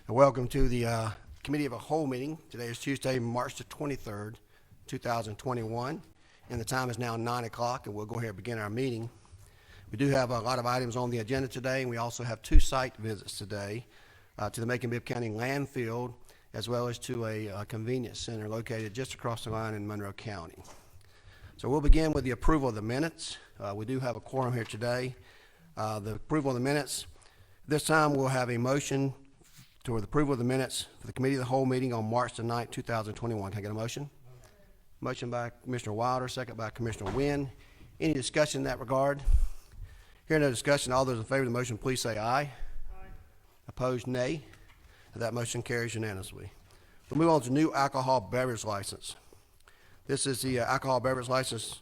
And welcome to the Committee of a Whole meeting. Today is Tuesday, March the 23rd, 2021, and the time is now 9 o'clock, and we'll go ahead and begin our meeting. We do have a lot of items on the agenda today, and we also have two site visits today to the Macon-Bibb County landfill, as well as to a convenience center located just across the line in Monroe County. So we'll begin with the approval of the minutes. We do have a quorum here today. The approval of the minutes. This time we'll have a motion toward the approval of the minutes for the Committee of the Whole meeting on March the 9th, 2021. Can I get a motion? Motion by Commissioner Wilder, second by Commissioner Wynn. Any discussion in that regard? Hearing no discussion, all those in favor of the motion, please say aye. Aye. Opposed, nay. That motion carries unanimously. We'll move on to new alcohol beverage license. This is the alcohol beverage license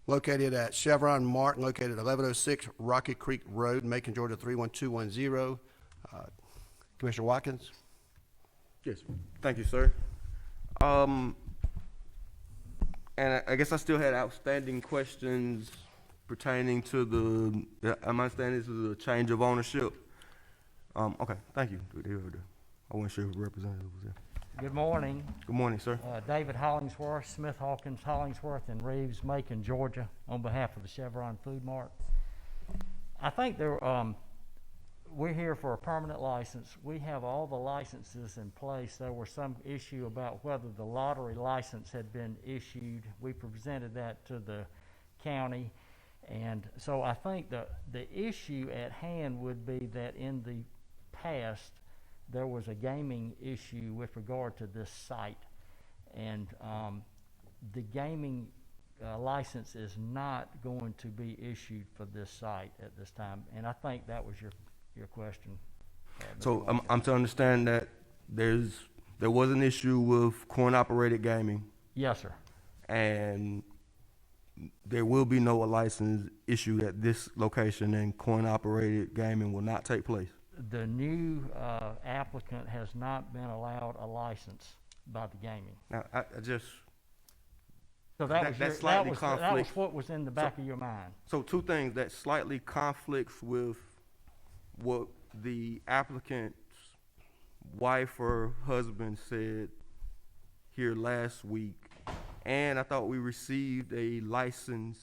located at Chevron Mart, located at 1106 Rocky Creek Road, Macon, Georgia 31210. Commissioner Watkins. Yes, thank you, sir. And I guess I still had outstanding questions pertaining to I'm understanding this is a change of ownership. Okay, thank you. I wasn't sure who the representative was there. Good morning. Good morning, sir. David Hollingsworth, Smith Hawkins, Hollingsworth, and Reeves, Macon, Georgia, on behalf of the Chevron Food Mart. I think we're here for a permanent license. We have all the licenses in place. There was some issue about whether the lottery license had been issued. We presented that to the county. And so I think the issue at hand would be that in the past, there was a gaming issue with regard to this site. And the gaming license is not going to be issued for this site at this time. And I think that was your question. So I'm to understand that there was an issue with coin-operated gaming. Yes, sir. And there will be no license issued at this location, and coin-operated gaming will not take place. The new applicant has not been allowed a license by the gaming. Now, I just So that was what was in the back of your mind. So two things that slightly conflicts with what the applicant's wife or husband said here last week, and I thought we received a license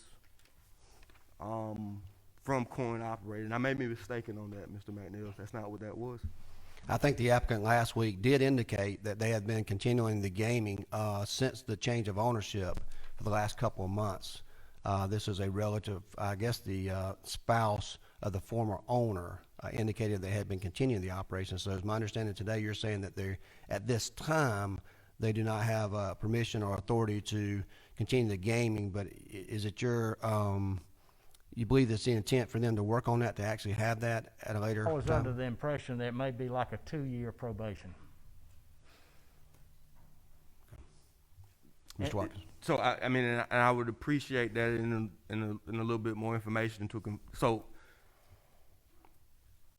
from Coin Operating. I may be mistaken on that, Mr. McNeil. That's not what that was. I think the applicant last week did indicate that they had been continuing the gaming since the change of ownership for the last couple of months. This is a relative, I guess the spouse of the former owner indicated they had been continuing the operation. So as my understanding today, you're saying that at this time, they do not have permission or authority to continue the gaming, but is it you believe it's the intent for them to work on that, to actually have that at a later time? I was under the impression that it may be like a 2-year probation. Mr. Watkins. So I mean, and I would appreciate that in a little bit more information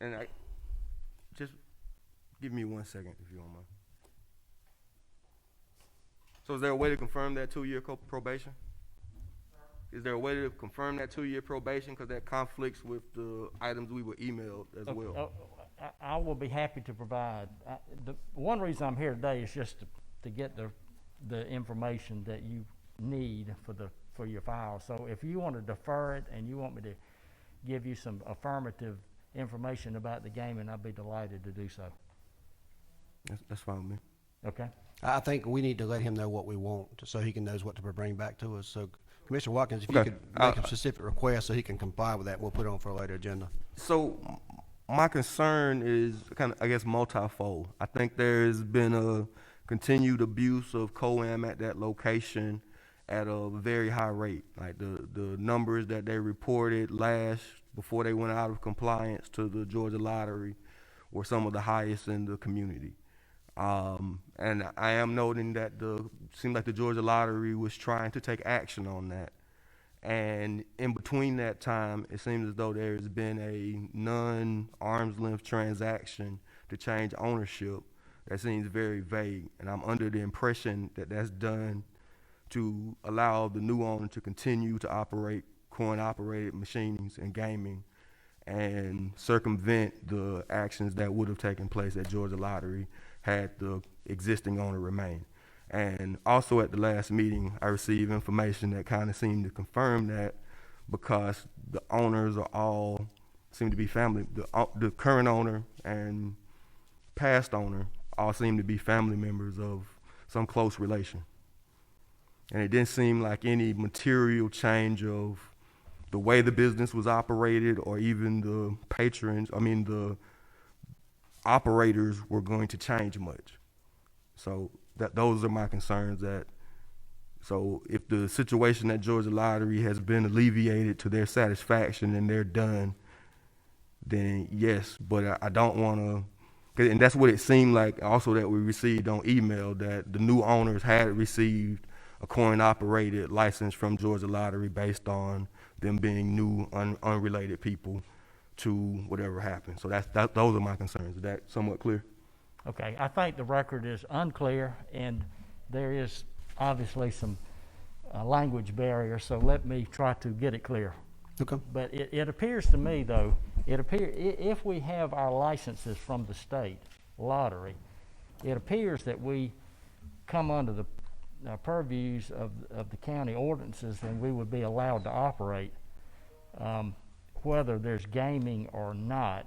and I just give me 1 second if you don't mind. So is there a way to confirm that 2-year probation? Is there a way to confirm that 2-year probation? Because that conflicts with the items we were emailed as well. I will be happy to provide. The one reason I'm here today is just to get the information that you need for your file. So if you want to defer it and you want me to give you some affirmative information about the gaming, I'd be delighted to do so. That's fine with me. Okay. I think we need to let him know what we want so he can knows what to bring back to us. So Commissioner Watkins, if you could make a specific request so he can comply with that, we'll put it on for a later agenda. So my concern is kind of, I guess, multifold. I think there's been a continued abuse of COAM at that location at a very high rate. Like the numbers that they reported before they went out of compliance to the Georgia Lottery were some of the highest in the community. And I am noting that seemed like the Georgia Lottery was trying to take action on that. And in between that time, it seems as though there's been a non-arm's length transaction to change ownership that seems very vague. And I'm under the impression that that's done to allow the new owner to continue to operate coin-operated machines and gaming and circumvent the actions that would have taken place at Georgia Lottery had the existing owner remained. And also at the last meeting, I received information that kind of seemed to confirm that, because the owners are all seem to be family. The current owner and past owner all seem to be family members of some close relation. And it didn't seem like any material change of the way the business was operated, or even the the operators were going to change much. So those are my concerns. So if the situation at Georgia Lottery has been alleviated to their satisfaction and they're done, then yes, but I don't want to, and that's what it seemed like also that we received on email, that the new owners had received a coin-operated license from Georgia Lottery based on them being new, unrelated people to whatever happened. So those are my concerns. Is that somewhat clear? Okay, I think the record is unclear, and there is obviously some language barrier, so let me try to get it clear. Okay. But it appears to me, though, if we have our licenses from the state lottery, it appears that we come under the purviews of the county ordinances, and we would be allowed to operate, whether there's gaming or not.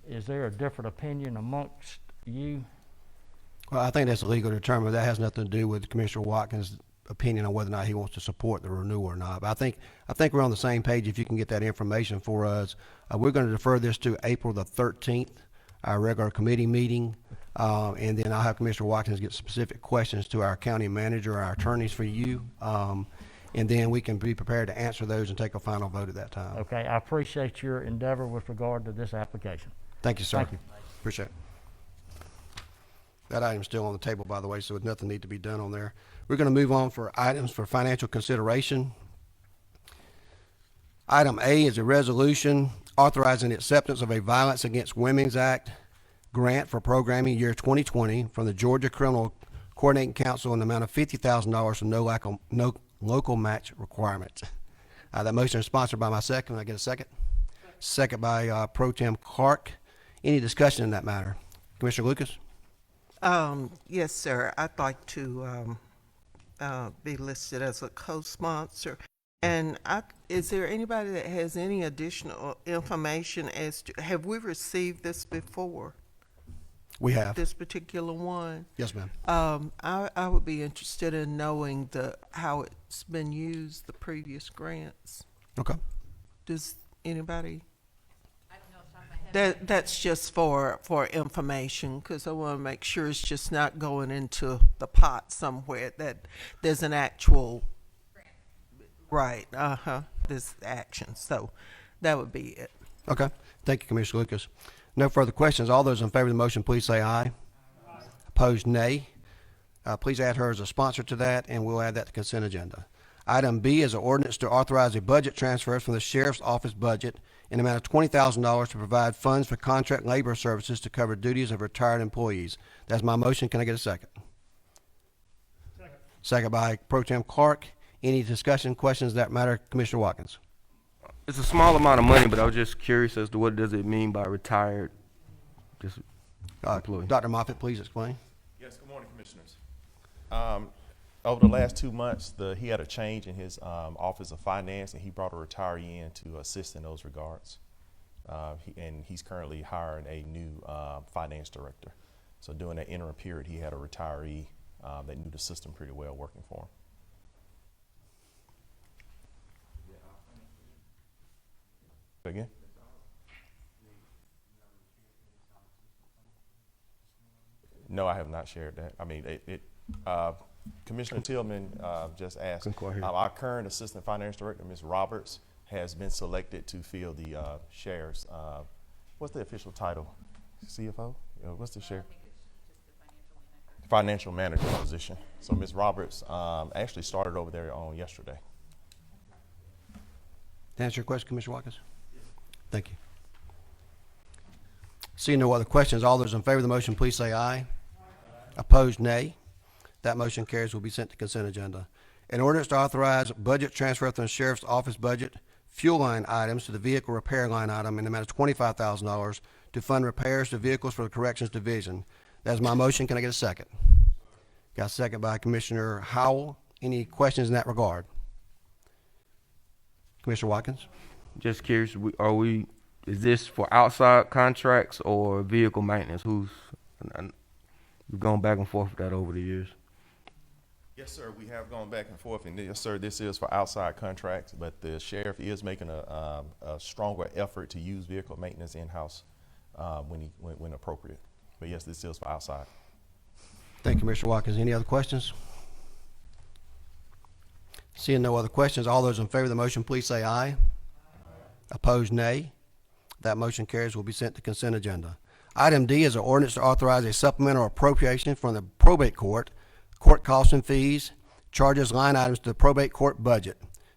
Is there a different opinion amongst you? Well, I think that's a legal determination. That has nothing to do with Commissioner Watkins' opinion on whether or not he wants to support the renewal or not. But I think we're on the same page. If you can get that information for us, we're going to defer this to April the 13th, our regular committee meeting, and then I'll have Commissioner Watkins get specific questions to our county manager, our attorneys for you, and then we can be prepared to answer those and take a final vote at that time. Okay, I appreciate your endeavor with regard to this application. Thank you, sir. Thank you. Appreciate it. That item's still on the table, by the way, so nothing need to be done on there. We're going to move on for items for financial consideration. Item A is a resolution authorizing the acceptance of a Violence Against Women's Act grant for programming year 2020 from the Georgia Criminal Coordinating Council in the amount of $50,000 with no local match requirement. That motion is sponsored by myself. Can I get a second? Second by Pro Tem Clark. Any discussion in that matter? Commissioner Lucas? Yes, sir. I'd like to be listed as a co-sponsor. And is there anybody that has any additional information as to, have we received this before? We have. This particular one? Yes, ma'am. I would be interested in knowing how it's been used, the previous grants. Okay. Does anybody? That's just for information, because I want to make sure it's just not going into the pot somewhere, that there's an actual right. There's action. So that would be it. Okay. Thank you, Commissioner Lucas. No further questions. All those in favor of the motion, please say aye. Aye. Opposed, nay. Please add her as a sponsor to that, and we'll add that to consent agenda. Item B is an ordinance to authorize a budget transfer from the Sheriff's Office budget in the amount of $20,000 to provide funds for contract labor services to cover duties of retired employees. That's my motion. Can I get a second? Second. Second by Pro Tem Clark. Any discussion, questions that matter? Commissioner Watkins. It's a small amount of money, but I was just curious as to what does it mean by retired employee. Dr. Moffitt, please explain. Yes, good morning, Commissioners. Over the last 2 months, he had a change in his Office of Finance, and he brought a retiree in to assist in those regards. And he's currently hiring a new finance director. So during that interim period, he had a retiree that knew the system pretty well working for him. Again? No, I have not shared that. I mean, Commissioner Tillman just asked. Our current Assistant Finance Director, Ms. Roberts, has been selected to fill the sheriff's, what's the official title? CFO? What's the sheriff? Financial manager position. So Ms. Roberts actually started over there on yesterday. To answer your question, Commissioner Watkins? Thank you. Seeing no other questions, all those in favor of the motion, please say aye. Opposed, nay. That motion carries, will be sent to consent agenda. An ordinance to authorize budget transfer from the Sheriff's Office budget fuel line items to the vehicle repair line item in the amount of $25,000 to fund repairs to vehicles for the Corrections Division. That's my motion. Can I get a second? Got a second by Commissioner Howell. Any questions in that regard? Commissioner Watkins? Just curious, is this for outside contracts or vehicle maintenance? We've gone back and forth with that over the years. Yes, sir. We have gone back and forth, and yes, sir, this is for outside contracts, but the sheriff is making a stronger effort to use vehicle maintenance in-house when appropriate. But yes, this is for outside. Thank you, Mr. Watkins. Any other questions? Seeing no other questions, all those in favor of the motion, please say aye. Opposed, nay. That motion carries, will be sent to consent agenda. Item D is an ordinance to authorize a supplemental appropriation from the probate court costs and fees, charges line items to the probate court budget,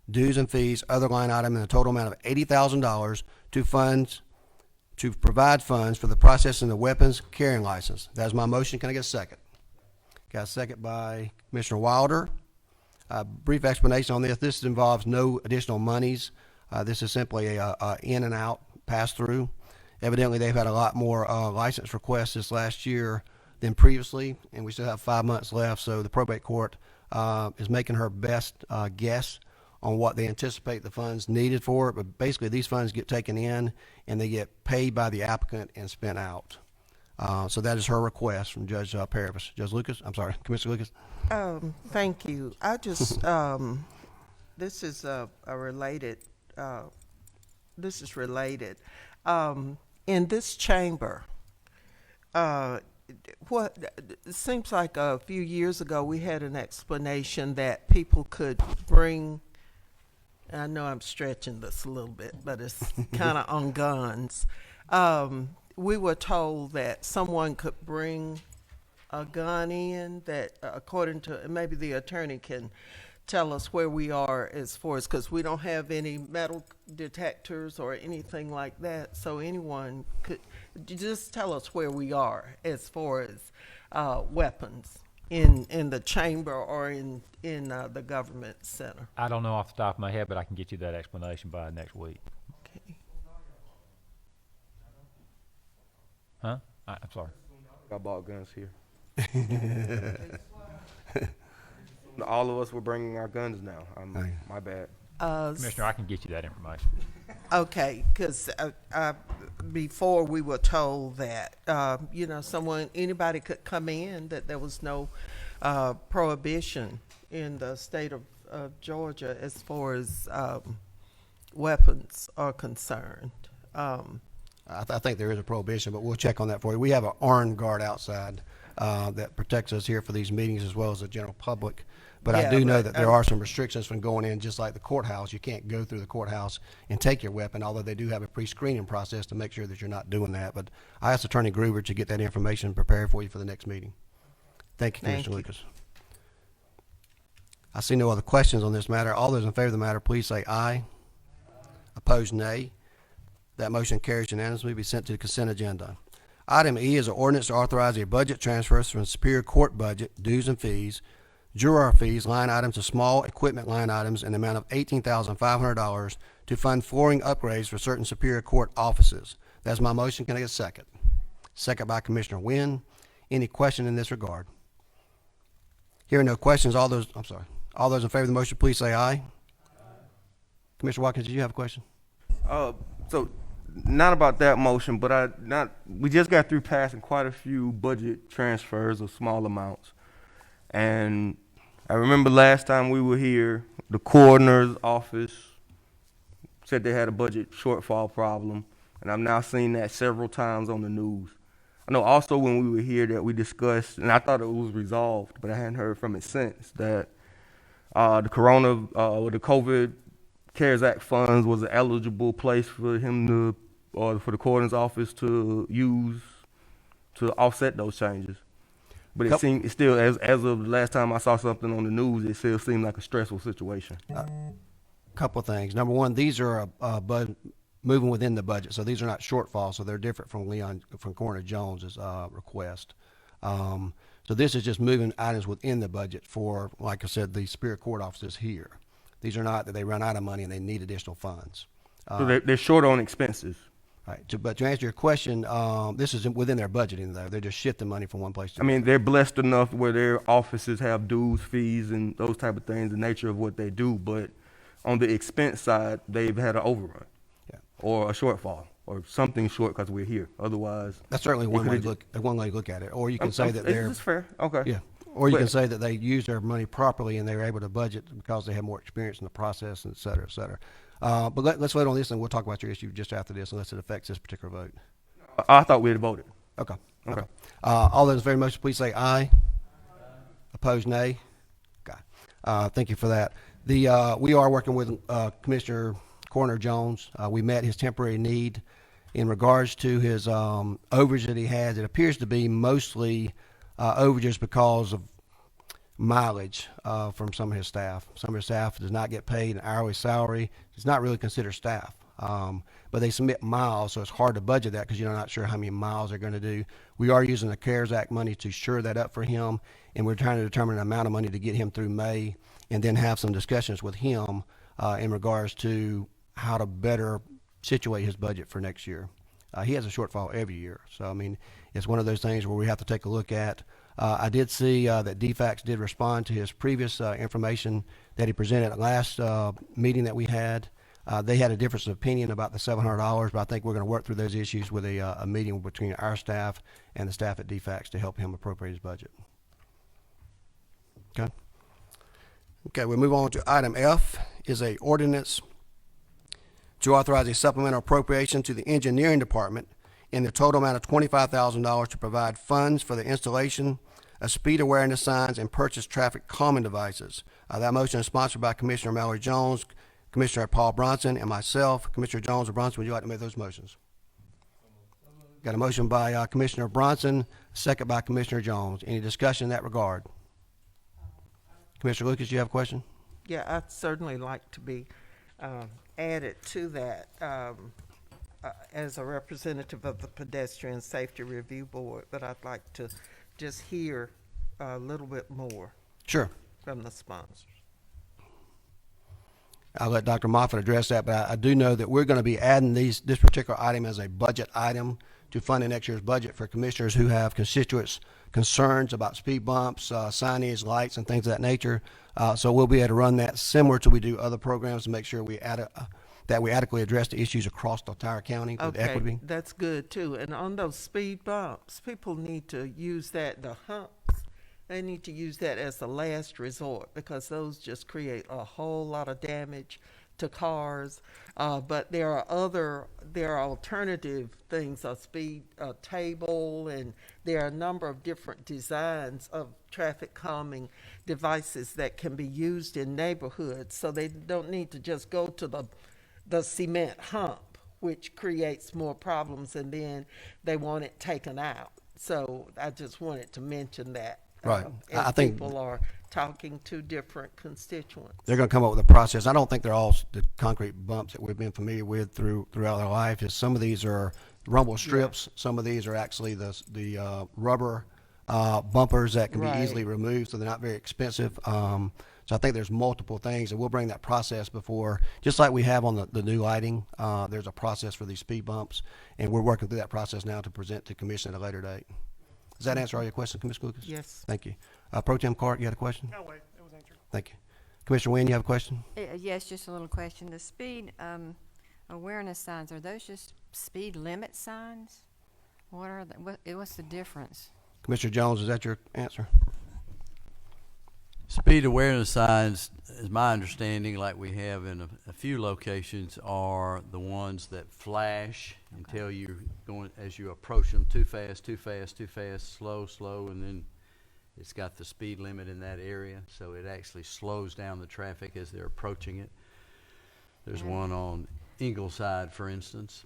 dues and fees, other line item in a total amount of $80,000 to provide funds for the processing of the weapons carrying license. That is my motion. Can I get a second? Got a second by Commissioner Wilder. Brief explanation on this. This involves no additional monies. This is simply a in and out pass through. Evidently, they've had a lot more license requests this last year than previously, and we still have 5 months left. So the probate court is making her best guess on what they anticipate the funds needed for it. But basically, these funds get taken in and they get paid by the applicant and spent out. So that is her request from Judge Paribas. Judge Lucas, I'm sorry, Commissioner Lucas. Thank you. I just, this is a related, this is related. In this chamber, it seems like a few years ago we had an explanation that people could bring, I know I'm stretching this a little bit, but it's kind of on guns. We were told that someone could bring a gun in that, according to, maybe the attorney can tell us where we are as far as, because we don't have any metal detectors or anything like that. So anyone could just tell us where we are as far as weapons in the chamber or in the government center. I don't know off the top of my head, but I can get you that explanation by next week. Okay. Huh? I'm sorry. I bought guns here. All of us were bringing our guns now. My bad. Commissioner, I can get you that information. Okay, because before we were told that, anybody could come in, that there was no prohibition in the state of Georgia as far as weapons are concerned. I think there is a prohibition, but we'll check on that for you. We have an armed guard outside that protects us here for these meetings as well as the general public. But I do know that there are some restrictions from going in, just like the courthouse. You can't go through the courthouse and take your weapon, although they do have a pre-screening process to make sure that you're not doing that. But I asked Attorney Gruber to get that information prepared for you for the next meeting. Thank you, Commissioner Lucas. I see no other questions on this matter. All those in favor of the matter, please say aye. Opposed, nay. That motion carries unanimously. Be sent to the consent agenda. Item E is an ordinance to authorize a budget transfer from the Superior Court budget, dues and fees, juror fees, line items to small equipment line items in the amount of $18,500 to fund flooring upgrades for certain Superior Court offices. That's my motion. Can I get a second? Second by Commissioner Wynn. Any question in this regard? Hearing no questions, all those in favor of the motion, please say aye. Commissioner Watkins, did you have a question? So not about that motion, but we just got through passing quite a few budget transfers of small amounts. And I remember last time we were here, the coroner's office said they had a budget shortfall problem, and I've now seen that several times on the news. I know also when we were here that we discussed, and I thought it was resolved, but I hadn't heard from it since, that the COVID CARES Act funds was an eligible place for him to, or for the coroner's office to use to offset those changes. But it still, as of the last time I saw something on the news, it still seemed like a stressful situation. Couple of things. Number one, these are moving within the budget, so these are not shortfalls, so they're different from Coroner Jones's request. So this is just moving items within the budget for, like I said, the Superior Court offices here. These are not that they run out of money and they need additional funds. So they're short on expenses. Right. But to answer your question, this is within their budgeting, though. They're just shifting money from one place to I mean, another. they're blessed enough where their offices have dues, fees, and those type of things, the nature of what they do. But on the expense side, they've had an overrun, Yeah. or a shortfall, or something short because we're here. Otherwise, That's certainly it one way could've to look at it. Or you can say that they're It's fair. Okay. yeah. Or you But- can say that they use their money properly and they're able to budget because they have more experience in the process, and et cetera, et cetera. But let's vote on this, and we'll talk about your issue just after this, unless it affects this particular vote. I thought we had voted. Okay. Okay. All those in favor of the motion, please say aye. Opposed, nay. Okay. Thank you for that. We are working with Commissioner Coroner Jones. We met his temporary need in regards to his overage that he has. It appears to be mostly overages because of mileage from some of his staff. Some of his staff does not get paid an hourly salary. It's not really considered staff. But they submit miles, so it's hard to budget that because you're not sure how many miles they're going to do. We are using the CARES Act money to shore that up for him, and we're trying to determine the amount of money to get him through May, and then have some discussions with him in regards to how to better situate his budget for next year. He has a shortfall every year, so I mean, it's one of those things where we have to take a look at. I did see that DFAX did respond to his previous information that he presented at last meeting that we had. They had a difference of opinion about the $700, but I think we're going to work through those issues with a meeting between our staff and the staff at DFAX to help him appropriate his budget. Okay. Okay, we'll move on to item F, is a ordinance to authorize a supplemental appropriation to the engineering department in the total amount of $25,000 to provide funds for the installation of speed awareness signs and purchase traffic calming devices. That motion is sponsored by Commissioner Mallory Jones, Commissioner Paul Bronson, and myself. Commissioner Jones or Bronson, would you like to make those motions? Got a motion by Commissioner Bronson, second by Commissioner Jones. Any discussion in that regard? Commissioner Lucas, you have a question? Yeah, I'd certainly like to be added to that as a representative of the Pedestrian Safety Review Board, but I'd like to just hear a little bit more Sure. from the sponsors. I'll let Dr. Moffitt address that, but I do know that we're going to be adding this particular item as a budget item to fund the next year's budget for commissioners who have constituents concerns about speed bumps, signage, lights, and things of that nature. So we'll be able to run that similar to we do other programs to make sure that we adequately address the issues across the entire county with equity. Okay, that's good too. And on those speed bumps, people need to use that, the humps, they need to use that as the last resort because those just create a whole lot of damage to cars. But there are alternative things, a speed table, and there are a number of different designs of traffic calming devices that can be used in neighborhoods. So they don't need to just go to the cement hump, which creates more problems, and then they want it taken out. So I just wanted to mention that. Right. As I think people are talking to different constituents. they're going to come up with a process. I don't think they're all the concrete bumps that we've been familiar with throughout our life. Some of these are rumble strips. Yeah. Some of these are actually the rubber bumpers that can be easily removed, so they're not very expensive. So I think there's multiple things, and we'll bring that process before, just like we have on the new lighting. There's a process for these speed bumps, and we're working through that process now to present to commission at a later date. Does that answer all your questions, Commissioner Lucas? Yes. Thank you. Pro Tem Clark, you had a question? No, wait, it was answered. Thank you. Commissioner Wynn, you have a question? Yes, just a little question. The speed awareness signs, are those just speed limit signs? What are what's the difference? Commissioner Jones, is that your answer? Speed awareness signs, is my understanding, like we have in a few locations, are the ones that flash and tell you going as you approach them too fast, too fast, too fast, slow, slow, and then it's got the speed limit in that area, so it actually slows down the traffic as they're approaching it. There's one on Ingleside, for instance.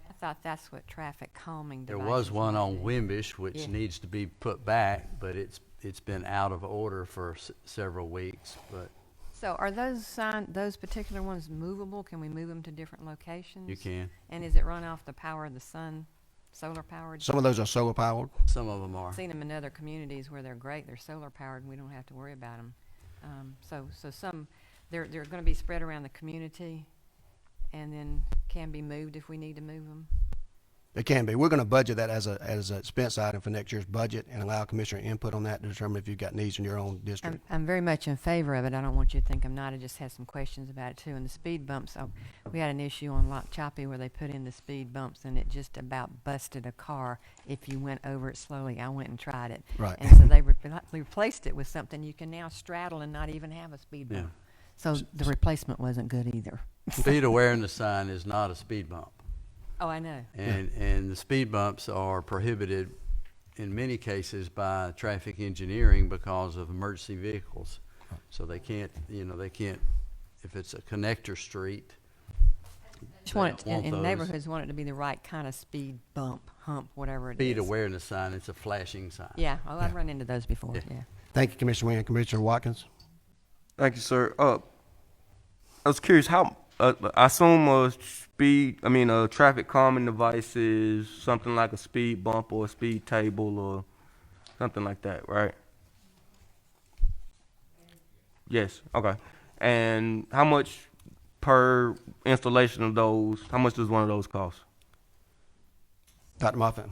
I thought that's what traffic calming There devices was one on do. Wimbish, which Yeah. needs to be put back, but it's been out of order for several weeks. But So are those particular ones movable? Can we move them to different locations? you can. And is it run off the power of the sun, solar powered? Some of those are solar powered. Some of them are. I've seen them in other communities where they're great. They're solar powered and we don't have to worry about them. So some they're gonna be spread around the community and then can be moved if we need to move them? It can be. We're going to budget that as a expense item for next year's budget and allow commissioner input on that to determine if you've got needs in your own district. I'm very much in favor of it. I don't want you to think I'm not. I just had some questions about it too. And the speed bumps, we had an issue on Lock Choppy where they put in the speed bumps and it just about busted a car if you went over it slowly. I went and tried it. Right. And so they replaced it with something you can now straddle and not even have a speed bump. Yeah. So the replacement wasn't good either. Speed awareness sign is not a speed bump. Oh, I know. And the speed bumps are prohibited in many cases by traffic engineering because of emergency vehicles. So they can't, if it's a connector street. Just want it, they don't want in those. neighborhoods, want it to be the right kind of speed bump, hump, whatever it is. Speed awareness sign, it's a flashing sign. Yeah, oh, I've run into those before, Yeah. yeah. Thank you, Commissioner Wynn. Commissioner Watkins? Thank you, sir. I was curious how I assume a traffic calming device is something like a speed bump or a speed table or something like that, right? Yes. Okay. And how much per installation of those? How much does one of those cost? Dr. Moffitt?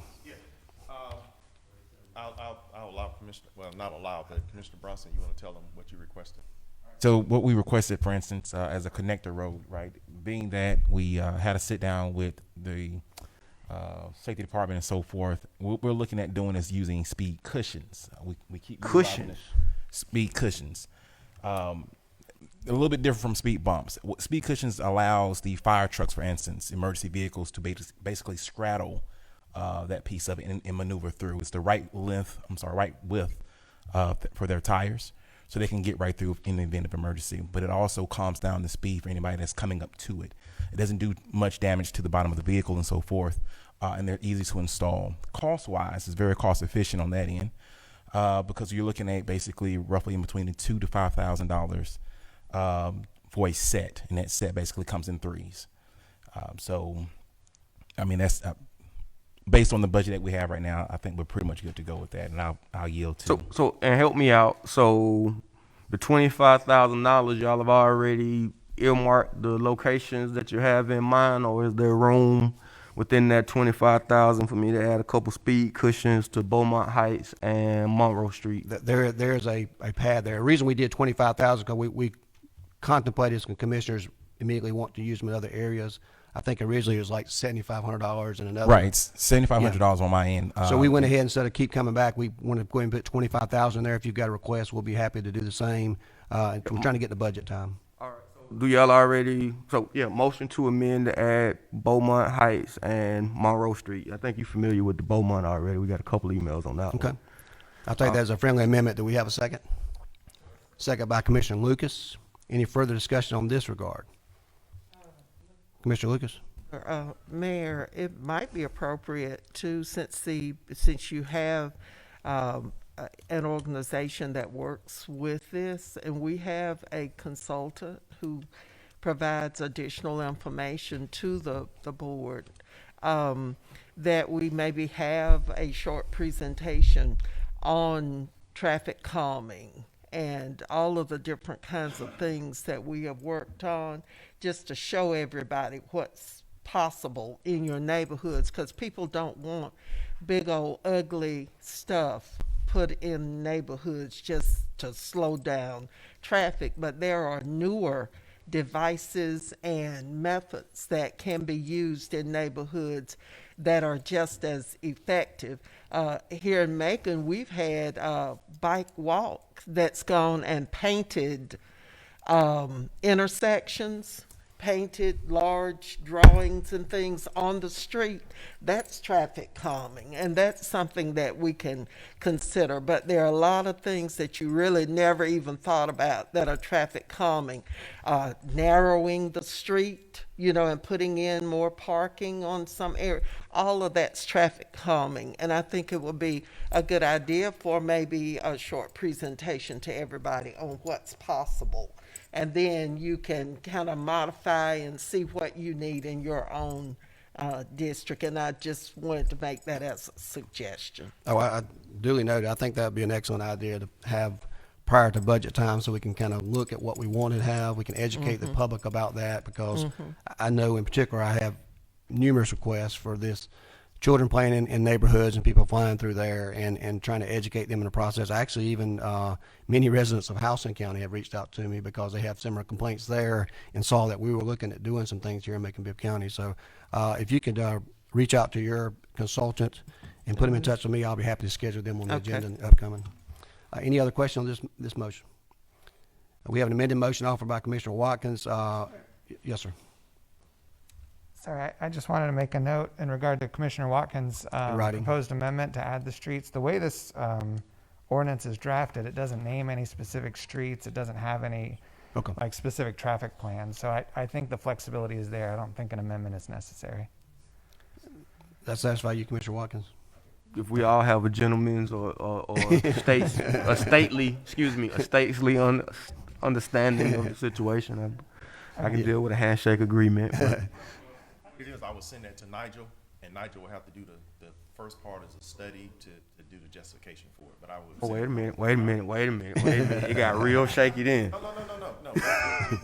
I'll allow Commissioner, well, not allow, but Commissioner Bronson, you want to tell them what you requested? So what we requested, for instance, as a connector road, right, being that we had a sit down with the safety department and so forth, what we're looking at doing is using speed cushions. We keep utilizing Cushions? speed cushions. A little bit different from speed bumps. What speed cushions allows the fire trucks, for instance, emergency vehicles to basically straddle that piece of it and maneuver through. It's the right width for their tires, so they can get right through in the event of emergency. But it also calms down the speed for anybody that's coming up to it. It doesn't do much damage to the bottom of the vehicle and so forth, and they're easy to install. Cost-wise, it's very cost-efficient on that end because you're looking at basically roughly in between the $2,000 to $5,000 for a set, and that set basically comes in threes. So, I mean, that's based on the budget that we have right now. I think we're pretty much good to go with that, and I'll yield to. So and help me out. So the $25,000 y'all have already earmarked the locations that you have in mind, or is there room within that $25,000 for me to add a couple speed cushions to Beaumont Heights and Monroe Street? There's a pad there. The reason we did 25,000 because we contemplated some commissioners immediately want to use them in other areas. I think originally it was like $7,500 and another. Right, it's $7,500 on my end. So we went ahead, instead of keep coming back, we want to go ahead and put 25,000 there. If you've got a request, we'll be happy to do the same. And we're trying to get the budget time. All right. So do y'all already? So yeah, motion to amend to add Beaumont Heights and Monroe Street. I think you're familiar with the Beaumont already. We got a couple emails on that Okay. one. I'll take that as a friendly amendment. Do we have a second? Second by Commissioner Lucas. Any further discussion on this regard? Commissioner Lucas? Mayor, it might be appropriate too, since you have an organization that works with this, and we have a consultant who provides additional information to the board, that we maybe have a short presentation on traffic calming and all of the different kinds of things that we have worked on, just to show everybody what's possible in your neighborhoods, because people don't want big old ugly stuff put in neighborhoods just to slow down traffic. But there are newer devices and methods that can be used in neighborhoods that are just as effective. Here in Macon, we've had bike walk that's gone and painted intersections, painted large drawings and things on the street. That's traffic calming, and that's something that we can consider. But there are a lot of things that you really never even thought about that are traffic calming. Narrowing the street, and putting in more parking on some area. All of that's traffic calming, and I think it would be a good idea for maybe a short presentation to everybody on what's possible. And then you can kind of modify and see what you need in your own district. And I just wanted to make that as a suggestion. Oh, I duly noted. I think that would be an excellent idea to have prior to budget time so we can kind of look at what we want to have. We can educate the public about that because I know in particular I have numerous requests for this children playing in neighborhoods and people flying through there and trying to educate them in the process. Actually, even many residents of Houston County have reached out to me because they have similar complaints there and saw that we were looking at doing some things here in Macon-Bibb County. So if you could reach out to your consultant and put them in touch with me, I'll be happy to schedule them on the agenda in the upcoming. Any other question on this motion? We have an amended motion offered by Commissioner Watkins. Yes, sir. Sorry, I just wanted to make a note in regard to Commissioner Watkins' proposed amendment to add the streets. The way this ordinance is drafted, it doesn't name any specific streets. It doesn't have any like specific traffic plans. So I think the flexibility is there. I don't think an amendment is necessary. That satisfy you, Commissioner Watkins? If we all have a gentleman's or a stately understanding of the situation, I can deal with a handshake agreement. But It is, I will send that to Nigel, and Nigel will have to do the first part as a study to do the justification for it, but I will. oh, wait a minute. It got real shaky then. No.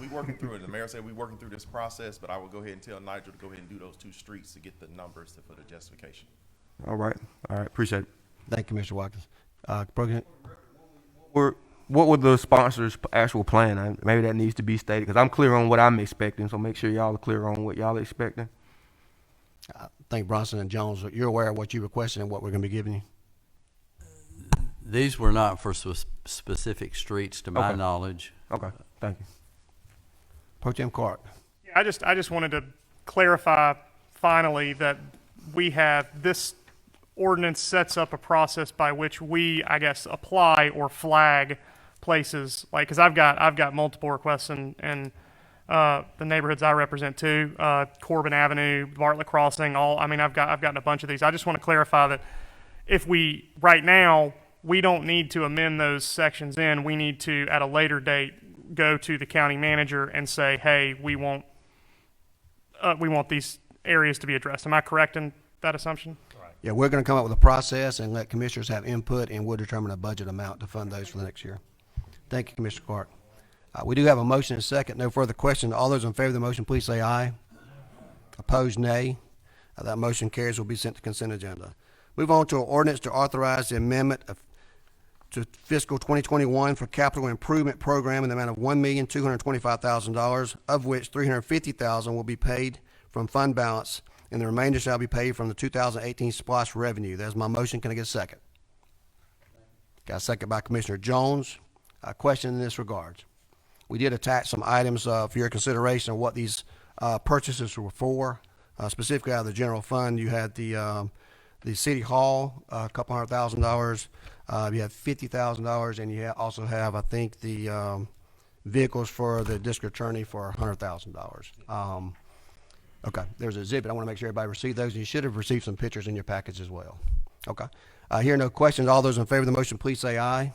We working through it. The mayor said we working through this process, but I will go ahead and tell Nigel to go ahead and do those 2 streets to get the numbers for the justification. All right, appreciate it. Thank you, Commissioner Watkins. President? What would the sponsor's actual plan? Maybe that needs to be stated, because I'm clear on what I'm expecting, so make sure y'all are clear on what y'all are expecting. I think Bronson and Jones, you're aware of what you requested and what we're going to be giving you? These were not for specific streets, to my knowledge. Okay, thank you. Pro Tem Clark. Yeah, I just wanted to clarify finally that we have this ordinance sets up a process by which we, I guess, apply or flag places, like, because I've got multiple requests in the neighborhoods I represent too, Corbin Avenue, Bartlett Crossing, I've gotten a bunch of these. I just want to clarify that if right now we don't need to amend those sections in, we need to at a later date go to the county manager and say, hey, we want these areas to be addressed. Am I correct in that assumption? Yeah, we're going to come up with a process and let commissioners have input, and we'll determine a budget amount to fund those for the next year. Thank you, Commissioner Clark. We do have a motion and a second. No further question. All those in favor of the motion, please say aye. Opposed, nay. That motion carries, will be sent to consent agenda. Move on to an ordinance to authorize the amendment to fiscal 2021 for capital improvement program in the amount of $1,225,000, of which $350,000 will be paid from fund balance, and the remainder shall be paid from the 2018 SPLOST revenue. That's my motion. Can I get a second? Got a second by Commissioner Jones. A question in this regard. We did attach some items for your consideration of what these purchases were for. Specifically out of the general fund, you had the city hall, a couple $100,000. You have $50,000, and you also have, I think, the vehicles for the district attorney for $100,000. Okay, there's an exhibit. I want to make sure everybody received those, and you should have received some pictures in your package as well. Okay. Hear no questions. All those in favor of the motion, please say aye.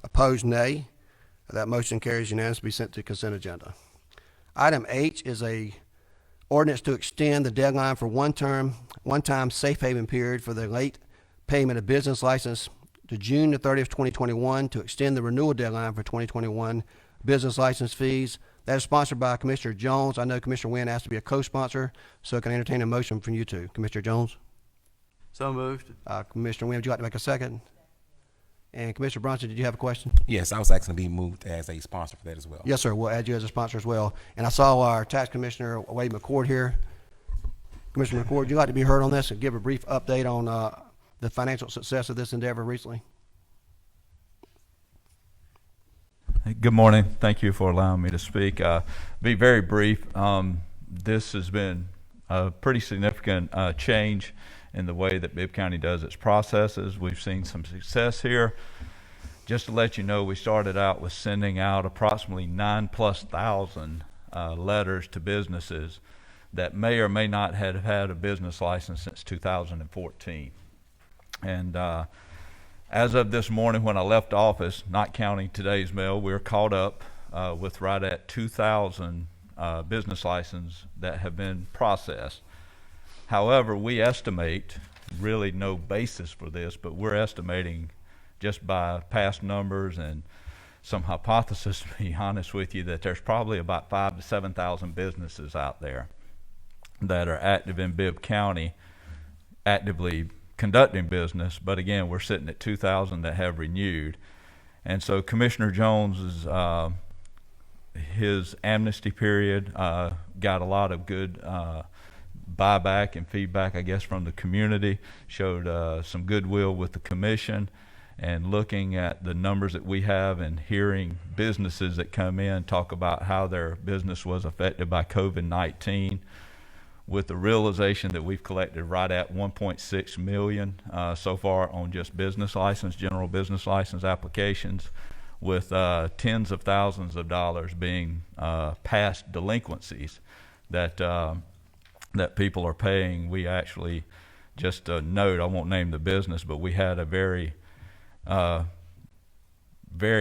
Opposed, nay. That motion carries unanimously, sent to consent agenda. Item H is a ordinance to extend the deadline for one-time safe haven period for the late payment of business license to June the 30th, 2021, to extend the renewal deadline for 2021 business license fees. That is sponsored by Commissioner Jones. I know Commissioner Wynn asked to be a co-sponsor, so can I entertain a motion from you two? Commissioner Jones? So moved. Commissioner Wynn, would you like to make a second? And Commissioner Bronson, did you have a question? Yes, I was asking to be moved as a sponsor for that as well. Yes, sir. We'll add you as a sponsor as well. And I saw our tax commissioner, Wade McCord, here. Commissioner McCord, would you like to be heard on this and give a brief update on the financial success of this endeavor recently? Good morning. Thank you for allowing me to speak. Be very brief. This has been a pretty significant change in the way that Bibb County does its processes. We've seen some success here. Just to let you know, we started out with sending out approximately 9,000+ letters to businesses that may or may not have had a business license since 2014. And as of this morning when I left office, not counting today's mail, we're caught up with right at 2,000 business licenses that have been processed. However, we estimate, really no basis for this, but we're estimating just by past numbers and some hypothesis, to be honest with you, that there's probably about 5,000 to 7,000 businesses out there that are active in Bibb County, actively conducting business. But again, we're sitting at 2,000 that have renewed. And so Commissioner Jones's his amnesty period got a lot of good buyback and feedback, I guess, from the community, showed some goodwill with the commission. And looking at the numbers that we have and hearing businesses that come in talk about how their business was affected by COVID-19, with the realization that we've collected right at 1.6 million so far on just business license, general business license applications, with tens of thousands of dollars being past delinquencies that that people are paying. We actually, just a note, I won't name the business, but we had a very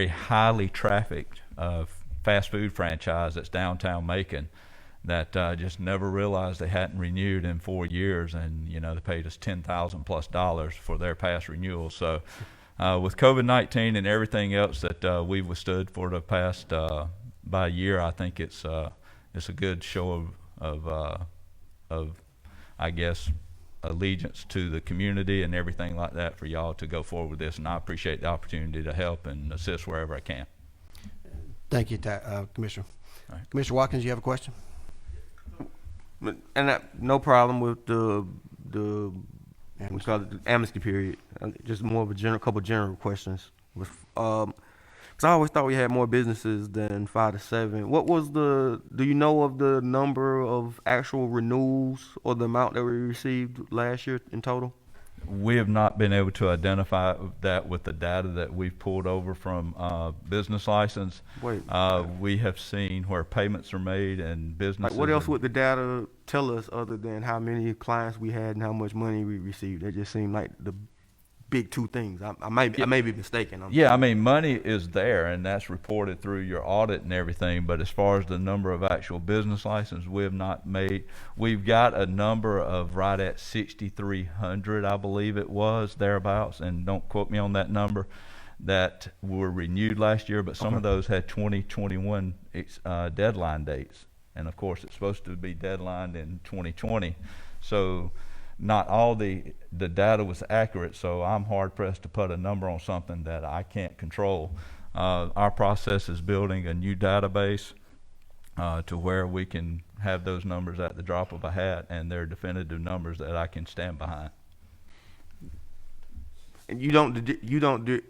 highly trafficked fast food franchise that's downtown Macon that just never realized they hadn't renewed in 4 years, and they paid us $10,000+ for their past renewals. So with COVID-19 and everything else that we've withstood for the past by a year, I think it's a good show of I guess allegiance to the community and everything like that for y'all to go forward with this, and I appreciate the opportunity to help and assist wherever I can. Thank you, Commissioner. All right. Commissioner Watkins, you have a question? And no problem with the we call it the amnesty period. Just more of a couple general questions. Because I always thought we had more businesses than 5 to 7. What was do you know of the number of actual renewals or the amount that we received last year in total? We have not been able to identify that with the data that we've pulled over from business license. We have seen where payments are made and businesses. Like what else would the data tell us other than how many clients we had and how much money we received? It just seemed like the big two things. I may be mistaken. Yeah, I mean, money is there, and that's reported through your audit and everything. But as far as the number of actual business licenses, we have not made. We've got a number of right at 6,300, I believe it was, thereabouts, and don't quote me on that number, that were renewed last year. But some of those had 2021 deadline dates, and of course, it's supposed to be deadlined in 2020. So not all the data was accurate, so I'm hard pressed to put a number on something that I can't control. Our process is building a new database to where we can have those numbers at the drop of a hat, and they're definitive numbers that I can stand behind. And you don't do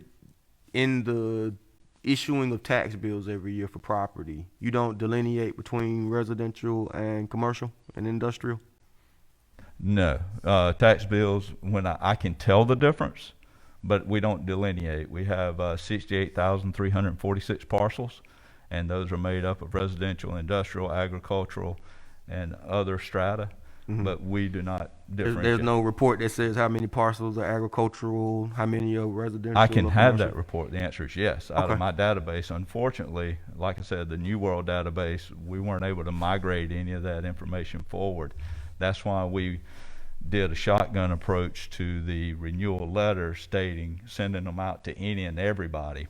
in the issuing of tax bills every year for property, you don't delineate between residential and commercial and industrial? No, tax bills, when I can tell the difference, but we don't delineate. We have 68,346 parcels, and those are made up of residential, industrial, agricultural, and other strata, but we do not differentiate. There's no report that says how many parcels are agricultural, how many are residential? I can have that report. The answer is yes, out of my database. Unfortunately, like I said, the New World database, we weren't able to migrate any of that information forward. That's why we did a shotgun approach to the renewal letters, sending them out to any and everybody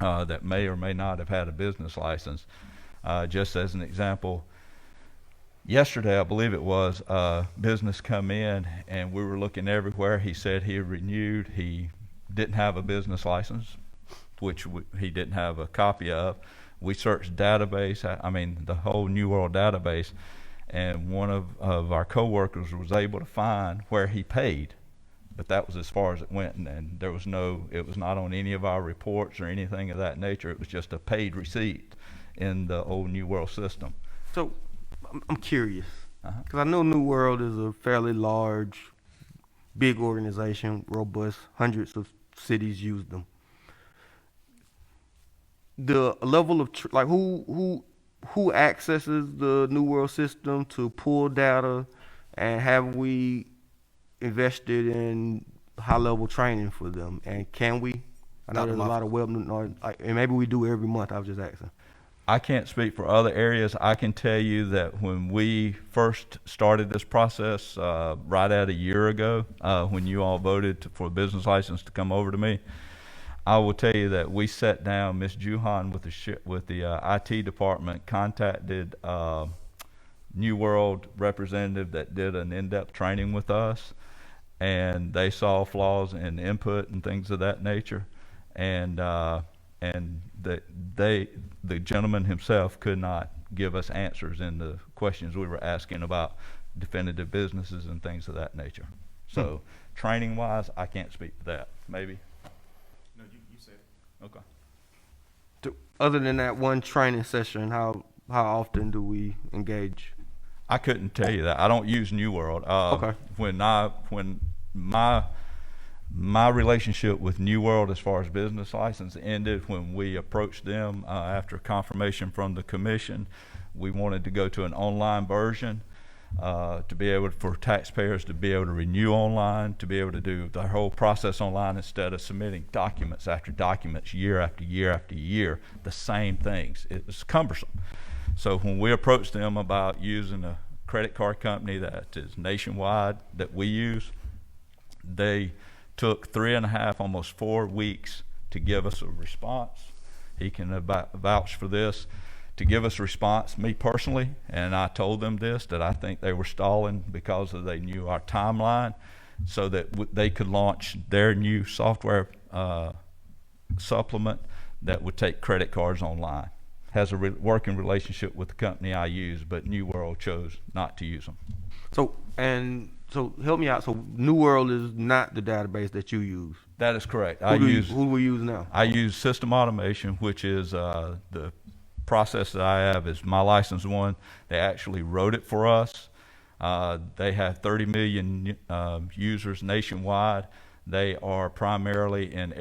that may or may not have had a business license. Just as an example, yesterday, I believe it was, business come in and we were looking everywhere. He said he had renewed. He didn't have a business license, which he didn't have a copy of. We searched database, the whole New World database, and one of our coworkers was able to find where he paid, but that was as far as it went, and there was it was not on any of our reports or anything of that nature. It was just a paid receipt in the old New World system. So I'm curious, because I know New World is a fairly large, big organization, robust, hundreds of cities use them. The level of who accesses the New World system to pull data, and have we invested in high-level training for them? And can we? I know there's a lot of and maybe we do every month. I was just asking. I can't speak for other areas. I can tell you that when we first started this process, right at a year ago, when you all voted for a business license to come over to me, I will tell you that we sat down, Ms. Juhan with the IT department, contacted New World representative that did an in-depth training with us, and they saw flaws in input and things of that nature, and the gentleman himself could not give us answers in the questions we were asking about definitive businesses and things of that nature. So training wise, I can't speak to that. Maybe. No, you said it. Okay. Other than that one training session, how often do we engage? I couldn't tell you that. I don't use New World. Okay. When my relationship with New World as far as business license ended when we approached them after confirmation from the commission. We wanted to go to an online version to be able for taxpayers to be able to renew online, to be able to do the whole process online instead of submitting documents after documents year after year after year, the same things. It was cumbersome. So when we approached them about using a credit card company that is nationwide that we use, they took 3.5, almost 4 weeks to give us a response. He can vouch for this, to give us a response, me personally, and I told them this, that I think they were stalling because they knew our timeline so that they could launch their new software supplement that would take credit cards online. Has a working relationship with the company I use, but New World chose not to use them. So help me out. So New World is not the database that you use. That is correct. Who do we use now? I use System Automation, which is the process that I have is my license one. They actually wrote it for us. They have 30 million users nationwide. They are primarily in,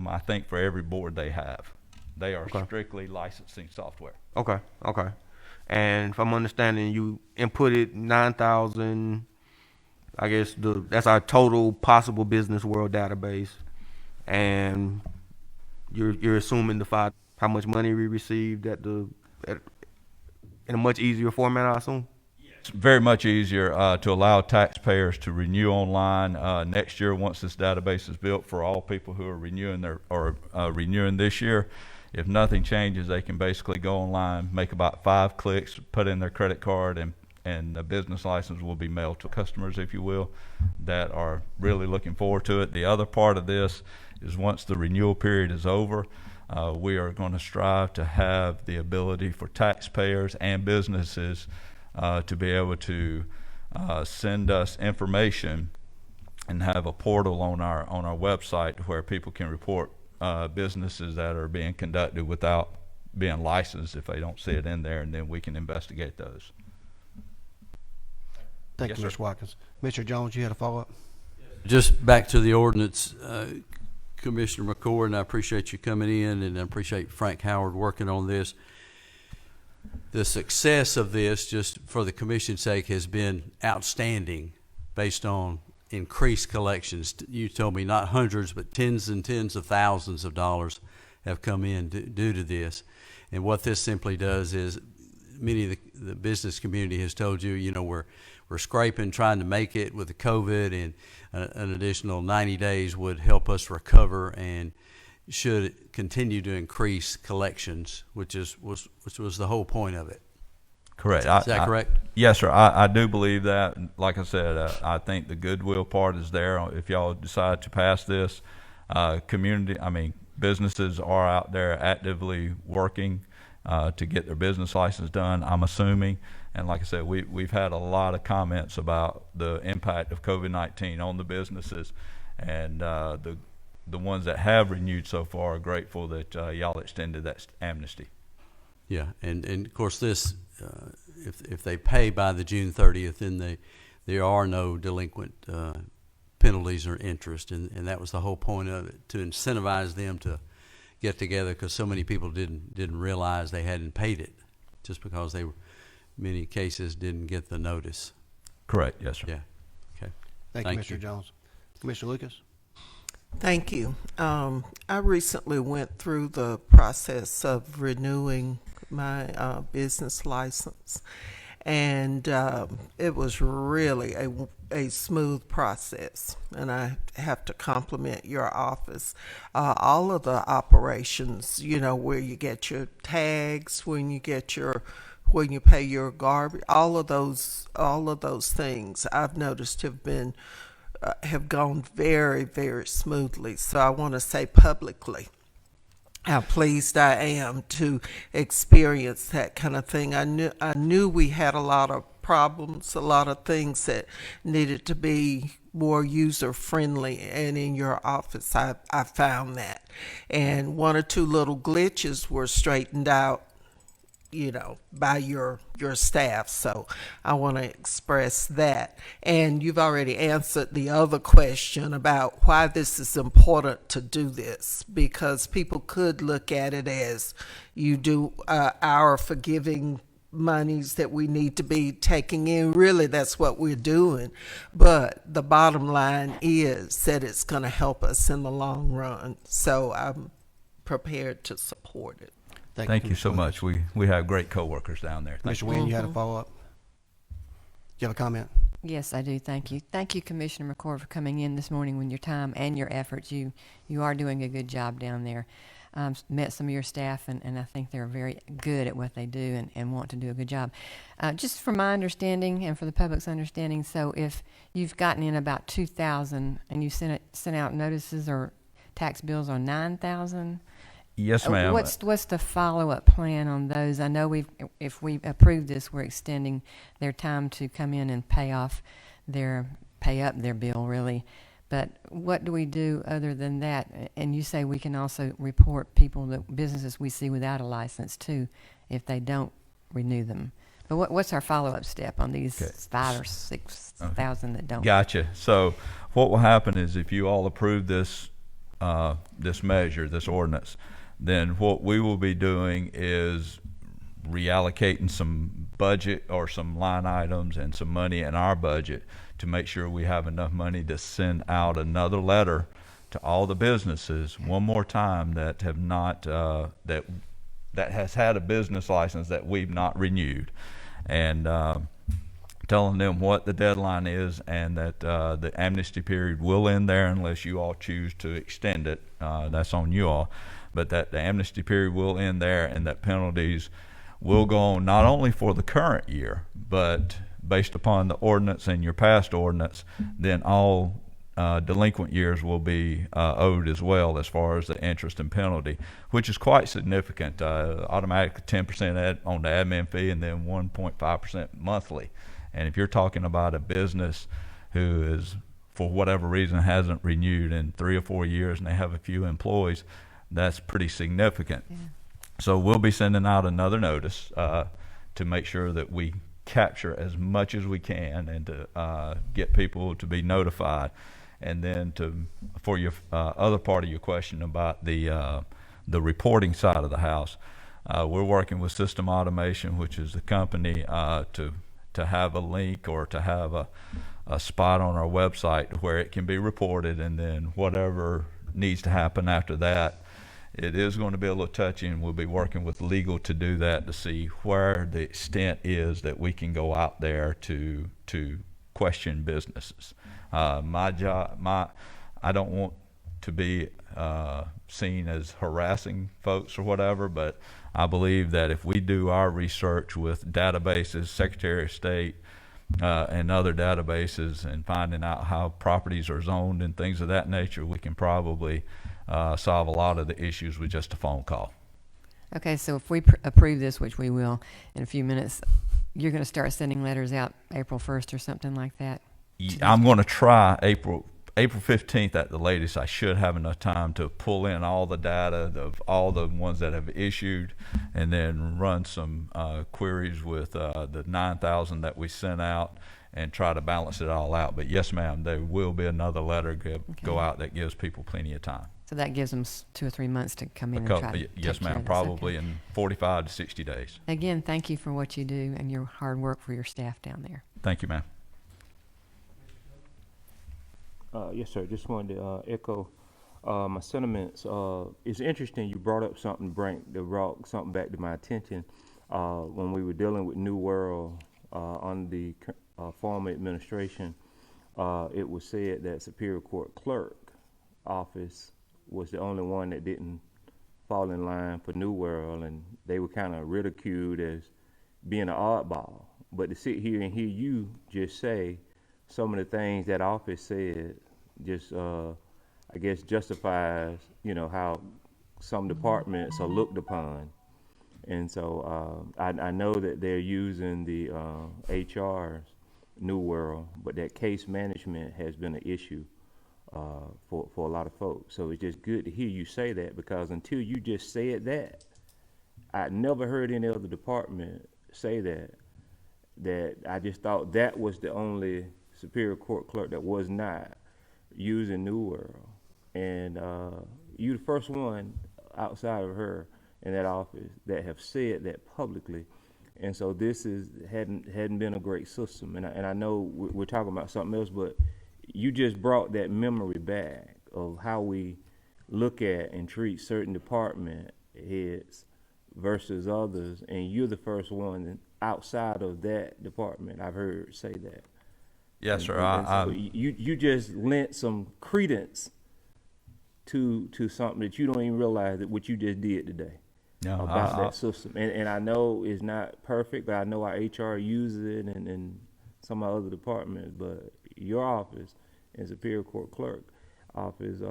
I think, for every board they have. They are strictly licensing software. Okay. And if I'm understanding, you inputted 9,000, I guess that's our total possible business world database, and you're assuming how much money we received in a much easier format, I assume? It's very much easier to allow taxpayers to renew online next year once this database is built for all people who are renewing renewing this year. If nothing changes, they can basically go online, make about 5 clicks, put in their credit card, and the business license will be mailed to customers, if you will, that are really looking forward to it. The other part of this is once the renewal period is over, we are going to strive to have the ability for taxpayers and businesses to be able to send us information and have a portal on our website where people can report businesses that are being conducted without being licensed if they don't see it in there, and then we can investigate those. Thank you, Mr. Watkins. Mr. Jones, you had a follow-up? Just back to the ordinance, Commissioner McCord, and I appreciate you coming in, and I appreciate Frank Howard working on this. The success of this, just for the commission's sake, has been outstanding based on increased collections. You told me not hundreds, but tens and tens of thousands of dollars have come in due to this. And what this simply does is, many of the business community has told you, we're scraping, trying to make it with the COVID, and an additional 90 days would help us recover and should continue to increase collections, which was the whole point of it. Correct. Is that correct? Yes, sir. I do believe that. Like I said, I think the goodwill part is there. If y'all decide to pass this, businesses are out there actively working to get their business license done, I'm assuming. And like I said, we've had a lot of comments about the impact of COVID-19 on the businesses, and the ones that have renewed so far are grateful that y'all extended that amnesty. Yeah, and of course this, if they pay by the June 30th, then there are no delinquent penalties or interest, and that was the whole point of it, to incentivize them to get together, because so many people didn't realize they hadn't paid it, just because they, many cases, didn't get the notice. Correct. Yes, sir. Yeah. Okay. Thank you, Mr. Jones. Commissioner Lucas? Thank you. I recently went through the process of renewing my business license, and it was really a a smooth process, and I have to compliment your office. All of the operations, you know, where you get your tags, when you pay your garbage, all of those things I've noticed have gone very, very smoothly. So I want to say publicly how pleased I am to experience that kind of thing. I knew we had a lot of problems, a lot of things that needed to be more user friendly, and in your office I found that. And one or two little glitches were straightened out, you know, by your staff. So I want to express that. And you've already answered the other question about why this is important to do this, because people could look at it as you do our forgiving monies that we need to be taking in. Really, that's what we're doing. But the bottom line is that it's going to help us in the long run. So I'm prepared to support it. Thank you so much. We have great coworkers down there. Thank Mr. Wynn, you had a follow-up? Do you have a comment? Yes, I do. Thank you. Thank you, Commissioner McCord, for coming in this morning with your time and your efforts. You are doing a good job down there. Met some of your staff, and I think they're very good at what they do and want to do a good job. Just from my understanding and for the public's understanding, so if you've gotten in about 2,000 and you sent out notices or tax bills on 9,000, Yes, ma'am. what's the follow-up plan on those? I know if we approve this, we're extending their time to come in and pay up their bill, really. But what do we do other than that? And you say we can also report businesses we see without a license too, if they don't renew them. But what's our follow-up step on these 5,000 or 6,000 that don't? Gotcha. So what will happen is if you all approve this measure, this ordinance, then what we will be doing is reallocating some budget or some line items and some money in our budget to make sure we have enough money to send out another letter to all the businesses one more time that have not that has had a business license that we've not renewed, and telling them what the deadline is and that the amnesty period will end there unless you all choose to extend it. That's on you all. But that the amnesty period will end there, and that penalties will go on not only for the current year, but based upon the ordinance and your past ordinance, then all delinquent years will be owed as well, as far as the interest and penalty, which is quite significant. Automatic 10% on the admin fee, and then 1.5% monthly. And if you're talking about a business who is, for whatever reason, hasn't renewed in 3 or 4 years and they have a few employees, that's pretty significant. Yeah. So we'll be sending out another notice to make sure that we capture as much as we can and to get people to be notified. And then for your other part of your question about the reporting side of the house, we're working with System Automation, which is the company, to have a link or to have a spot on our website where it can be reported, and then whatever needs to happen after that. It is going to be a little touchy, and we'll be working with legal to do that, to see where the extent is that we can go out there to question businesses. My job, I don't want to be seen as harassing folks or whatever, but I believe that if we do our research with databases, Secretary of State, and other databases, and finding out how properties are zoned and things of that nature, we can probably solve a lot of the issues with just a phone call. Okay, so if we approve this, which we will in a few minutes, you're going to start sending letters out April 1st or something like that? I'm going to try April 15th at the latest. I should have enough time to pull in all the data of all the ones that have issued, and then run some queries with the 9,000 that we sent out and try to balance it all out. But yes, ma'am, there will be another letter go out that gives people plenty of time. So that gives them 2 or 3 months to come in and try to yes, ma'am, probably in 45 to 60 days. Again, thank you for what you do and your hard work for your staff down there. Thank you, ma'am. Yes, sir. Just wanted to echo my sentiments. It's interesting you brought up something, brought something back to my attention when we were dealing with New World on the former administration. it was said that Superior Court Clerk office was the only one that didn't fall in line for New World, and they were kind of ridiculed as being an oddball. But to sit here and hear you just say some of the things that office said, just I guess justifies, you know, how some departments are looked upon. And so I know that they're using the HR's New World, but that case management has been an issue for a lot of folks. So it's just good to hear you say that, because until you just said that, I never heard any other department say that I just thought that was the only Superior Court clerk that was not using New World. And you the first one outside of her in that office that have said that publicly. And so this hadn't been a great system. And I know we're talking about something else, but you just brought that memory back of how we look at and treat certain department heads versus others. And you're the first one outside of that department I've heard say that. Yes, sir. So you just lent some credence to something that you don't even realize that what you just did today. No, about that system. And I know it's not perfect, but I know our HR uses it and some of our other departments, but your office and Superior Court Clerk office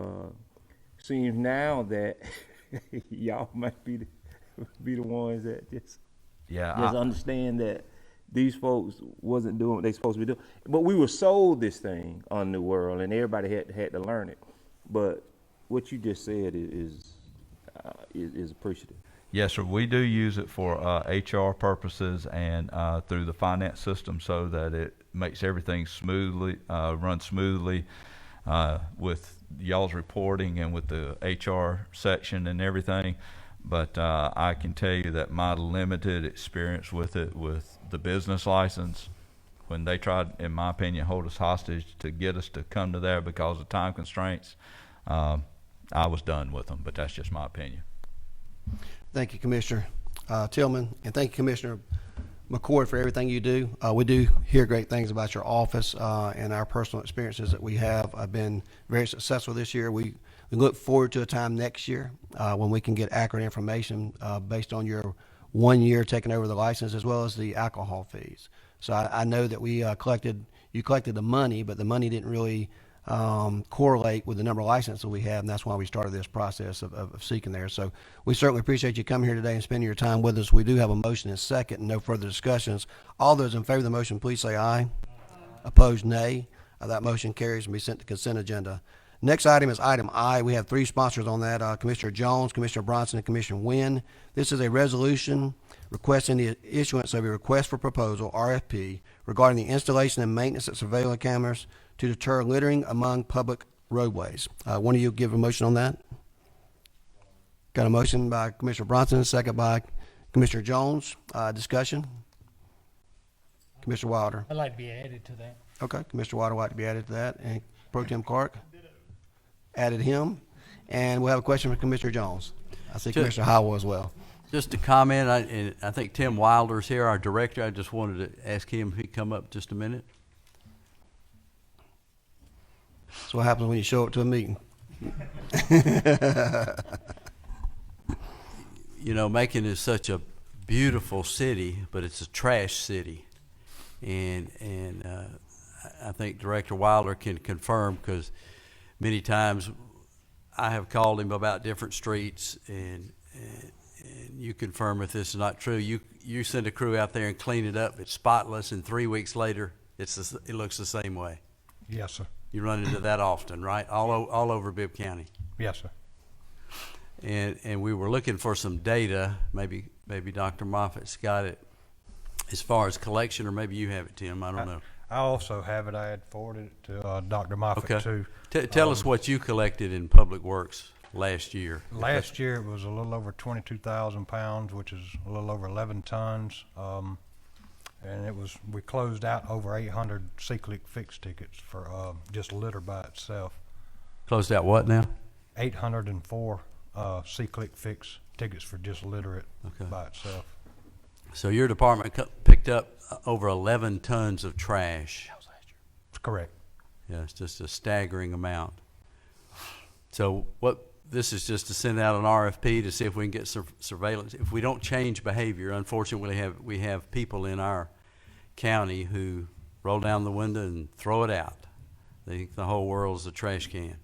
seems now that y'all might be the ones that just understand that these folks wasn't doing what they supposed to be doing. But we were sold this thing on New World, and everybody had to learn it. But what you just said is appreciative. Yes, sir. We do use it for HR purposes and through the finance system, so that it makes everything run smoothly with y'all's reporting and with the HR section and everything. But I can tell you that my limited experience with it, with the business license, when they tried, in my opinion, hold us hostage to get us to come to there because of time constraints, I was done with them. But that's just my opinion. Thank you, Commissioner Tillman, and thank you, Commissioner McCord, for everything you do. We do hear great things about your office and our personal experiences that we have. I've been very successful this year. We look forward to a time next year when we can get accurate information based on your 1 year taking over the license, as well as the alcohol fees. So I know that you collected the money, but the money didn't really correlate with the number of licenses we have, and that's why we started this process of seeking there. So we certainly appreciate you coming here today and spending your time with us. We do have a motion and second and no further discussions. All those in favor of the motion, please say aye. Opposed, nay. That motion carries and be sent to consent agenda. Next item is item I. We have three sponsors on that, Commissioner Jones, Commissioner Bronson, and Commissioner Wynn. This is a resolution requesting the issuance of a request for proposal, RFP, regarding the installation and maintenance of surveillance cameras to deter littering among public roadways. One of you give a motion on that? Got a motion by Commissioner Bronson, second by Commissioner Jones. Discussion? Commissioner Wilder. I'd like to be added to that. Okay, Commissioner Wilder would like to be added to that. And Pro Tem Clark? Added him. And we'll have a question from Commissioner Jones. I see Commissioner Howell as well. Just a comment, and I think Tim Wilder's here, our director. I just wanted to ask him if he'd come up just a minute. That's what happens when you show up to a meeting. You know, Macon is such a beautiful city, but it's a trash city. And I think Director Wilder can confirm, because many times I have called him about different streets, and you confirm if this is not true. You send a crew out there and clean it up, it's spotless, and 3 weeks later it looks the same way. Yes, sir. You run into that often, right? All over Bibb County. Yes, sir. And we were looking for some data. Maybe Dr. Moffat's got it as far as collection, or maybe you have it, Tim. I don't know. I also have it. I had forwarded it to Dr. Moffat too. Tell us what you collected in Public Works last year. Last year it was a little over 22,000 pounds, which is a little over 11 tons. And we closed out over 800 C-Click fix tickets for just litter by itself. Closed out what now? 804 C-Click fix tickets for just litter by itself. So your department picked up over 11 tons of trash. That's correct. Yeah, it's just a staggering amount. So this is just to send out an RFP to see if we can get surveillance. If we don't change behavior, unfortunately, we have people in our county who roll down the window and throw it out. They think the whole world's a trash can.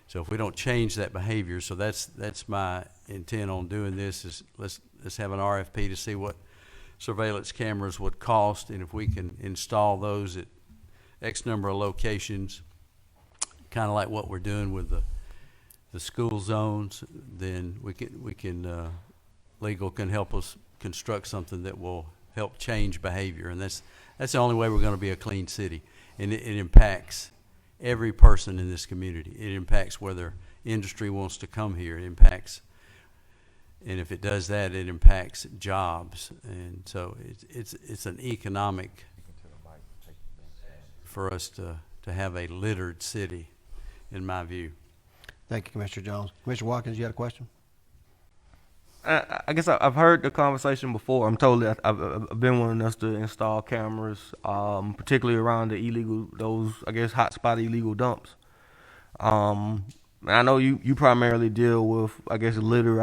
So if we don't change that behavior, so that's my intent on doing this is let's have an RFP to see what surveillance cameras would cost, and if we can install those at X number of locations, kind of like what we're doing with the school zones, then we can legal can help us construct something that will help change behavior, and that's the only way we're going to be a clean city, and it impacts every person in this community. It impacts whether industry wants to come here. It impacts, and if it does that, it impacts jobs, and so it's an economic for us to have a littered city, in my view. Thank you, Commissioner Jones. Commissioner Watkins, you had a question? I guess I've heard the conversation before. I'm told that I've been wanting us to install cameras, particularly around the illegal, those, I guess, hotspot illegal dumps. I know you primarily deal with, I guess, litter. When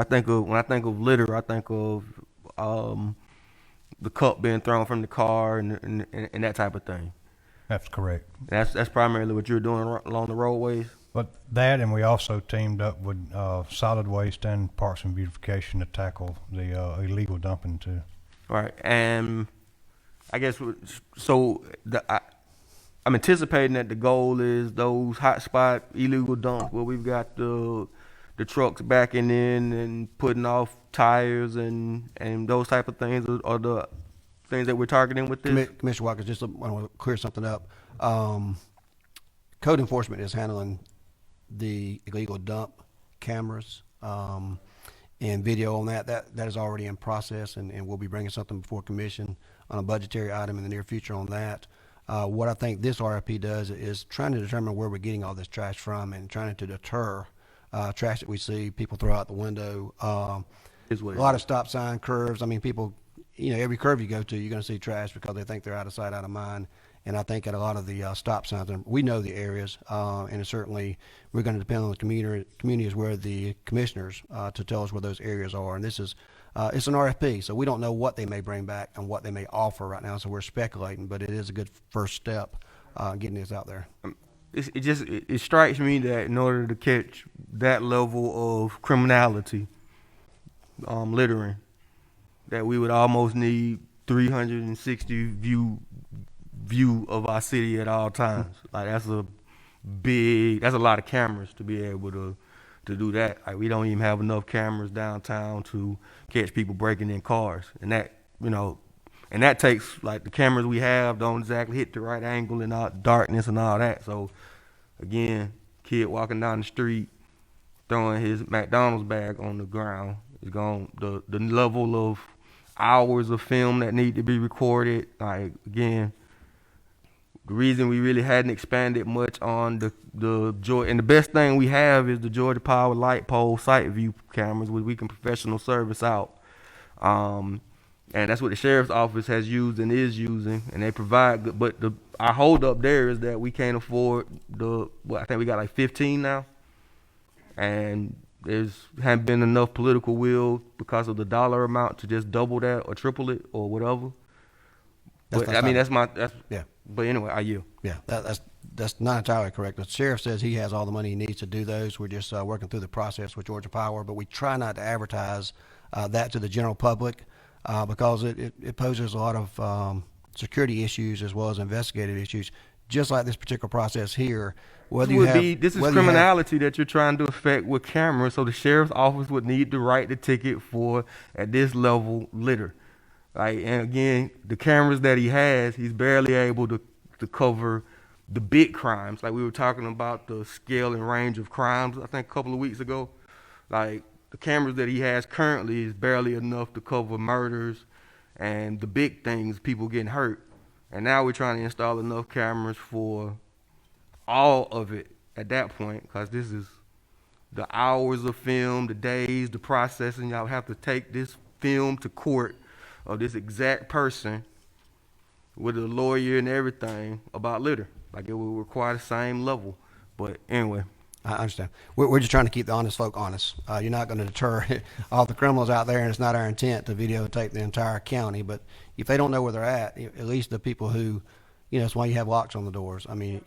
I think of litter, I think of the cup being thrown from the car and that type of thing. That's correct. That's primarily what you're doing along the roadways. But that, and we also teamed up with solid waste and Parks and Beautification to tackle the illegal dumping too. Right, and I guess so. I'm anticipating that the goal is those hotspot illegal dumps where we've got the trucks backing in and putting off tires and those type of things are the things that we're targeting with this. Commissioner Watkins, just want to clear something up. Code enforcement is handling the illegal dump cameras and video on that is already in process, and we'll be bringing something before commission on a budgetary item in the near future on that. What I think this RFP does is trying to determine where we're getting all this trash from and trying to deter trash that we see people throw out the window. A lot of stop sign curves. I mean, people, every curve you go to, you're going to see trash because they think they're out of sight, out of mind. And I think at a lot of the stop signs, and we know the areas, and certainly we're going to depend on the community as where the commissioners to tell us where those areas are. And this is it's an RFP, so we don't know what they may bring back and what they may offer right now. So we're speculating, but it is a good first step getting this out there. It strikes me that in order to catch that level of criminality, littering, that we would almost need 360 view of our city at all times. Like that's a lot of cameras to be able to do that. Like we don't even have enough cameras downtown to catch people breaking in cars, and that takes, like, the cameras we have don't exactly hit the right angle and all darkness and all that. So again, kid walking down the street throwing his McDonald's bag on the ground is going, the level of hours of film that need to be recorded. Like, again, the reason we really hadn't expanded much on the Georgia, and the best thing we have is the Georgia Power Light Pole site view cameras, which we can professional service out. And that's what the sheriff's office has used and is using, and they provide. But our hold up there is that we can't afford I think we got like 15 now, and haven't been enough political will because of the dollar amount to just double that or triple it or whatever. Yeah. But anyway, I yield. Yeah, that's not entirely correct. The sheriff says he has all the money he needs to do those. We're just working through the process with Georgia Power, but we try not to advertise that to the general public because it poses a lot of security issues as well as investigative issues, just like this particular process here. This is criminality that you're trying to affect with cameras, so the sheriff's office would need to write the ticket for, at this level, litter. Like, and again, the cameras that he has, he's barely able to cover the big crimes. Like we were talking about the scale and range of crimes, I think a couple of weeks ago. Like the cameras that he has currently is barely enough to cover murders and the big things, people getting hurt. And now we're trying to install enough cameras for all of it at that point, because this is the hours of film, the days, the processing. Y'all have to take this film to court of this exact person with a lawyer and everything about litter. I guess we require the same level. But anyway, I understand. We're just trying to keep the honest folk honest. You're not going to deter all the criminals out there, and it's not our intent to videotape the entire county. But if they don't know where they're at least the people who, that's why you have locks on the doors. I mean,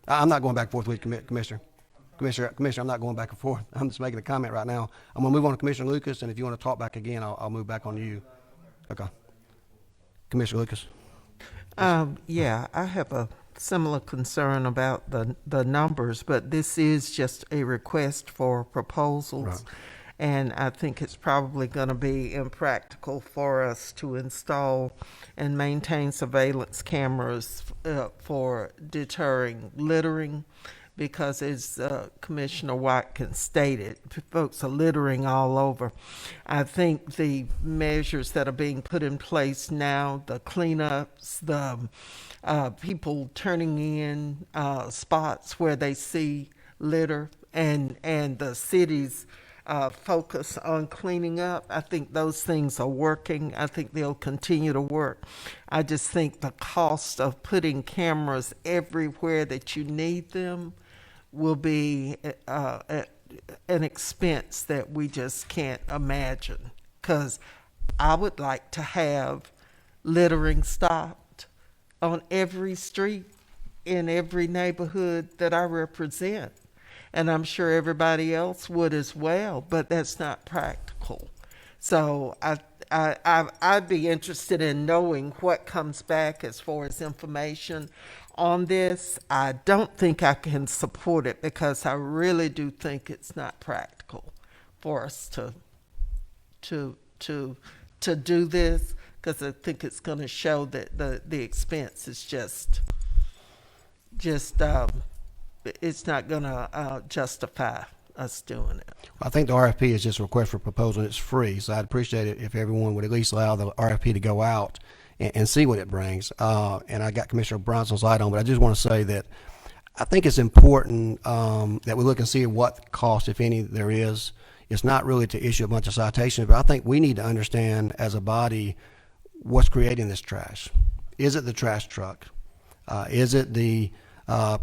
I'm not going back and forth with you, Commissioner. Commissioner, I'm not going back and forth. I'm just making a comment right now. I'm going to move on to Commissioner Lucas, and if you want to talk back again, I'll move back on you. Okay. Commissioner Lucas. Yeah, I have a similar concern about the numbers, but this is just a request for proposals. Right. And I think it's probably going to be impractical for us to install and maintain surveillance cameras for deterring littering, because as Commissioner Watkins stated, folks are littering all over. I think the measures that are being put in place now, the cleanups, the people turning in spots where they see litter, and the city's focus on cleaning up, I think those things are working. I think they'll continue to work. I just think the cost of putting cameras everywhere that you need them will be an expense that we just can't imagine. Because I would like to have littering stopped on every street in every neighborhood that I represent. And I'm sure everybody else would as well, but that's not practical. So I'd be interested in knowing what comes back as far as information on this. I don't think I can support it because I really do think it's not practical for us to do this, because I think it's going to show that the expense is just it's not going to justify us doing it. I think the RFP is just a request for proposal, and it's free. So I'd appreciate it if everyone would at least allow the RFP to go out and see what it brings. And I got Commissioner Bronson's light on, but I just want to say that I think it's important that we look and see what cost, if any, there is. It's not really to issue a bunch of citations, but I think we need to understand as a body what's creating this trash. Is it the trash truck? Is it the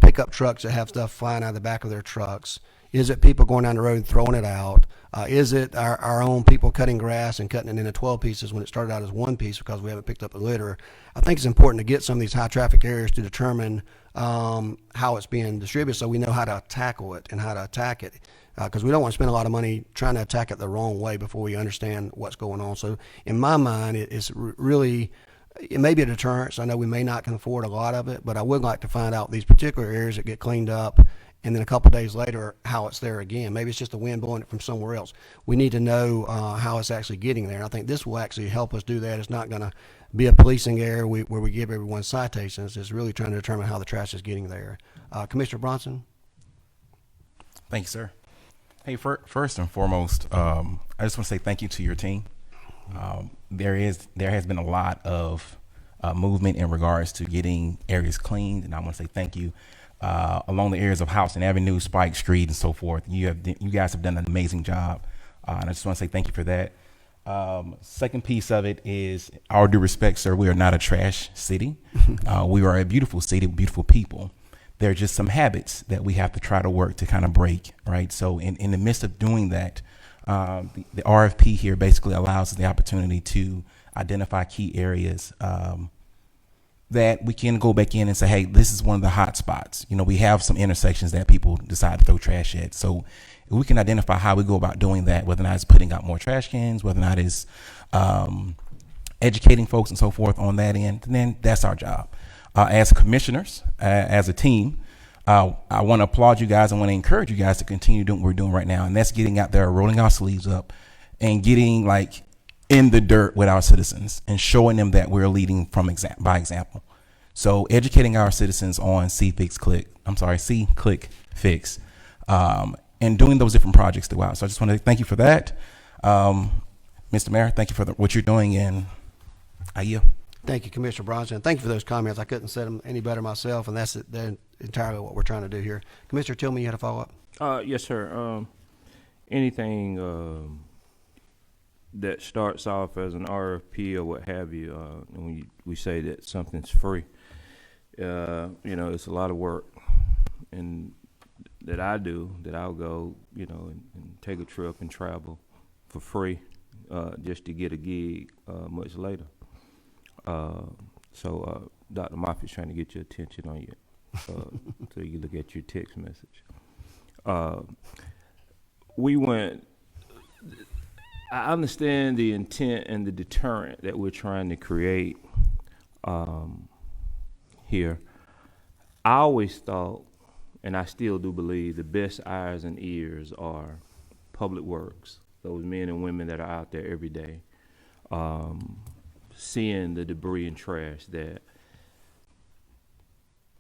pickup trucks that have stuff flying out of the back of their trucks? Is it people going down the road and throwing it out? Is it our own people cutting grass and cutting it into 12 pieces when it started out as one piece because we haven't picked up the litter? I think it's important to get some of these high traffic areas to determine how it's being distributed so we know how to tackle it and how to attack it. Because we don't want to spend a lot of money trying to attack it the wrong way before we understand what's going on. So in my mind, it's really, it may be a deterrence. I know we may not can afford a lot of it, but I would like to find out these particular areas that get cleaned up, and then a couple of days later, how it's there again. Maybe it's just the wind blowing it from somewhere else. We need to know how it's actually getting there. And I think this will actually help us do that. It's not going to be a policing area where we give everyone citations. It's really trying to determine how the trash is getting there. Commissioner Bronson? Thank you, sir. Hey, first and foremost, I just want to say thank you to your team. There has been a lot of movement in regards to getting areas cleaned, and I want to say thank you. Along the areas of Houston Avenue, Spike Street, and so forth, you guys have done an amazing job, and I just want to say thank you for that. Second piece of it is, our due respect, sir, we are not a trash city. We are a beautiful city with beautiful people. There are just some habits that we have to try to work to kind of break, right? So in the midst of doing that, the RFP here basically allows us the opportunity to identify key areas that we can go back in and say, hey, this is one of the hot spots. You know, we have some intersections that people decide to throw trash at. So if we can identify how we go about doing that, whether or not it's putting out more trash cans, whether or not it's educating folks and so forth on that end, then that's our job. As commissioners, as a team, I want to applaud you guys. I want to encourage you guys to continue doing what we're doing right now, and that's getting out there, rolling our sleeves up, and getting like in the dirt with our citizens and showing them that we're leading by example. So educating our citizens on See, Click, Fix, and doing those different projects throughout. So I just want to thank you for that. Mr. Mayor, thank you for what you're doing, and I yield. Thank you, Commissioner Bronson. Thank you for those comments. I couldn't have said them any better myself, and that's entirely what we're trying to do here. Commissioner Tillman, you had a follow-up? Yes, sir. Anything that starts off as an RFP or what have you, when we say that something's free, You know, it's a lot of work, and that I do, that I'll go, you know, and take a trip and travel for free, just to get a gig much later. So Dr. Moffitt's trying to get your attention on you, so you look at your text message. I understand the intent and the deterrent that we're trying to create here. I always thought, and I still do believe, the best eyes and ears are public works, those men and women that are out there every day, seeing the debris and trash that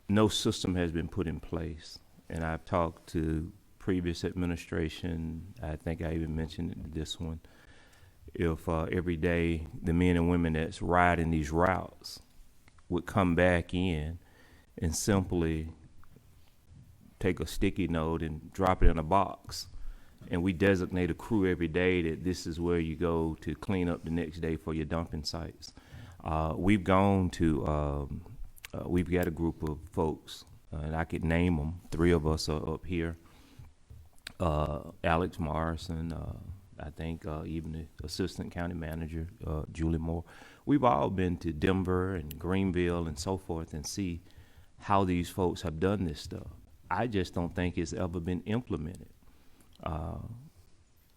no system has been put in place. And I've talked to previous administration, I think I even mentioned it to this one, if every day the men and women that's riding these routes would come back in and simply take a sticky note and drop it in a box, and we designate a crew every day that this is where you go to clean up the next day for your dumping sites. We've gone to, we've got a group of folks, and I could name them. 3 of us are up here. Alex Morrison, I think even the assistant county manager, Julie Moore. We've all been to Denver and Greenville and so forth and see how these folks have done this stuff. I just don't think it's ever been implemented.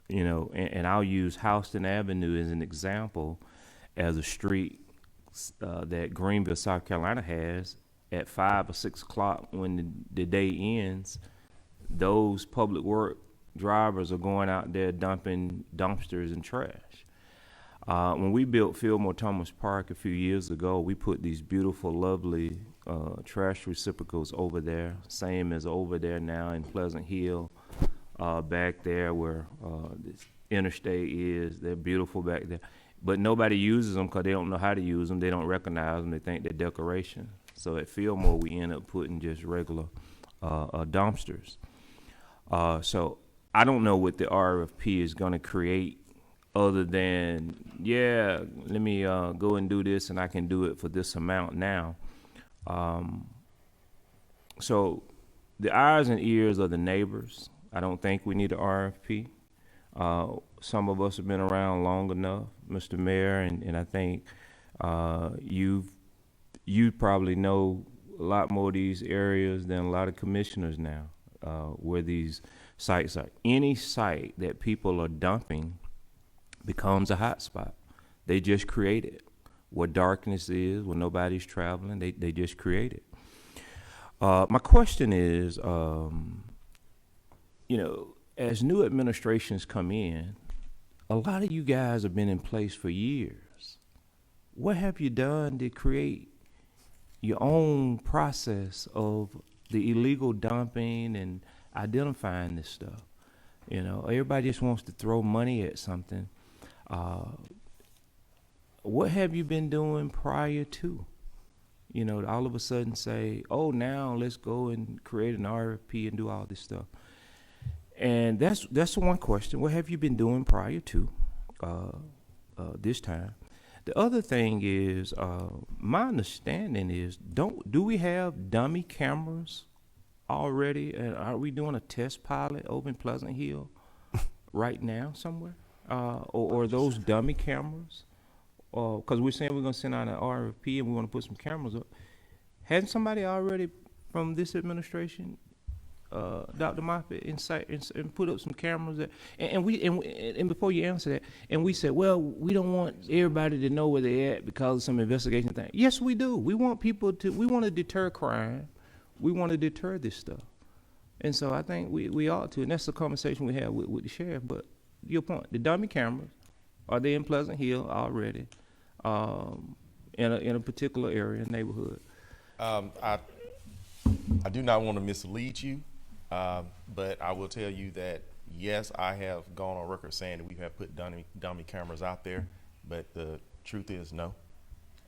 You know, and I'll use Houston Avenue as an example as a street that Greenville, South Carolina has at 5 or 6 o'clock when the day ends. Those public work drivers are going out there dumping dumpsters and trash. When we built Fillmore Thomas Park a few years ago, we put these beautiful, lovely trash receptacles over there, same as over there now in Pleasant Hill, back there where this interstate is. They're beautiful back there. But nobody uses them because they don't know how to use them. They don't recognize them. They think they're decoration. So at Fillmore, we end up putting just regular dumpsters. So I don't know what the RFP is going to create other than, yeah, let me go and do this and I can do it for this amount now. So the eyes and ears of the neighbors, I don't think we need an RFP. Some of us have been around long enough, Mr. Mayor, and I think you probably know a lot more of these areas than a lot of commissioners now, where these sites are. Any site that people are dumping becomes a hot spot. They just create it. Where darkness is, where nobody's traveling, they just create it. My question is, you know, as new administrations come in, a lot of you guys have been in place for years. What have you done to create your own process of the illegal dumping and identifying this stuff? You know, everybody just wants to throw money at something. What have you been doing prior to? You know, all of a sudden say, oh, now let's go and create an RFP and do all this stuff. And that's one question. What have you been doing prior to this time? The other thing is, my understanding is, do we have dummy cameras already? And are we doing a test pilot over in Pleasant Hill right now somewhere? Or are those dummy cameras? Because we're saying we're going to send out an RFP and we want to put some cameras up. Hasn't somebody already from this administration, Dr. Moffitt, and put up some cameras there? And before you answer that, and we said, well, we don't want everybody to know where they're at because of some investigation thing. Yes, we do. We want people to, we want to deter crime. We want to deter this stuff. And so I think we ought to, and that's the conversation we have with the sheriff. But your point, the dummy cameras, are they in Pleasant Hill already, in a particular area, neighborhood? I do not want to mislead you, but I will tell you that, yes, I have gone on record saying that we have put dummy cameras out there, but the truth is no.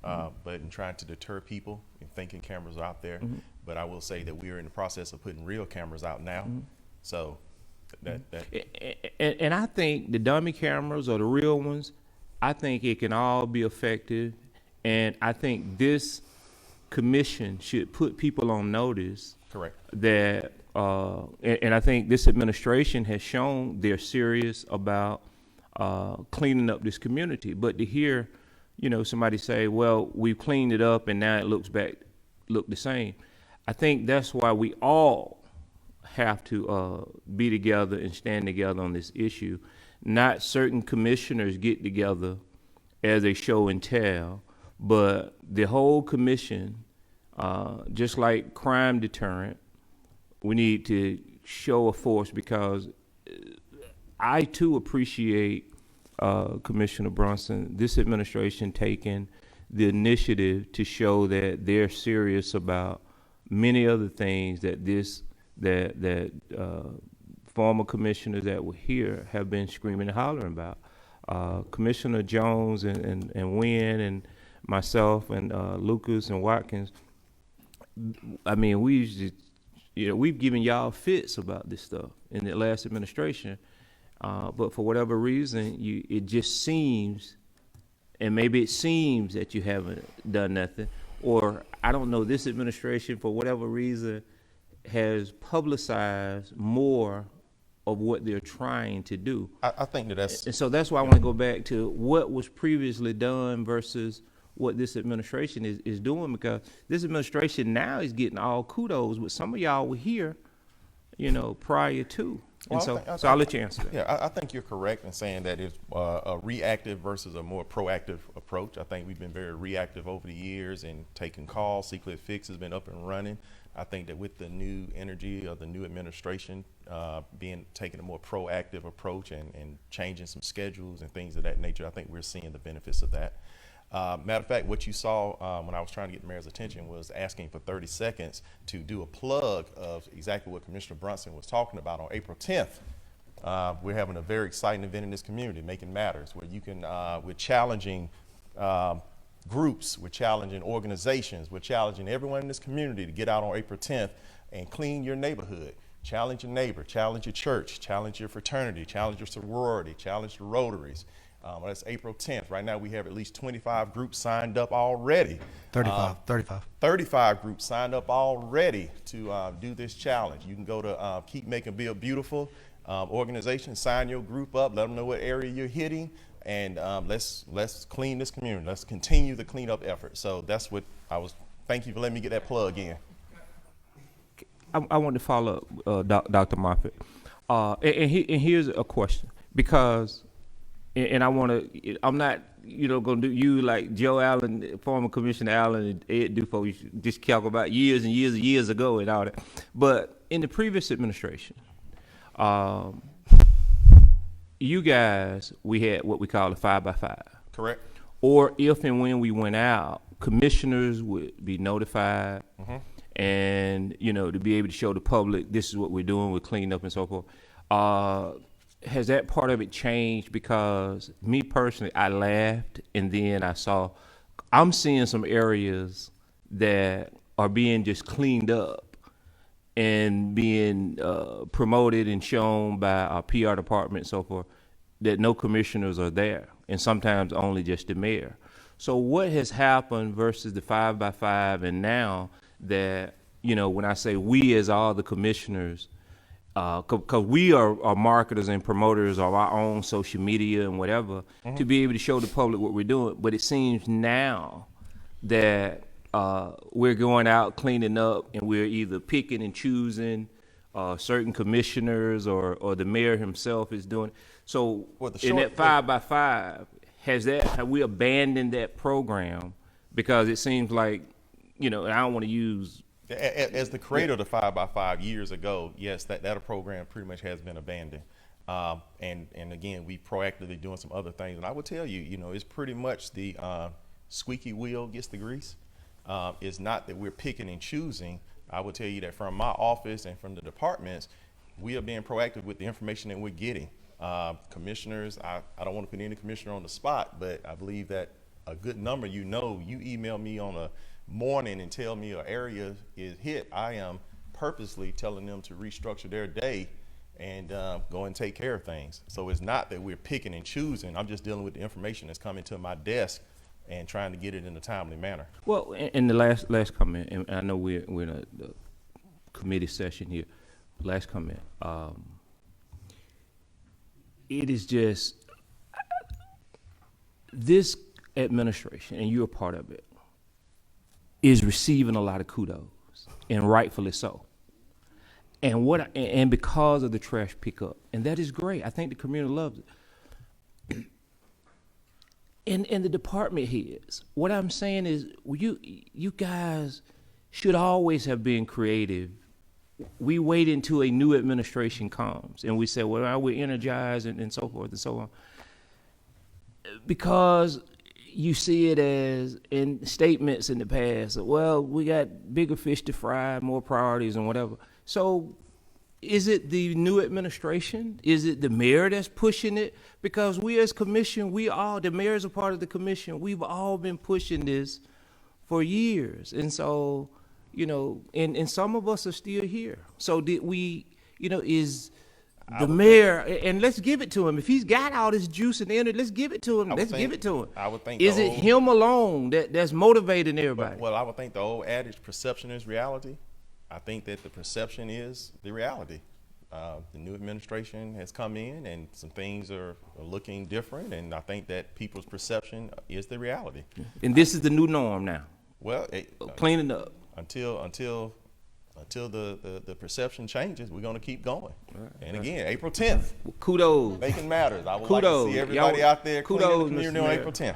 But in trying to deter people and thinking cameras are out there, but I will say that we are in the process of putting real cameras out now. So And I think the dummy cameras or the real ones, I think it can all be effective. And I think this commission should put people on notice. Correct. That, and I think this administration has shown they're serious about cleaning up this community. But to hear, somebody say, well, we've cleaned it up and now it look the same. I think that's why we all have to be together and stand together on this issue. Not certain commissioners get together as a show and tell, but the whole commission, just like crime deterrent, we need to show a force, because I too appreciate Commissioner Brunson, this administration taking the initiative to show that they're serious about many other things that former commissioners that were here have been screaming and hollering about. Commissioner Jones and Wynn and myself and Lucas and Watkins, I mean, we've given y'all fits about this stuff in the last administration, but for whatever reason, it just seems, and maybe it seems that you haven't done nothing, or I don't know, this administration, for whatever reason, has publicized more of what they're trying to do. I think that's... And so that's why I want to go back to what was previously done versus what this administration is doing, because this administration now is getting all kudos, but some of y'all were here, prior to. And Well, so I'll let you answer that. Yeah, I think you're correct in saying that it's a reactive versus a more proactive approach. I think we've been very reactive over the years and taking calls. Secret Fix has been up and running. I think that with the new energy of the new administration taking a more proactive approach and changing some schedules and things of that nature, I think we're seeing the benefits of that. Matter of fact, what you saw when I was trying to get the mayor's attention was asking for 30 seconds to do a plug of exactly what Commissioner Brunson was talking about on April 10th. We're having a very exciting event in this community, Making Matters, where you can, we're challenging groups, we're challenging organizations, we're challenging everyone in this community to get out on April 10th and clean your neighborhood. Challenge your neighbor, challenge your church, challenge your fraternity, challenge your sorority, challenge the Rotaries. That's April 10th. Right now we have at least 25 groups signed up already. 35 groups signed up already to do this challenge. You can go to Keep Macon-Bibb Beautiful organization, sign your group up, let them know what area you're hitting, and let's clean this community. Let's continue the cleanup effort. So that's what thank you for letting me get that plug in. I want to follow up, Dr. Moffitt. And here's a question, because and I'm not, going to do you like Joe Allen, former Commissioner Allen, and Ed Dufo, you just talk about years and years and years ago and all that. But in the previous administration, you guys, we had what we call a 5x5. Correct. Or if and when we went out, commissioners would be notified, and, to be able to show the public, this is what we're doing, we're cleaning up and so forth. Has that part of it changed? Because me personally, I laughed, and then I'm seeing some areas that are being just cleaned up and being promoted and shown by our PR department and so forth, that no commissioners are there, and sometimes only just the mayor. So what has happened versus the 5x5, and now that, when I say we as all the commissioners, because we are marketers and promoters of our own social media and whatever, to be able to show the public what we're doing. But it seems now that we're going out cleaning up, and we're either picking and choosing certain commissioners, or the mayor himself is doing. So in that 5x5, have we abandoned that program? Because it seems like, and I don't want to use. As the creator of the 5x5 years ago, yes, that program pretty much has been abandoned. And again, we proactively doing some other things. And I will tell you, it's pretty much the squeaky wheel gets the grease. It's not that we're picking and choosing. I will tell you that from my office and from the departments, we are being proactive with the information that we're getting. Commissioners, I don't want to put any commissioner on the spot, but I believe that a good number, you email me on a morning and tell me an area is hit, I am purposely telling them to restructure their day and go and take care of things. So it's not that we're picking and choosing. I'm just dealing with the information that's coming to my desk and trying to get it in a timely manner. Well, and the last comment, and I know we're in the committee session here. Last comment. It is just this administration, and you're a part of it, is receiving a lot of kudos, and rightfully so. And because of the trash pickup, and that is great. I think the community loves it. And the department heads, what I'm saying is, you guys should always have been creative. We wait until a new administration comes, and we say, well, we're energized and so forth and so on. Because you see it as in statements in the past, well, we got bigger fish to fry, more priorities and whatever. So is it the new administration? Is it the mayor that's pushing it? Because we as commission, the mayor's a part of the commission. We've all been pushing this for years. And so, and some of us are still here. So did we, is the mayor, and let's give it to him. If he's got all this juice and energy, let's give it to him. Let's give it to him. I would think. Is it him alone that's motivating everybody? Well, I would think the old adage, perception is reality. I think that the perception is the reality. The new administration has come in, and some things are looking different, and I think that people's perception is the reality. And this is the new norm now. Well, cleaning up until the perception changes, we're going to keep going. Right. And again, April 10th. Kudos. Making matters. I would like to see everybody out there cleaning the community on April 10th.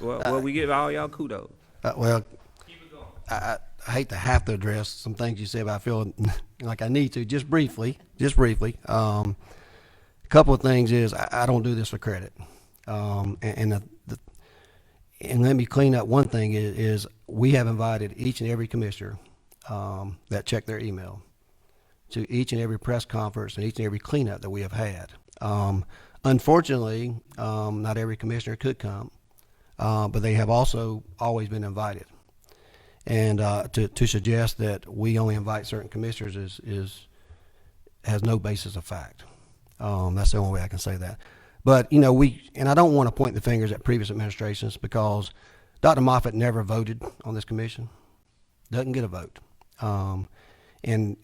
Well, we give all y'all kudos. I hate to have to address some things you said, but I feel like I need to just briefly. A couple of things is I don't do this for credit. And let me clean up one thing is we have invited each and every commissioner that checked their email to each and every press conference and each and every cleanup that we have had. Unfortunately, not every commissioner could come, but they have also always been invited. And to suggest that we only invite certain commissioners has no basis of fact. That's the only way I can say that. But and I don't want to point the fingers at previous administrations, because Dr. Moffitt never voted on this commission, doesn't get a vote. And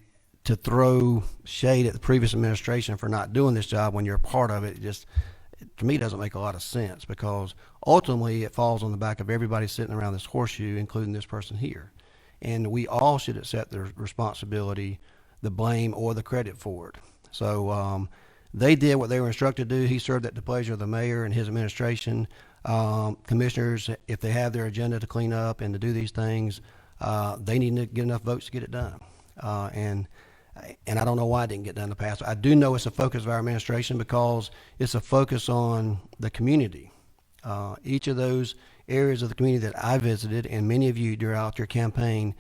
to throw shade at the previous administration for not doing this job when you're a part of it, just to me doesn't make a lot of sense, because ultimately it falls on the back of everybody sitting around this horseshoe, including this person here. And we all should accept the responsibility, the blame, or the credit for it. So they did what they were instructed to do. He served at the pleasure of the mayor and his administration. Commissioners, if they have their agenda to clean up and to do these things, they need to get enough votes to get it done. And I don't know why it didn't get done in the past. I do know it's a focus of our administration, because it's a focus on the community. Each of those areas of the community that I visited, and many of you throughout your campaign,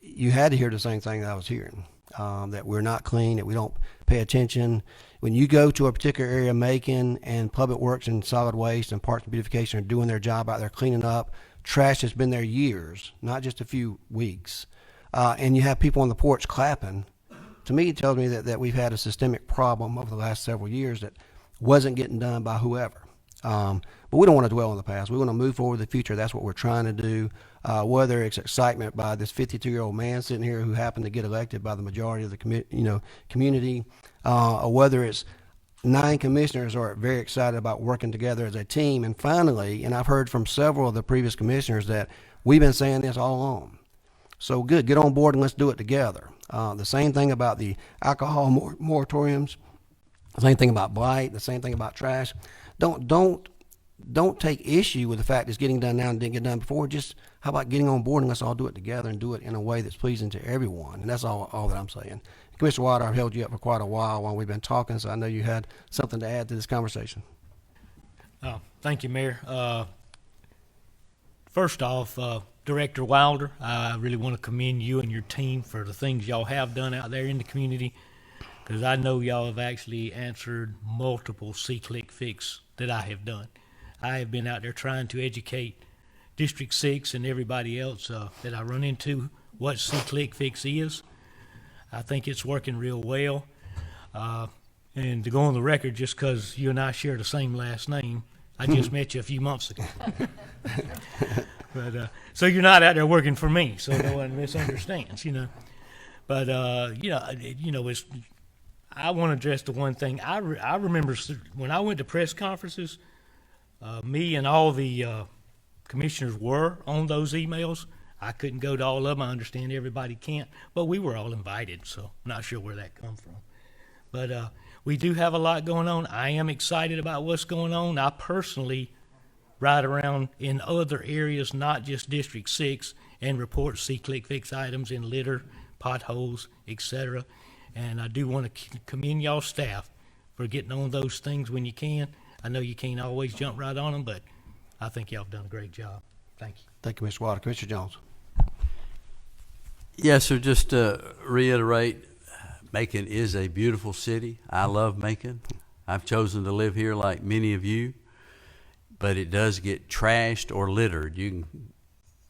you had to hear the same thing that I was hearing, that we're not clean, that we don't pay attention. When you go to a particular area, Macon and Public Works and Solid Waste and Parks and Beautification are doing their job out there cleaning up. Trash has been there years, not just a few weeks. And you have people on the porch clapping. To me, it tells me that we've had a systemic problem over the last several years that wasn't getting done by whoever. But we don't want to dwell on the past. We want to move forward to the future. That's what we're trying to do. Whether it's excitement by this 52-year-old man sitting here who happened to get elected by the majority of the community, or whether it's 9 commissioners are very excited about working together as a team. And finally, and I've heard from several of the previous commissioners that we've been saying this all along. So good, get on board and let's do it together. The same thing about the alcohol moratoriums, the same thing about blight, the same thing about trash. Don't take issue with the fact it's getting done now and didn't get done before. Just how about getting on board and let's all do it together and do it in a way that's pleasing to everyone. And that's all that I'm saying. Commissioner Watt, I've held you up for quite a while we've been talking, so I know you had something to add to this conversation. Thank you, Mayor. First off, Director Wilder, I really want to commend you and your team for the things y'all have done out there in the community, because I know y'all have actually answered multiple C-Click Fix that I have done. I have been out there trying to educate District 6 and everybody else that I run into what C-Click Fix is. I think it's working real well. And to go on the record, just because you and I share the same last name, I just met you a few months ago. But so you're not out there working for me, so no one misunderstands, you know. But it's. I want to address the one thing I remember when I went to press conferences. Me and all the commissioners were on those emails. I couldn't go to all of them. I understand everybody can't, but we were all invited, so I'm not sure where that come from. But we do have a lot going on. I am excited about what's going on. I personally ride around in other areas, not just District 6, and report see-click fix items in litter, potholes, etc. And I do want to commend y'all staff for getting on those things when you can. I know you can't always jump right on them, but I think y'all have done a great job. Thank you. Thank you, Mr. Wilder. Commissioner Jones. Yes, sir. Just to reiterate, Macon is a beautiful city. I love Macon. I've chosen to live here like many of you, but it does get trashed or littered. You can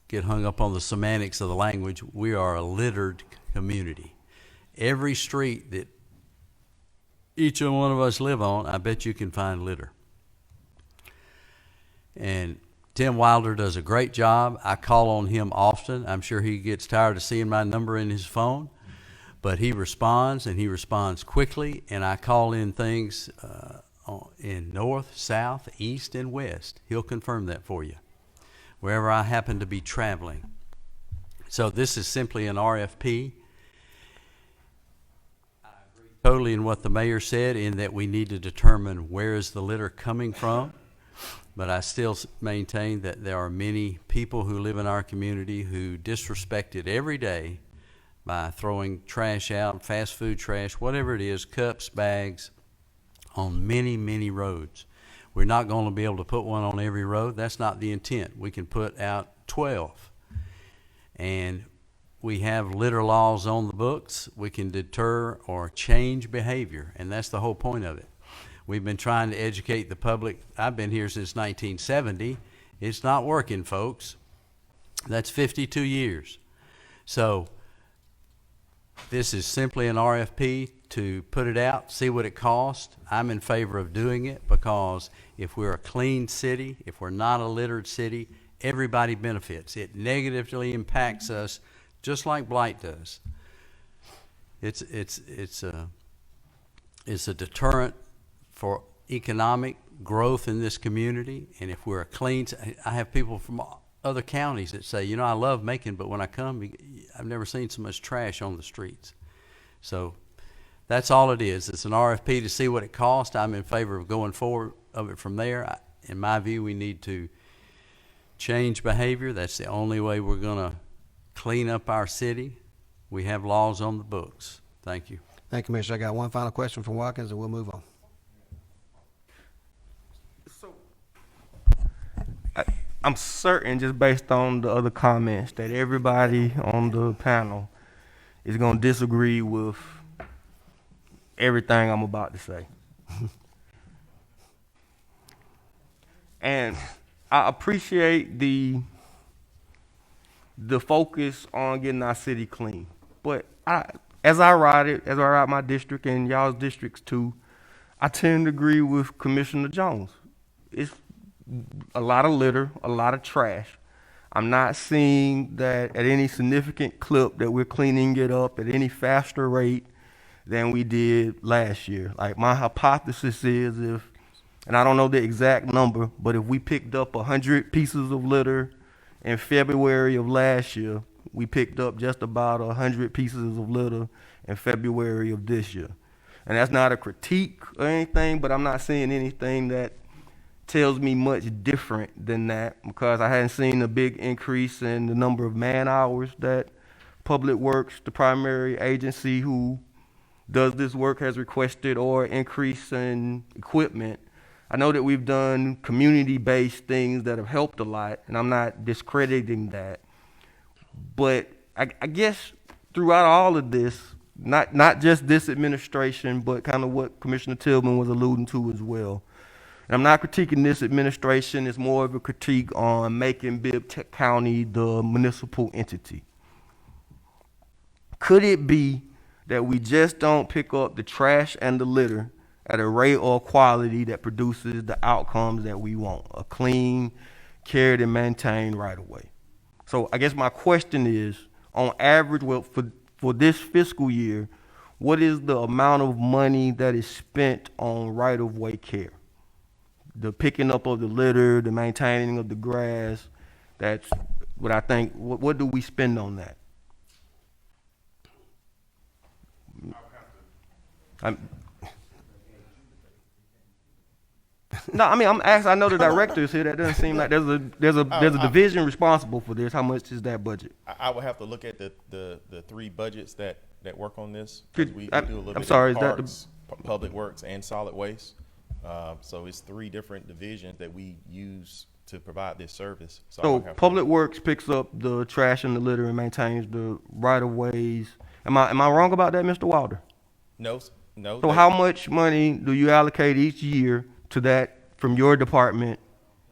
get hung up on the semantics of the language. We are a littered community. Every street that each and one of us live on, I bet you can find litter. And Tim Wilder does a great job. I call on him often. I'm sure he gets tired of seeing my number in his phone, but he responds, and he responds quickly, and I call in things in north, south, east, and west. He'll confirm that for you, wherever I happen to be traveling. So this is simply an RFP. I agree totally in what the mayor said, in that we need to determine where is the litter coming from. But I still maintain that there are many people who live in our community who disrespect it every day by throwing trash out, fast food trash, whatever it is, cups, bags, on many, many roads. We're not going to be able to put one on every road. That's not the intent. We can put out 12. And we have litter laws on the books. We can deter or change behavior, and that's the whole point of it. We've been trying to educate the public. I've been here since 1970. It's not working, folks. That's 52 years. So this is simply an RFP to put it out, see what it costs. I'm in favor of doing it because if we're a clean city, if we're not a littered city, everybody benefits. It negatively impacts us just like blight does. It's a deterrent for economic growth in this community. And if we're a clean, I have people from other counties that say, you know, I love Macon, but when I come, I've never seen so much trash on the streets. So that's all it is. It's an RFP to see what it costs. I'm in favor of going forward of it from there. In my view, we need to change behavior. That's the only way we're going to clean up our city. We have laws on the books. Thank you. Thank you, Commissioner. I got one final question from Watkins, and we'll move on. I'm certain, just based on the other comments, that everybody on the panel is going to disagree with everything I'm about to say. And I appreciate the focus on getting our city clean. But as I ride my district and y'all's districts too, I tend to agree with Commissioner Jones. It's a lot of litter, a lot of trash. I'm not seeing that at any significant clip that we're cleaning it up at any faster rate than we did last year. Like, my hypothesis is, and I don't know the exact number, but if we picked up 100 pieces of litter in February of last year, we picked up just about 100 pieces of litter in February of this year. And that's not a critique or anything, but I'm not seeing anything that tells me much different than that, because I hadn't seen a big increase in the number of man hours that Public Works, the primary agency who does this work, has requested, or increase in equipment. I know that we've done community-based things that have helped a lot, and I'm not discrediting that. But I guess throughout all of this, not just this administration, but kind of what Commissioner Tillman was alluding to as well. And I'm not critiquing this administration. It's more of a critique on Macon-Bibb County, the municipal entity. Could it be that we just don't pick up the trash and the litter at a rate or quality that produces the outcomes that we want, a clean, cared and maintained right of way. So I guess my question is, on average, well, for this fiscal year, what is the amount of money that is spent on right of way care? The picking up of the litter, the maintaining of the grass, that's what I think, what do we spend on that? No, I mean, I'm asking, I know the director is here, that doesn't seem like there's a division responsible for this. How much is that budget? I would have to look at the three budgets that work on this. We do a little bit sorry, of is that parks, public works, and solid waste. So it's three different divisions that we use to provide this service. So public works picks up the trash and the litter and maintains the right of ways. Am I wrong about that, Mr. Wilder? No. So how much money do you allocate each year to that from your department?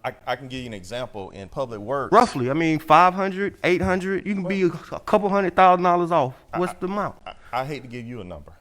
I can give you an example. In public works, Roughly, I mean, 500, 800, you can be a couple $100,000 off. What's the amount? I hate to give you a number.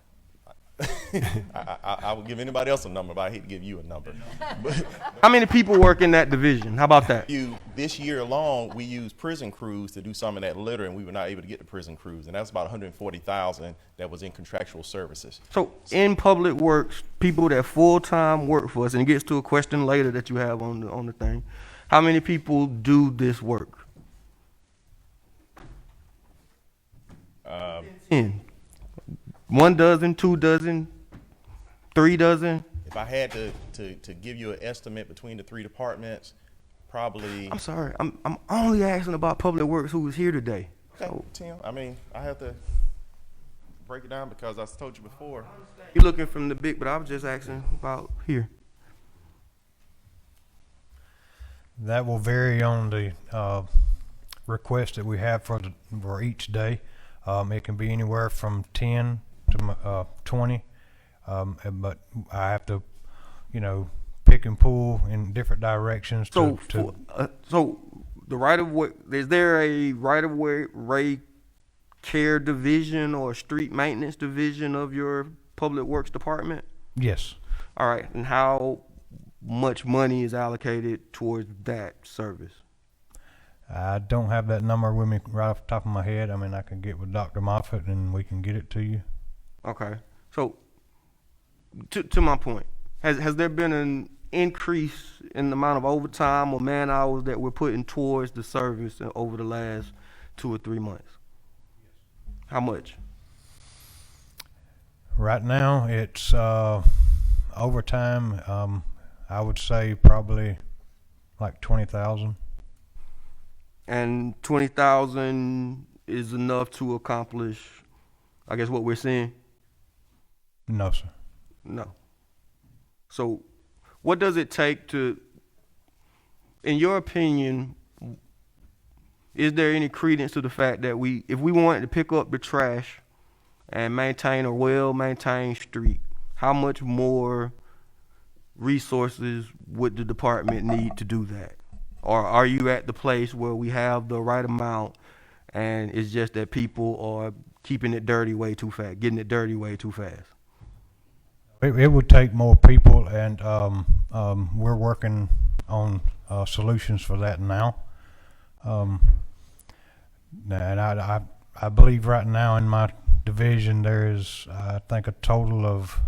I would give anybody else a number, but I hate to give you a number. But how many people work in that division? How about that? This year alone, we used prison crews to do some of that litter, and we were not able to get the prison crews, and that's about $140,000 that was in contractual services. So in public works, people that full-time work for us, and it gets to a question later that you have on the thing, how many people do this work? 10. 1 dozen, 2 dozen, 3 dozen. If I had to give you an estimate between the three departments, probably. I'm sorry, I'm only asking about public works who is here today. Okay, So, Tim, I mean, I have to break it down because I told you before. you're looking from the big, but I was just asking about here. That will vary on the request that we have for each day. It can be anywhere from 10 to 20, but I have to, pick and pull in different directions. So the right of way, is there a right of way care division or street maintenance division of your public works department? Yes. All right, and how much money is allocated towards that service? I don't have that number with me right off the top of my head. I mean, I can get with Dr. Moffitt and we can get it to you. Okay, so to my point, has there been an increase in the amount of overtime or man hours that we're putting towards the service over the last 2 or 3 months? How much? Right now, it's overtime. I would say probably like 20,000. And 20,000 is enough to accomplish, I guess, what we're seeing? No, sir. No. So what does it take to, in your opinion, is there any credence to the fact that if we wanted to pick up the trash and maintain a well-maintained street, how much more resources would the department need to do that? Or are you at the place where we have the right amount and it's just that people are keeping it dirty way too fast, getting it dirty way too fast? It would take more people, and we're working on solutions for that now. And I believe right now in my division there is, I think, a total of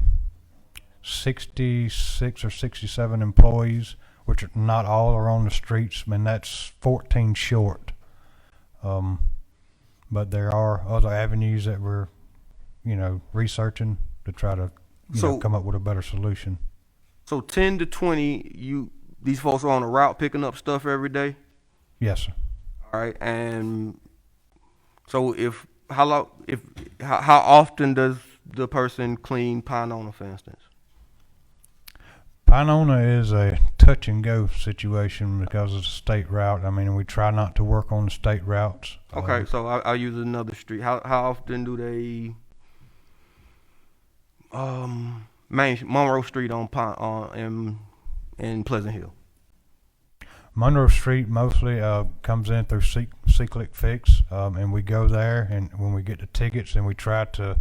66 or 67 employees, which are not all are on the streets, and that's 14 short. But there are other avenues that we're, researching to try to come up with a better solution. So 10 to 20, these folks are on the route picking up stuff every day? Yes, sir. All right, and so how often does the person clean Pinona, for instance? Pinona is a touch and go situation because it's a state route. I mean, we try not to work on the state routes. Okay, so I'll use another street. How often do they Monroe Street in Pleasant Hill? Monroe Street mostly comes in through Cyclic Fix, and we go there, and when we get the tickets, and we try to,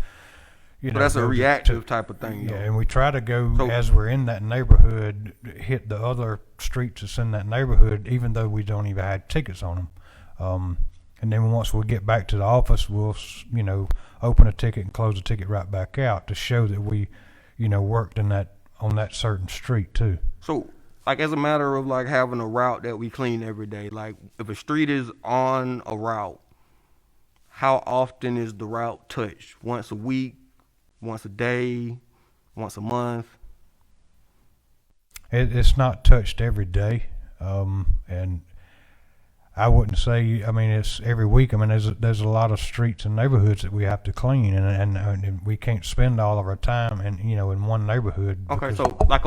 But that's a go reactive type of thing. Yeah, though. and we try to go, So- as we're in that neighborhood, hit the other streets that's in that neighborhood, even though we don't even have tickets on them. And then once we get back to the office, we'll, open a ticket and close the ticket right back out to show that we, worked on that certain street too. So, like, as a matter of like having a route that we clean every day, like if a street is on a route, how often is the route touched? Once a week, once a day, once a month? It's not touched every day, and I wouldn't say. I mean, it's every week. I mean, there's a lot of streets and neighborhoods that we have to clean, and we can't spend all of our time in one neighborhood. Okay, so like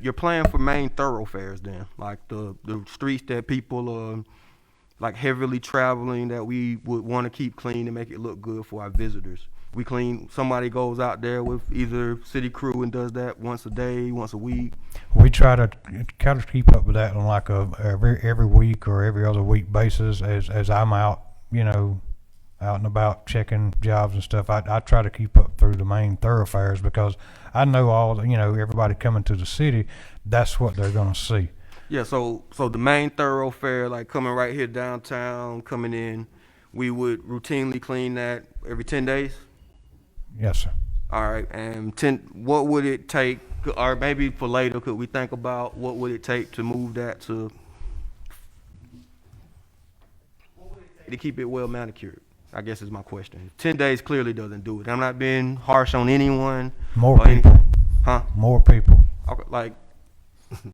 your plan for main thoroughfares then, like the streets that people are like heavily traveling that we would want to keep clean and make it look good for our visitors. We clean. Somebody goes out there with either city crew and does that once a day, once a week. We try to kind of keep up with that on like every week or every other week basis. As I'm out, out and about checking jobs and stuff, I try to keep up through the main thoroughfares because I know everybody coming to the city, that's what they're gonna see. Yeah, so the main thoroughfare, like coming right here downtown, coming in, we would routinely clean that every 10 days. Yes, sir. All right, and what would it take, or maybe for later, could we think about what would it take to move that to keep it well manicured? I guess is my question. 10 days clearly doesn't do it. I'm not being harsh on anyone. More people. Anything. Huh? More people. Okay, like 20%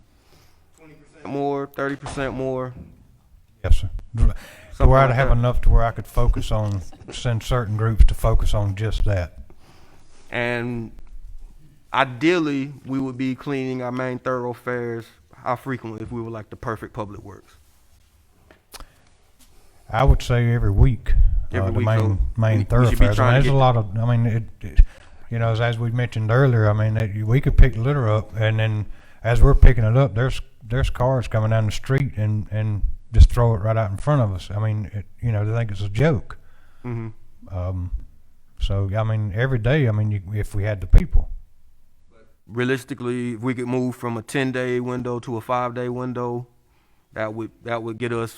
more, 30% more. Yes, sir. Something Where I'd like have that. enough to where I could send certain groups to focus on just that. And ideally, we would be cleaning our main thoroughfares how frequently if we were like the perfect public works? I would say every week. Every the week, main so main we should be thoroughfares. trying to There's get a lot of. I mean, as we mentioned earlier, I mean, we could pick litter up, and then as we're picking it up, there's cars coming down the street and just throw it right out in front of us. I mean, they think it's a joke. Mm-hmm. So I mean, every day. I mean, if we had the people. Realistically, if we could move from a 10-day window to a 5-day window, that would get us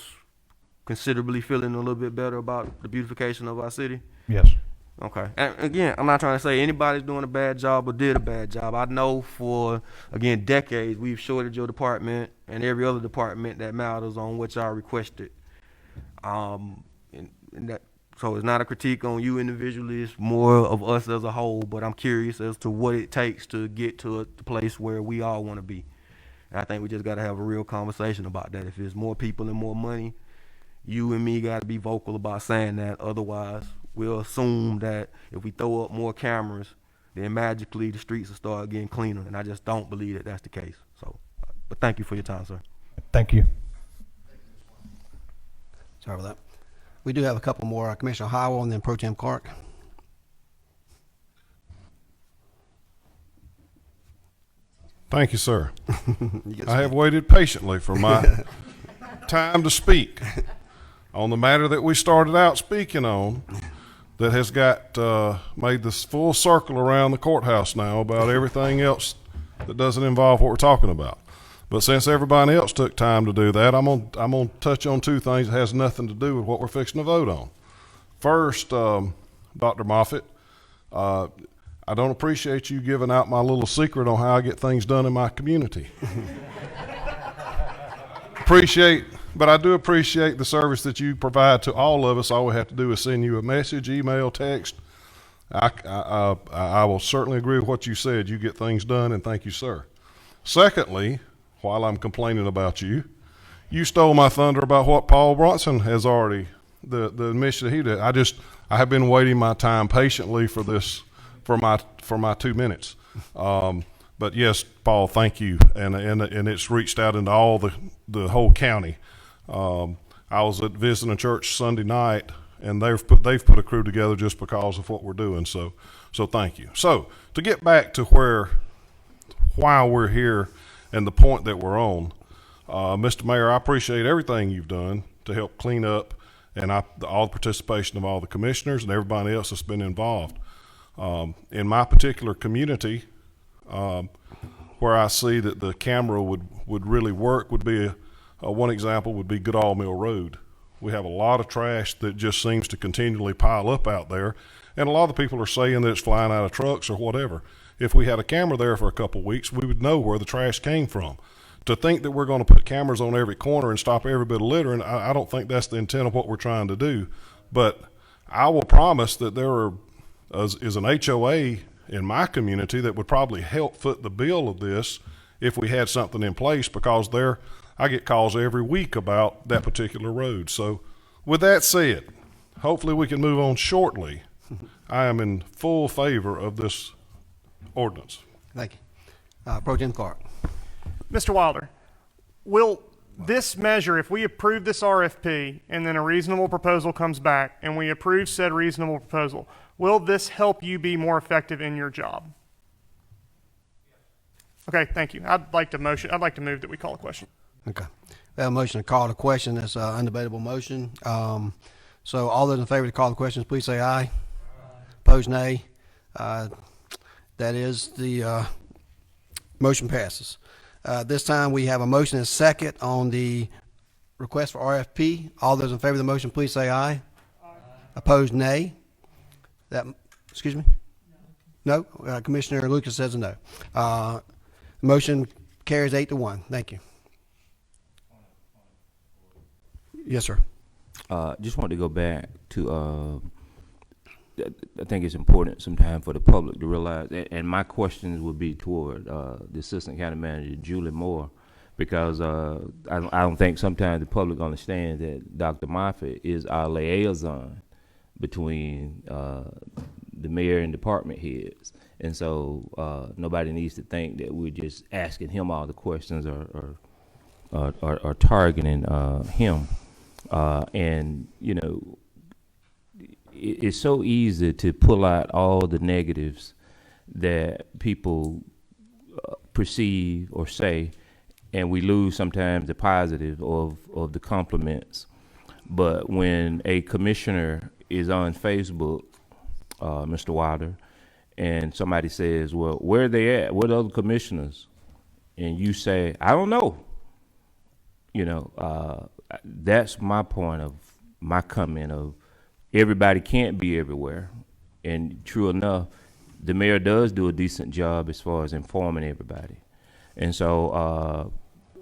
considerably feeling a little bit better about the beautification of our city. Yes. Okay. And again, I'm not trying to say anybody's doing a bad job or did a bad job. I know for, again, decades, we've shorted your department and every other department that matters on what y'all requested. So it's not a critique on you individually, it's more of us as a whole, but I'm curious as to what it takes to get to a place where we all want to be. And I think we just got to have a real conversation about that. If it's more people and more money, you and me got to be vocal about saying that. Otherwise, we'll assume that if we throw up more cameras, then magically the streets will start getting cleaner. And I just don't believe that that's the case. So, but thank you for your time, sir. Thank you. Sorry for that. We do have a couple more. Commissioner Howell and then Pro Tem Clark. Thank you, sir. I have waited patiently for my time to speak on the matter that we started out speaking on that has got made this full circle around the courthouse now about everything else that doesn't involve what we're talking about. But since everybody else took time to do that, I'm gonna touch on two things that has nothing to do with what we're fixing to vote on. First, Dr. Moffitt, I don't appreciate you giving out my little secret on how I get things done in my community. But I do appreciate the service that you provide to all of us. All we have to do is send you a message, email, text. I will certainly agree with what you said. You get things done, and thank you, sir. Secondly, while I'm complaining about you, you stole my thunder about what Paul Bronson has already, the mission that he did. I have been waiting my time patiently for this, for my 2 minutes. But yes, Paul, thank you, and it's reached out into all the whole county. I was at visiting a church Sunday night, and they've put a crew together just because of what we're doing. So thank you. So to get back to why we're here and the point that we're on, Mr. Mayor, I appreciate everything you've done to help clean up, and all the participation of all the commissioners and everybody else that's been involved. In my particular community, where I see that the camera would really work would be one example would be Goodall Mill Road. We have a lot of trash that just seems to continually pile up out there, and a lot of people are saying that it's flying out of trucks or whatever. If we had a camera there for a couple of weeks, we would know where the trash came from. To think that we're going to put cameras on every corner and stop every bit of littering, I don't think that's the intent of what we're trying to do. But I will promise that there is an HOA in my community that would probably help foot the bill of this if we had something in place, because I get calls every week about that particular road. So with that said, hopefully we can move on shortly. I am in full favor of this ordinance. Thank you. Pro Tem Clark. Mr. Wilder, will this measure, if we approve this RFP and then a reasonable proposal comes back and we approve said reasonable proposal, will this help you be more effective in your job? Okay, thank you. I'd like to move that we call a question. Okay. We have a motion to call the question. That's an undebatable motion. So all those in favor to call the questions, please say aye. Opposed, nay. That is the motion passes. This time we have a motion and a second on the request for RFP. All those in favor of the motion, please say aye. Opposed, nay. Excuse me? No? Commissioner Lucas says no. Motion carries 8-1. Thank you. Yes, sir. Just wanted to go back to, I think it's important sometimes for the public to realize, and my questions would be toward the Assistant County Manager, Julie Moore, because I don't think sometimes the public understands that Dr. Moffitt is our liaison between the mayor and department heads. And so nobody needs to think that we're just asking him all the questions or targeting him. And, you know, it's so easy to pull out all the negatives that people perceive or say, and we lose sometimes the positive of the compliments. But when a commissioner is on Facebook, Mr. Wilder, and somebody says, well, where are they at? What other commissioners? And you say, I don't know. You know, that's my point of my comment of everybody can't be everywhere. And true enough, the mayor does do a decent job as far as informing everybody. And so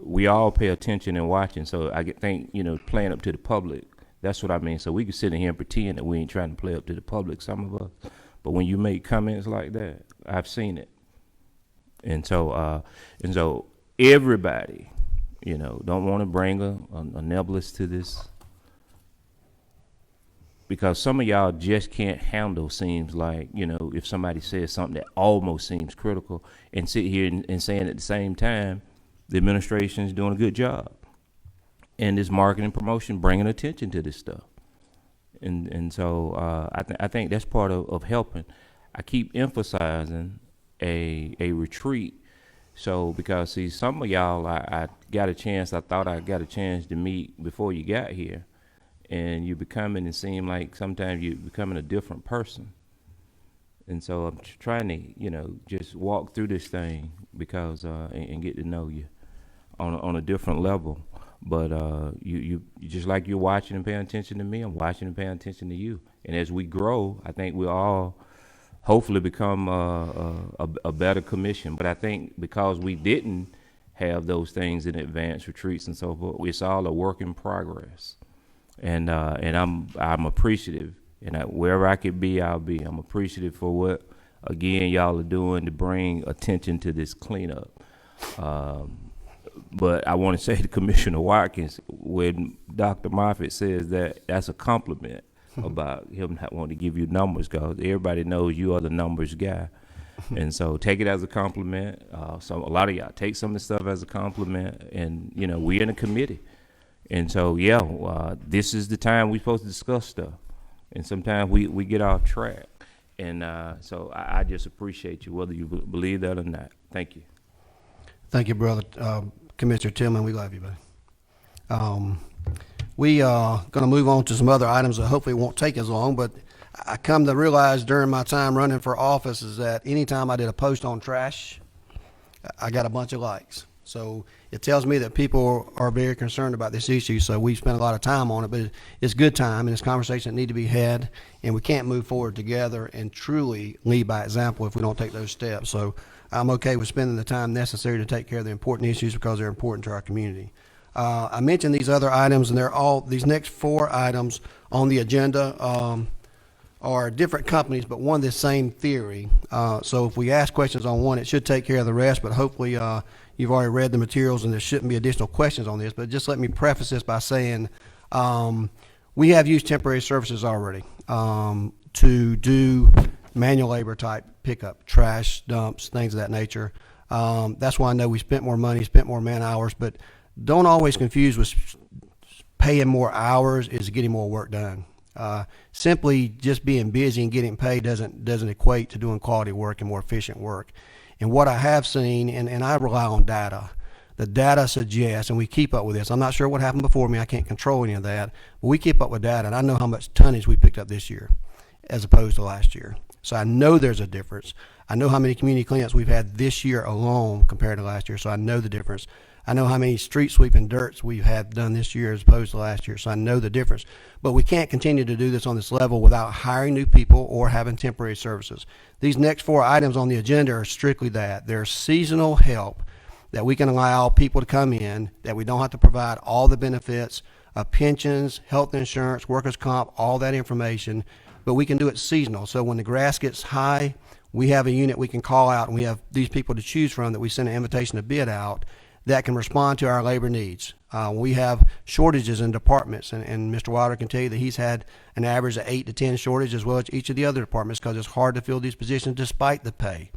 we all pay attention and watching. So I think, you know, playing up to the public, that's what I mean. So we can sit in here and pretend that we ain't trying to play up to the public, some of us. But when you make comments like that, I've seen it. And so everybody, you know, don't want to bring a nebulous to this, because some of y'all just can't handle, seems like, you know, if somebody says something that almost seems critical and sit here and saying at the same time, the administration is doing a good job. And this marketing promotion bringing attention to this stuff. And so I think that's part of helping. I keep emphasizing a retreat. So because see, some of y'all I thought I got a chance to meet before you got here, and you're becoming, it seems like sometimes you're becoming a different person. And so I'm trying to, you know, just walk through this thing because and get to know you on a different level. But you just like you're watching and paying attention to me, I'm watching and paying attention to you. And as we grow, I think we all hopefully become a better commission. But I think because we didn't have those things in advance retreats and so forth, it's all a work in progress. And I'm appreciative, and wherever I could be, I'll be. I'm appreciative for what, again, y'all are doing to bring attention to this cleanup. But I want to say to Commissioner Watkins, when Dr. Moffitt says that, that's a compliment about him not wanting to give you numbers, because everybody knows you are the numbers guy. And so take it as a compliment. So a lot of y'all take some of the stuff as a compliment, and, you know, we're in a committee. And so, yeah, this is the time we're supposed to discuss stuff. And sometimes we get off track. And so I just appreciate you, whether you believe that or not. Thank you. Thank you, brother. Commissioner Tillman, we love you, buddy. We are going to move on to some other items that hopefully won't take as long, but I come to realize during my time running for office is that anytime I did a post on trash, I got a bunch of likes. So it tells me that people are very concerned about this issue. So we spent a lot of time on it, but it's good time and it's conversations that need to be had, and we can't move forward together and truly lead by example if we don't take those steps. So I'm okay with spending the time necessary to take care of the important issues because they're important to our community. I mentioned these other items, and they're all, these next 4 items on the agenda are different companies, but one the same theory. So if we ask questions on one, it should take care of the rest, but hopefully you've already read the materials and there shouldn't be additional questions on this. But just let me preface this by saying we have used temporary services already to do manual labor type pickup, trash, dumps, things of that nature. That's why I know we spent more money, spent more man hours, but don't always confuse with paying more hours is getting more work done. Simply just being busy and getting paid doesn't equate to doing quality work and more efficient work. And what I have seen, and I rely on data, the data suggests, and we keep up with this. I'm not sure what happened before me. I can't control any of that, but we keep up with data, and I know how much tonnage we picked up this year as opposed to last year. So I know there's a difference. I know how many community cleanups we've had this year alone compared to last year, so I know the difference. I know how many street sweeping dirts we've had done this year as opposed to last year, so I know the difference. But we can't continue to do this on this level without hiring new people or having temporary services. These next 4 items on the agenda are strictly that. They're seasonal help that we can allow people to come in, that we don't have to provide all the benefits of pensions, health insurance, workers' comp, all that information, but we can do it seasonal. So when the grass gets high, we have a unit we can call out, and we have these people to choose from that we send an invitation to bid out that can respond to our labor needs. We have shortages in departments, and Mr. Wilder can tell you that he's had an average of 8 to 10 shortage as well as each of the other departments because it's hard to fill these positions despite the pay.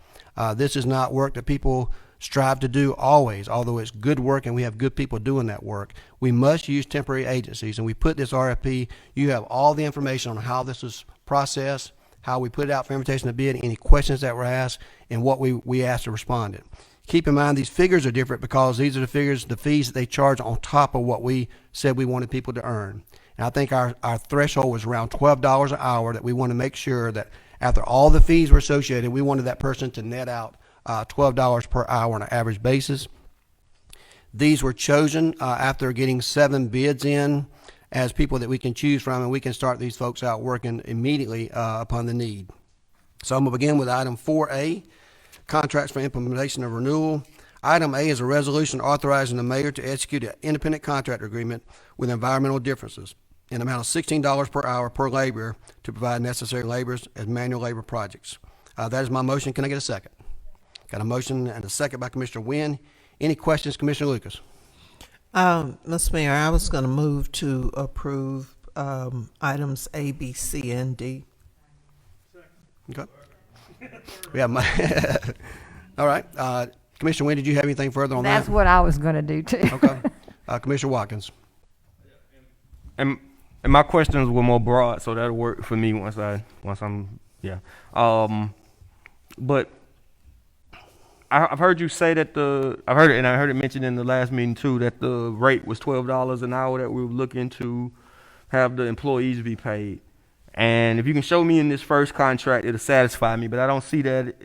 This is not work that people strive to do always, although it's good work and we have good people doing that work. We must use temporary agencies, and we put this RFP, you have all the information on how this is processed, how we put it out for invitation to bid, any questions that were asked, and what we asked to respond to. Keep in mind these figures are different because these are the figures, the fees that they charge on top of what we said we wanted people to earn. And I think our threshold was around $12 an hour, that we want to make sure that after all the fees were associated, we wanted that person to net out $12 per hour on an average basis. These were chosen after getting 7 bids in as people that we can choose from, and we can start these folks out working immediately upon the need. So I'm going to begin with item 4A. Contracts for implementation of renewal. Item A is a resolution authorizing the mayor to execute an independent contract agreement with Environmental Differences in an amount of $16 per hour per laborer to provide necessary labors as manual labor projects. That is my motion. Can I get a second? Got a motion and a second by Commissioner Wynn. Any questions, Commissioner Lucas? Mr. Mayor, I was going to move to approve items A, B, C, and D. Okay. We have all right. Commissioner Wynn, did you have anything further on that? That's what I was going to do too. Okay. Commissioner Watkins. And my questions were more broad, so that'll work for me once I'm yeah. But I've heard you say that I heard it mentioned in the last meeting too that the rate was $12 an hour that we were looking to have the employees be paid. And if you can show me in this first contract, it'll satisfy me. But I don't see that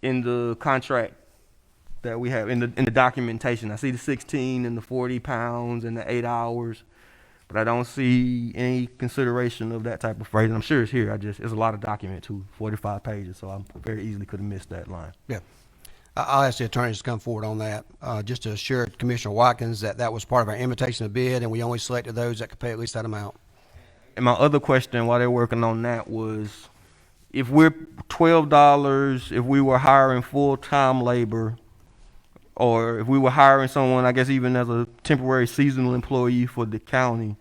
in the contract that we have in the documentation. I see the 16 and the 40 pounds and the 8 hours, but I don't see any consideration of that type of phrase. I'm sure it's here. It's a lot of document too, 45 pages. So I very easily could have missed that line. Yeah. I'll ask the attorneys to come forward on that, just to assure Commissioner Watkins that was part of our invitation to bid, and we only selected those that could pay at least that amount. And my other question while they're working on that was, if we're $12, if we were hiring full-time labor, or if we were hiring someone, I guess even as a temporary seasonal employee for the county,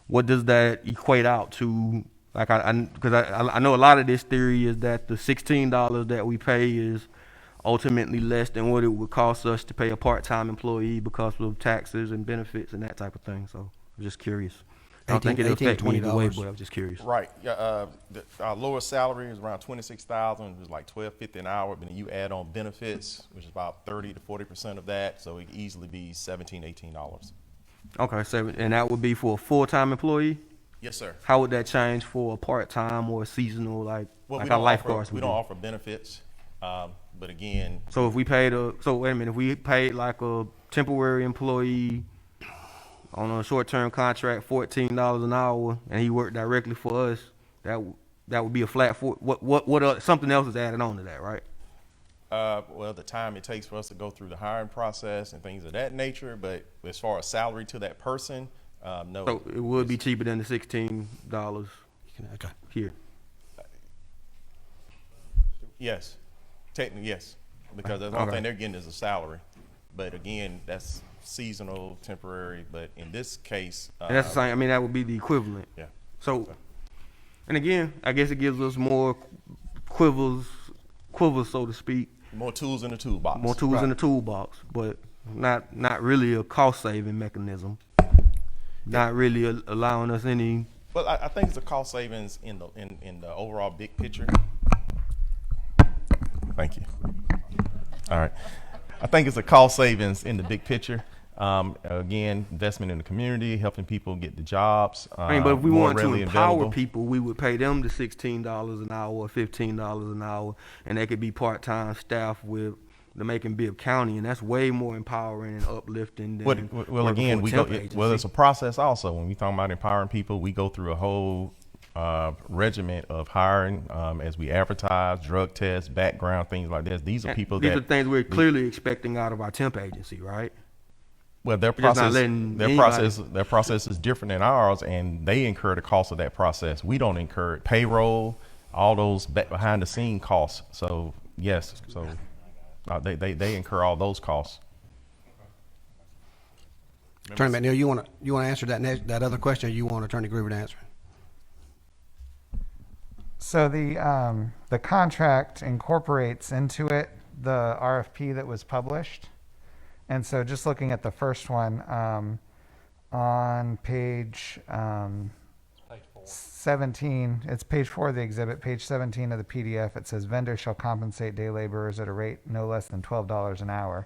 what does that equate out to? Like, because I know a lot of this theory is that the $16 that we pay is ultimately less than what it would cost us to pay a part-time employee because of taxes and benefits and that type of thing. So I'm just curious. I don't think it'll affect me either way, but I'm just curious. Right. Yeah. Our lowest salary is around $26,000. It was like $12.50 an hour. But then you add on benefits, which is about 30 to 40% of that. So it could easily be $17, $18. Okay. So and that would be for a full-time employee. Yes, sir. How would that change for a part-time or a seasonal, like our lifeguards? We don't offer benefits, but again. So if we paid if we paid like a temporary employee on a short-term contract, $14 an hour, and he worked directly for us, that would be a flat something else is added on to that, right? Well, the time it takes for us to go through the hiring process and things of that nature, but as far as salary to that person, no. So it would be cheaper than the $16 here. Yes, technically yes, because the only thing they're getting is a salary. But again, that's seasonal, temporary. But in this case, and that's the same. I mean, that would be the equivalent. Yeah. So, and again, I guess it gives us more quivers, so to speak. More tools in the toolbox. More tools in the toolbox, but not really a cost-saving mechanism. Not really allowing us any. Well, I think it's a cost savings in the overall big picture. Thank you. All right. I think it's a cost savings in the big picture. Again, investment in the community, helping people get the jobs. I mean, but if we more wanted to readily empower available. people, we would pay them the $16 an hour or $15 an hour, and they could be part-time staff with the Macon-Bibb County, and that's way more empowering and uplifting than Well, again, it's a process also. When we talk about empowering people, we go through a whole regiment of hiring as we advertise, drug tests, background, things like this. These are people these are things we're clearly expecting out of our temp agency, right? Well, their process is different than ours, and they incur the cost of that process. We don't incur it. Payroll, all those behind the scene costs. So yes, they incur all those costs. Attorney McNeil, you want to answer that other question, or you want Attorney Groover to answer? So the contract incorporates into it the RFP that was published. And so just looking at the first one, on page 17, it's page 4 of the exhibit, page 17 of the PDF, it says vendors shall compensate day laborers at a rate no less than $12 an hour.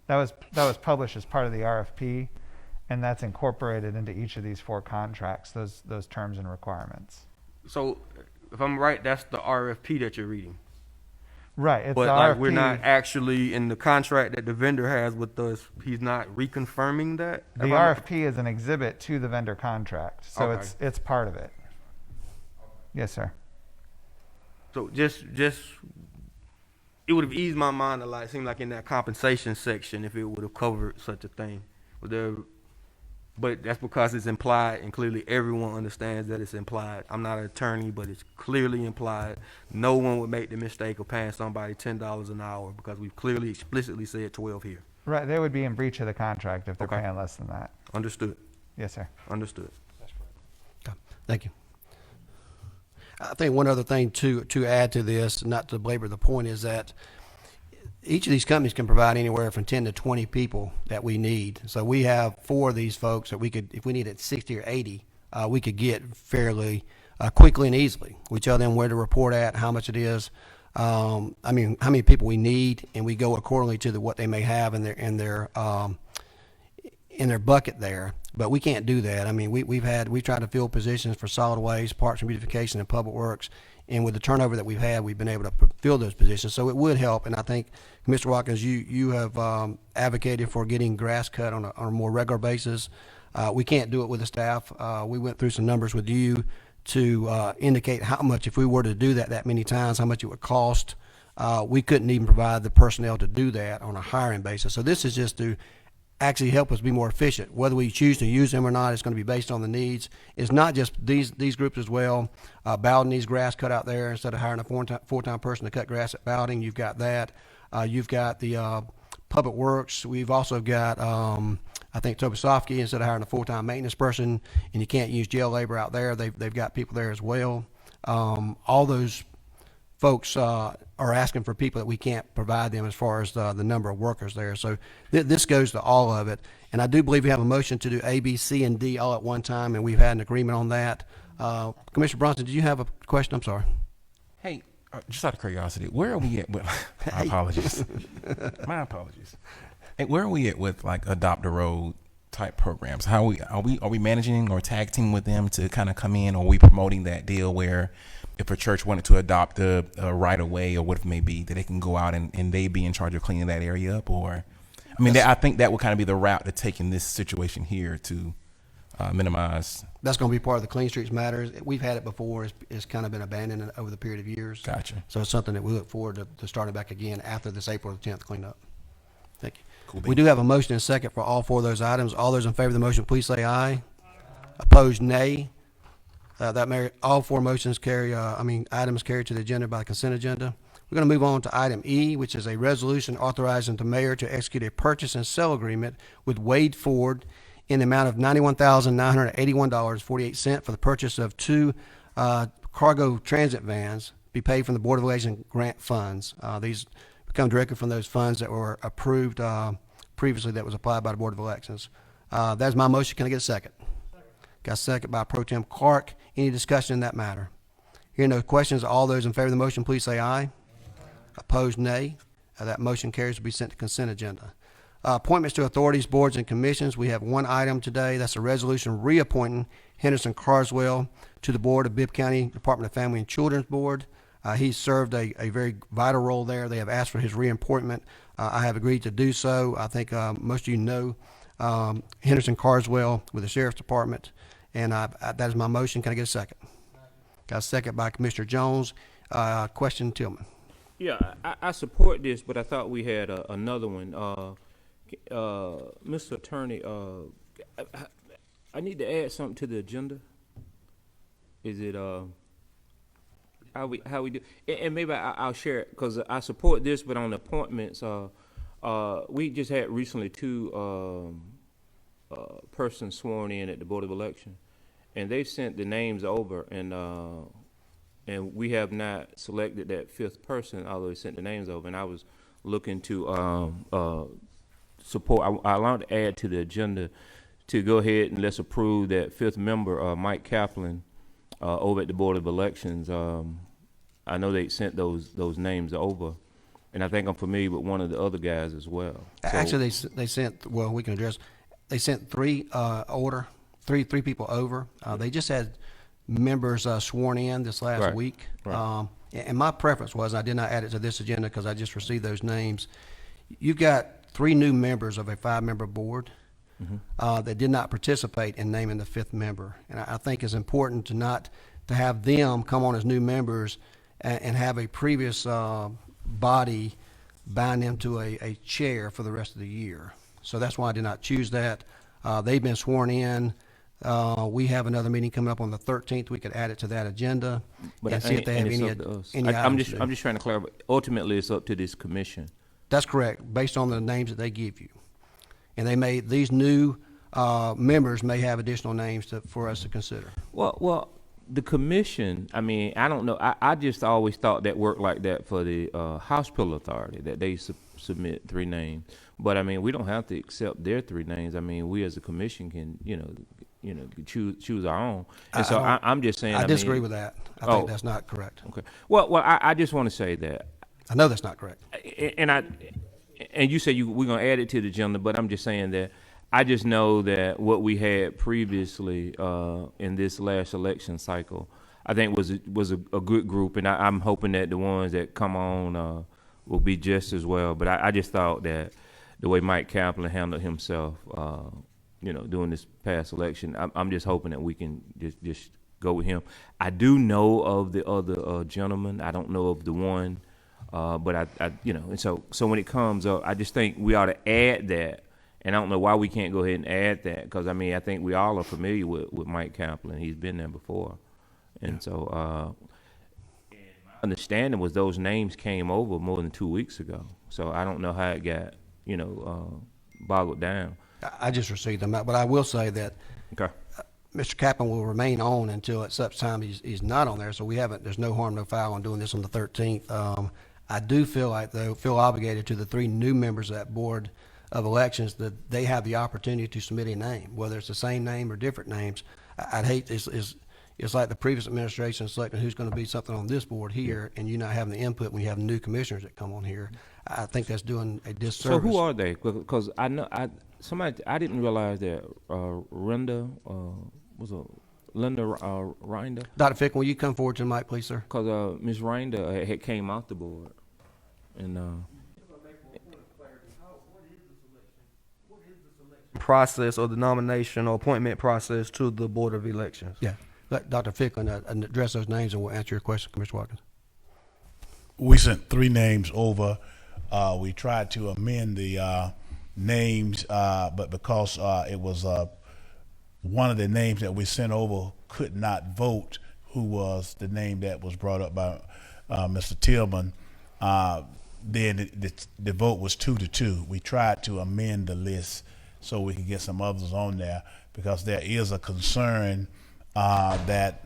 That was published as part of the RFP, and that's incorporated into each of these 4 contracts, those terms and requirements. So if I'm right, that's the RFP that you're reading. Right, it's but the like RFP. we're not actually in the contract that the vendor has with us. He's not reconfirming that. The RFP is an exhibit to the vendor contract, so Okay. it's part of it. Yes, sir. So just it would have eased my mind a lot. It seemed like in that compensation section, if it would have covered such a thing. But that's because it's implied, and clearly everyone understands that it's implied. I'm not an attorney, but it's clearly implied. No one would make the mistake of paying somebody $10 an hour because we've clearly explicitly said 12 here. Right, they would be in breach of the contract if they're paying less than that. Understood. Yes, sir. Understood. Okay. Thank you. I think one other thing to add to this, not to belabor the point, is that each of these companies can provide anywhere from 10 to 20 people that we need. So we have 4 of these folks that we could, if we needed 60 or 80, we could get fairly quickly and easily. We tell them where to report at, how much it is, how many people we need, and we go accordingly to what they may have in their bucket there. But we can't do that. I mean, we've tried to fill positions for solid waste, parks and beautification, and public works. And with the turnover that we've had, we've been able to fill those positions. So it would help. And I think, Mr. Watkins, you have advocated for getting grass cut on a more regular basis. We can't do it with the staff. We went through some numbers with you to indicate how much, if we were to do that many times, how much it would cost. We couldn't even provide the personnel to do that on a hiring basis. So this is just to actually help us be more efficient. Whether we choose to use them or not, it's going to be based on the needs. It's not just these groups as well. Bowden needs grass cut out there. Instead of hiring a full-time person to cut grass at Bowden, you've got that. You've got the Public Works. We've also got, I think, Tobesofsky, instead of hiring a full-time maintenance person, and you can't use jail labor out there, they've got people there as well. All those folks are asking for people that we can't provide them as far as the number of workers there. So this goes to all of it. And I do believe we have a motion to do A, B, C, and D all at one time, and we've had an agreement on that. Commissioner Bronson, did you have a question? I'm sorry. Hey, just out of curiosity, where are we at with, my apologies. Hey, where are we at with like Adopt a Road type programs? How are we managing or tag team with them to kind of come in, or are we promoting that deal where if a church wanted to adopt a right of way or what it may be, that they can go out and they be in charge of cleaning that area up? Or, I mean, I think that would kind of be the route to take in this situation here to minimize. That's going to be part of the Clean Streets Matters. We've had it before. It's kind of been abandoned over the period of years. Gotcha. So it's something that we look forward to starting back again after this April the 10th cleanup. Thank you. Cool. We do have a motion and a second for all four of those items. All those in favor of the motion, please say aye. Opposed, nay. All four motions items carried to the agenda by the consent agenda. We're going to move on to item E, which is a resolution authorizing the mayor to execute a purchase and sale agreement with Wade Ford in the amount of $91,981.48 for the purchase of two cargo transit vans, be paid from the Board of Elections grant funds. These come directly from those funds that were approved previously that was applied by the Board of Elections. That's my motion. Can I get a second? Got a second by Pro Tem Clark. Any discussion in that matter? Hearing no questions, all those in favor of the motion, please say aye. Opposed, nay. That motion carries to be sent to consent agenda. Appointments to authorities, boards, and commissions. We have one item today. That's a resolution reappointing Henderson Carswell to the board of Bibb County Department of Family and Children's Board. He served a very vital role there. They have asked for his reappointment. I have agreed to do so. I think most of you know Henderson Carswell with the Sheriff's Department, and that is my motion. Can I get a second? Got a second by Commissioner Jones. Question, Tillman. Yeah, I support this, but I thought we had another one. Mr. Attorney, I need to add something to the agenda. Is it how we do? And maybe I'll share it because I support this, but on appointments, we just had recently two persons sworn in at the Board of Election, and they've sent the names over, and we have not selected that fifth person, although they sent the names over. And I was looking to support. I want to add to the agenda to go ahead and let's approve that fifth member, Mike Kaplan, over at the Board of Elections. I know they sent those names over, and I think I'm familiar with one of the other guys as well. So, actually, they sent. Well, we can address. They sent three people over. They just had members sworn in this last week. Right. And my preference was I did not add it to this agenda because I just received those names. You've got 3 new members of a 5-member board that did not participate in naming the fifth member, and I think it's important to have them come on as new members and have a previous body bind them to a chair for the rest of the year. So that's why I did not choose that. They've been sworn in. We have another meeting coming up on the 13th. We could add it to that agenda and see if they have any I'm just trying to clarify. Ultimately, it's up to this commission. That's correct, based on the names that they give you. And these new members may have additional names for us to consider. Well, the commission, I mean, I don't know. I just always thought that worked like that for the hospital authority, that they submit 3 names. But I mean, we don't have to accept their 3 names. I mean, we as a commission can, choose our own. And so I'm just saying. I disagree with that. I think that's not correct. Okay. Well, I just want to say that. I know that's not correct. And you say we're going to add it to the agenda, but I'm just saying that I just know that what we had previously in this last election cycle, I think was a good group, and I'm hoping that the ones that come on will be just as well. But I just thought that the way Mike Kaplan handled himself, during this past election, I'm just hoping that we can just go with him. I do know of the other gentleman. I don't know of the one. But and so when it comes up, I just think we ought to add that, and I don't know why we can't go ahead and add that, because I mean I think we all are familiar with Mike Kaplan. He's been there before, and so my understanding was those names came over more than 2 weeks ago. So I don't know how it got boggled down. I just received them, but I will say that Mr. Kaplan will remain on until at such time he's not on there. So there's no harm, no foul on doing this on the 13th. I do feel obligated to the 3 new members of that Board of Elections that they have the opportunity to submit a name, whether it's the same name or different names. I'd hate this. It's like the previous administration selecting who's going to be something on this board here, and you not having the input when you have new commissioners that come on here. I think that's doing a disservice. So who are they? Because I know Somebody, I didn't realize that Linda was a Linda Rinder. Dr. Fick, will you come forward to the mic, please, sir? Because Ms. Rinder had came off the board, and Process or the nomination or appointment process to the Board of Elections. Yeah. Let Dr. Ficklin address those names, and we'll answer your question, Commissioner Watkins. We sent 3 names over. We tried to amend the names, but because it was one of the names that we sent over could not vote, who was the name that was brought up by Mr. Tillman, then the vote was 2-2. We tried to amend the list so we could get some others on there, because there is a concern that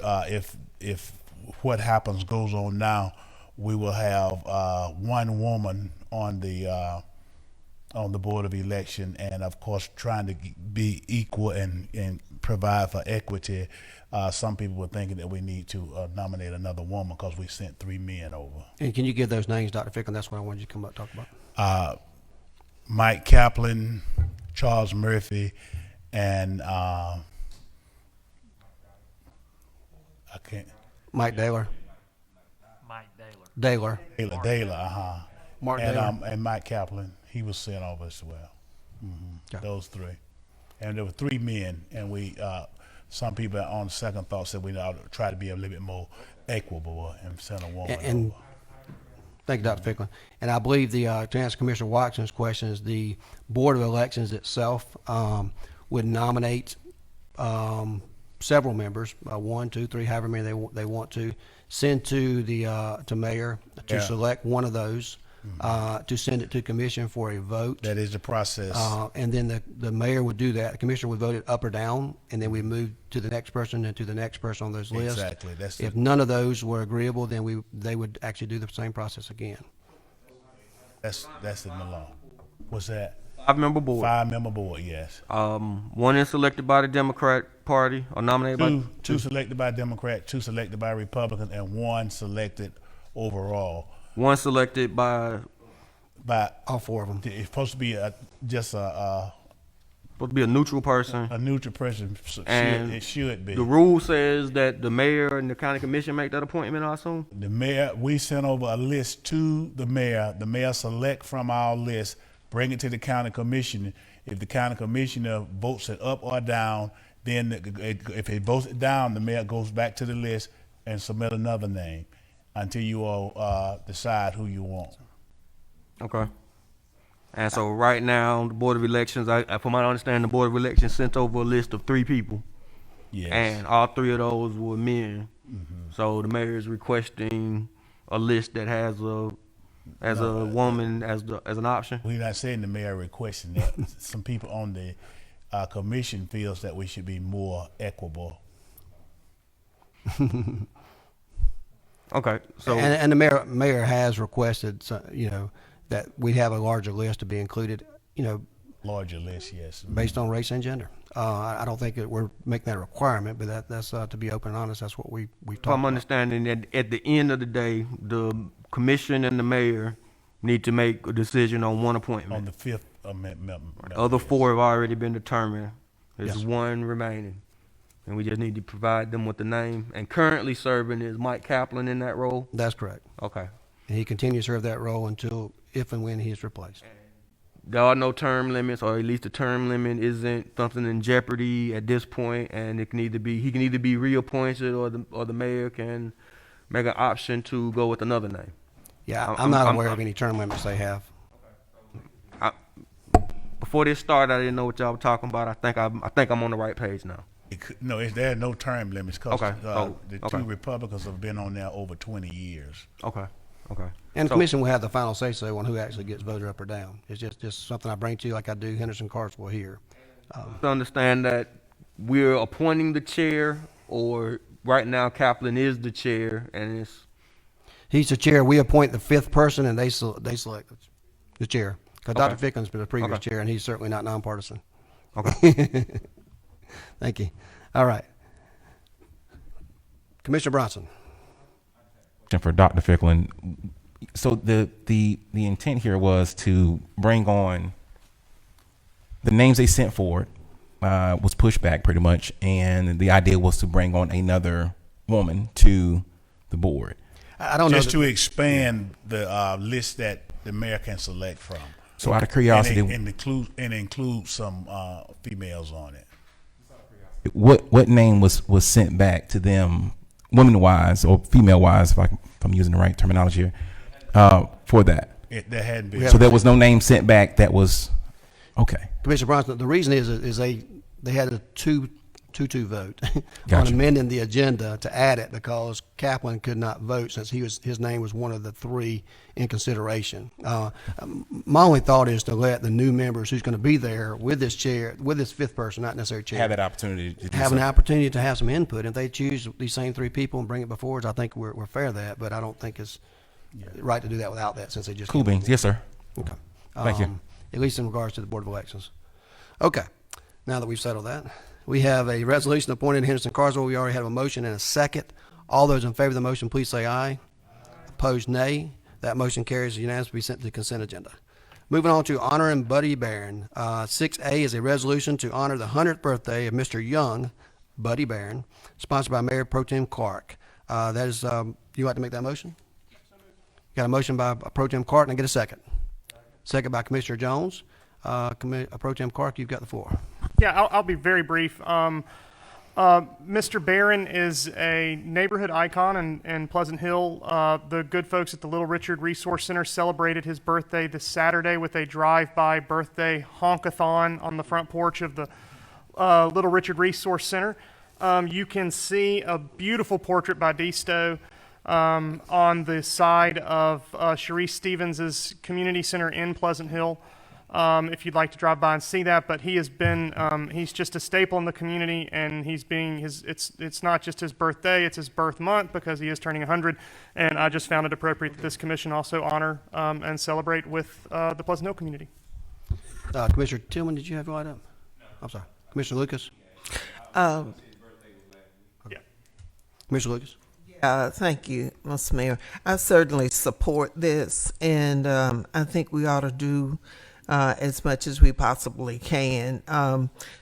if what happens goes on now, we will have one woman on the Board of Election, and of course trying to be equal and provide for equity. Some people were thinking that we need to nominate another woman because we sent 3 men over. And can you give those names, Dr. Ficklin? That's what I wanted you to come up and talk about. Mike Kaplan, Charles Murphy, and I can't. Mike Daylor. Daylor. Daylor, Mark and Daylor. And Mike Kaplan, he was sent over as well. Okay. Those 3, and there were 3 men, and we some people on second thought said we ought to try to be a little bit more equitable and send a woman And over. thank you, Dr. Ficklin. And I believe to answer Commissioner Watson's question, is the Board of Elections itself would nominate several members, 1, 2, 3, however many they want to, send to the to mayor to select one of those, to send it to commission for a vote. That is the process. And then the mayor would do that. The commissioner would vote it up or down, and then we move to the next person and to the next person on those lists. Exactly. That's If none of those were agreeable, then they would actually do the same process again. That's in the law. What's that? 5-member board. 5-member board, yes. One is selected by the Democrat Party or nominated by Two selected by Democrat, 2 selected by Republican, and 1 selected overall. one selected by all 4 of them. It's supposed to be supposed to be a neutral person. A neutral person. And it should be. The rule says that the mayor and the county commission make that appointment, I assume? The mayor, we sent over a list to the mayor. The mayor select from our list, bring it to the county commission. If the county commissioner votes it up or down, then if it votes it down, the mayor goes back to the list and submit another name until you all decide who you want. Okay. And so right now, the Board of Elections, from my understanding, the Board of Elections sent over a list of 3 people. Yes. And all 3 of those were men. So the mayor is requesting a list that has a woman as an option. We're not saying the mayor requesting that. Some people on the commission feels that we should be more equitable. Okay. So and the mayor has requested, that we have a larger list to be included, larger list, yes. Based on race and gender. I don't think that we're making that a requirement, but that's to be open and honest, that's what we've talked about. I'm understanding that at the end of the day, the commission and the mayor need to make a decision on one appointment. On the 5th amendment. The other 4 have already been determined. There's Yes. 1 remaining. And we just need to provide them with the name. And currently serving is Mike Kaplan in that role? That's correct. Okay. And he continues to serve that role until, if and when he is replaced. There are no term limits, or at least the term limit isn't something in jeopardy at this point, and he can either be reappointed, or the mayor can make an option to go with another name. Yeah, I'm not aware of any term limits they have. Before this started, I didn't know what y'all were talking about. I think I'm on the right page now. There are no term limits because Okay. the Okay. 2 Republicans have been on there over 20 years. Okay. And the commission will have the final say-so on who actually gets voted up or down. It's just something I bring to you like I do Henderson Carswell here. To understand that we're appointing the chair, or right now Kaplan is the chair, and He's the chair. We appoint the 5th person, and they select the chair. Because Dr. Ficklin's been the previous chair, and he's certainly not nonpartisan. Okay. Thank you. All right. Commissioner Bronson. For Dr. Ficklin, so the intent here was to bring on the names they sent forward was pushed back pretty much, and the idea was to bring on another woman to the board. I don't know. Just to expand the list that the mayor can select from. So out of curiosity, and include some females on it. what name was sent back to them, women wise or female wise, if I'm using the right terminology here, for that? There hadn't been. So there was no name sent back that was okay. Commissioner Bronson, the reason is they had a 2-2 vote on Gotcha. amending the agenda to add it because Kaplan could not vote since his name was one of the 3 in consideration. My only thought is to let the new members who's going to be there with this chair, with this 5th person, not necessarily chair, Have that opportunity to do have an so. opportunity to have some input. If they choose these same 3 people and bring it before us, I think we're fair to that, but I don't think it's right to do that without that since they just Cool beans. Yes, sir. Okay. Thank you. At least in regards to the Board of Elections. Okay. Now that we've settled that, we have a resolution appointing Henderson Carswell. We already have a motion and a second. All those in favor of the motion, please say aye. Opposed, nay. That motion carries unanimously to be sent to the consent agenda. Moving on to honoring Buddy Barron. 6A is a resolution to honor the 100th birthday of Mr. Young, Buddy Barron, sponsored by Mayor Pro Tem Clark. That is, you like to make that motion? Got a motion by Pro Tem Clark, and I get a second. Second by Commissioner Jones. Pro Tem Clark, you've got the floor. Yeah, I'll be very brief. Mr. Barron is a neighborhood icon in Pleasant Hill. The good folks at the Little Richard Resource Center celebrated his birthday this Saturday with a drive-by birthday honkathon on the front porch of the Little Richard Resource Center. You can see a beautiful portrait by Disto on the side of Sharice Stevens' community center in Pleasant Hill. If you'd like to drive by and see that, but he has been, he's just a staple in the community, and it's not just his birthday, it's his birth month because he is turning 100, and I just found it appropriate that this commission also honor and celebrate with the Pleasant Hill community. Commissioner Tillman, did you have your light up? No. I'm sorry. Commissioner Lucas? Yeah. Commissioner Lucas? Thank you, Mr. Mayor. I certainly support this, and I think we ought to do as much as we possibly can.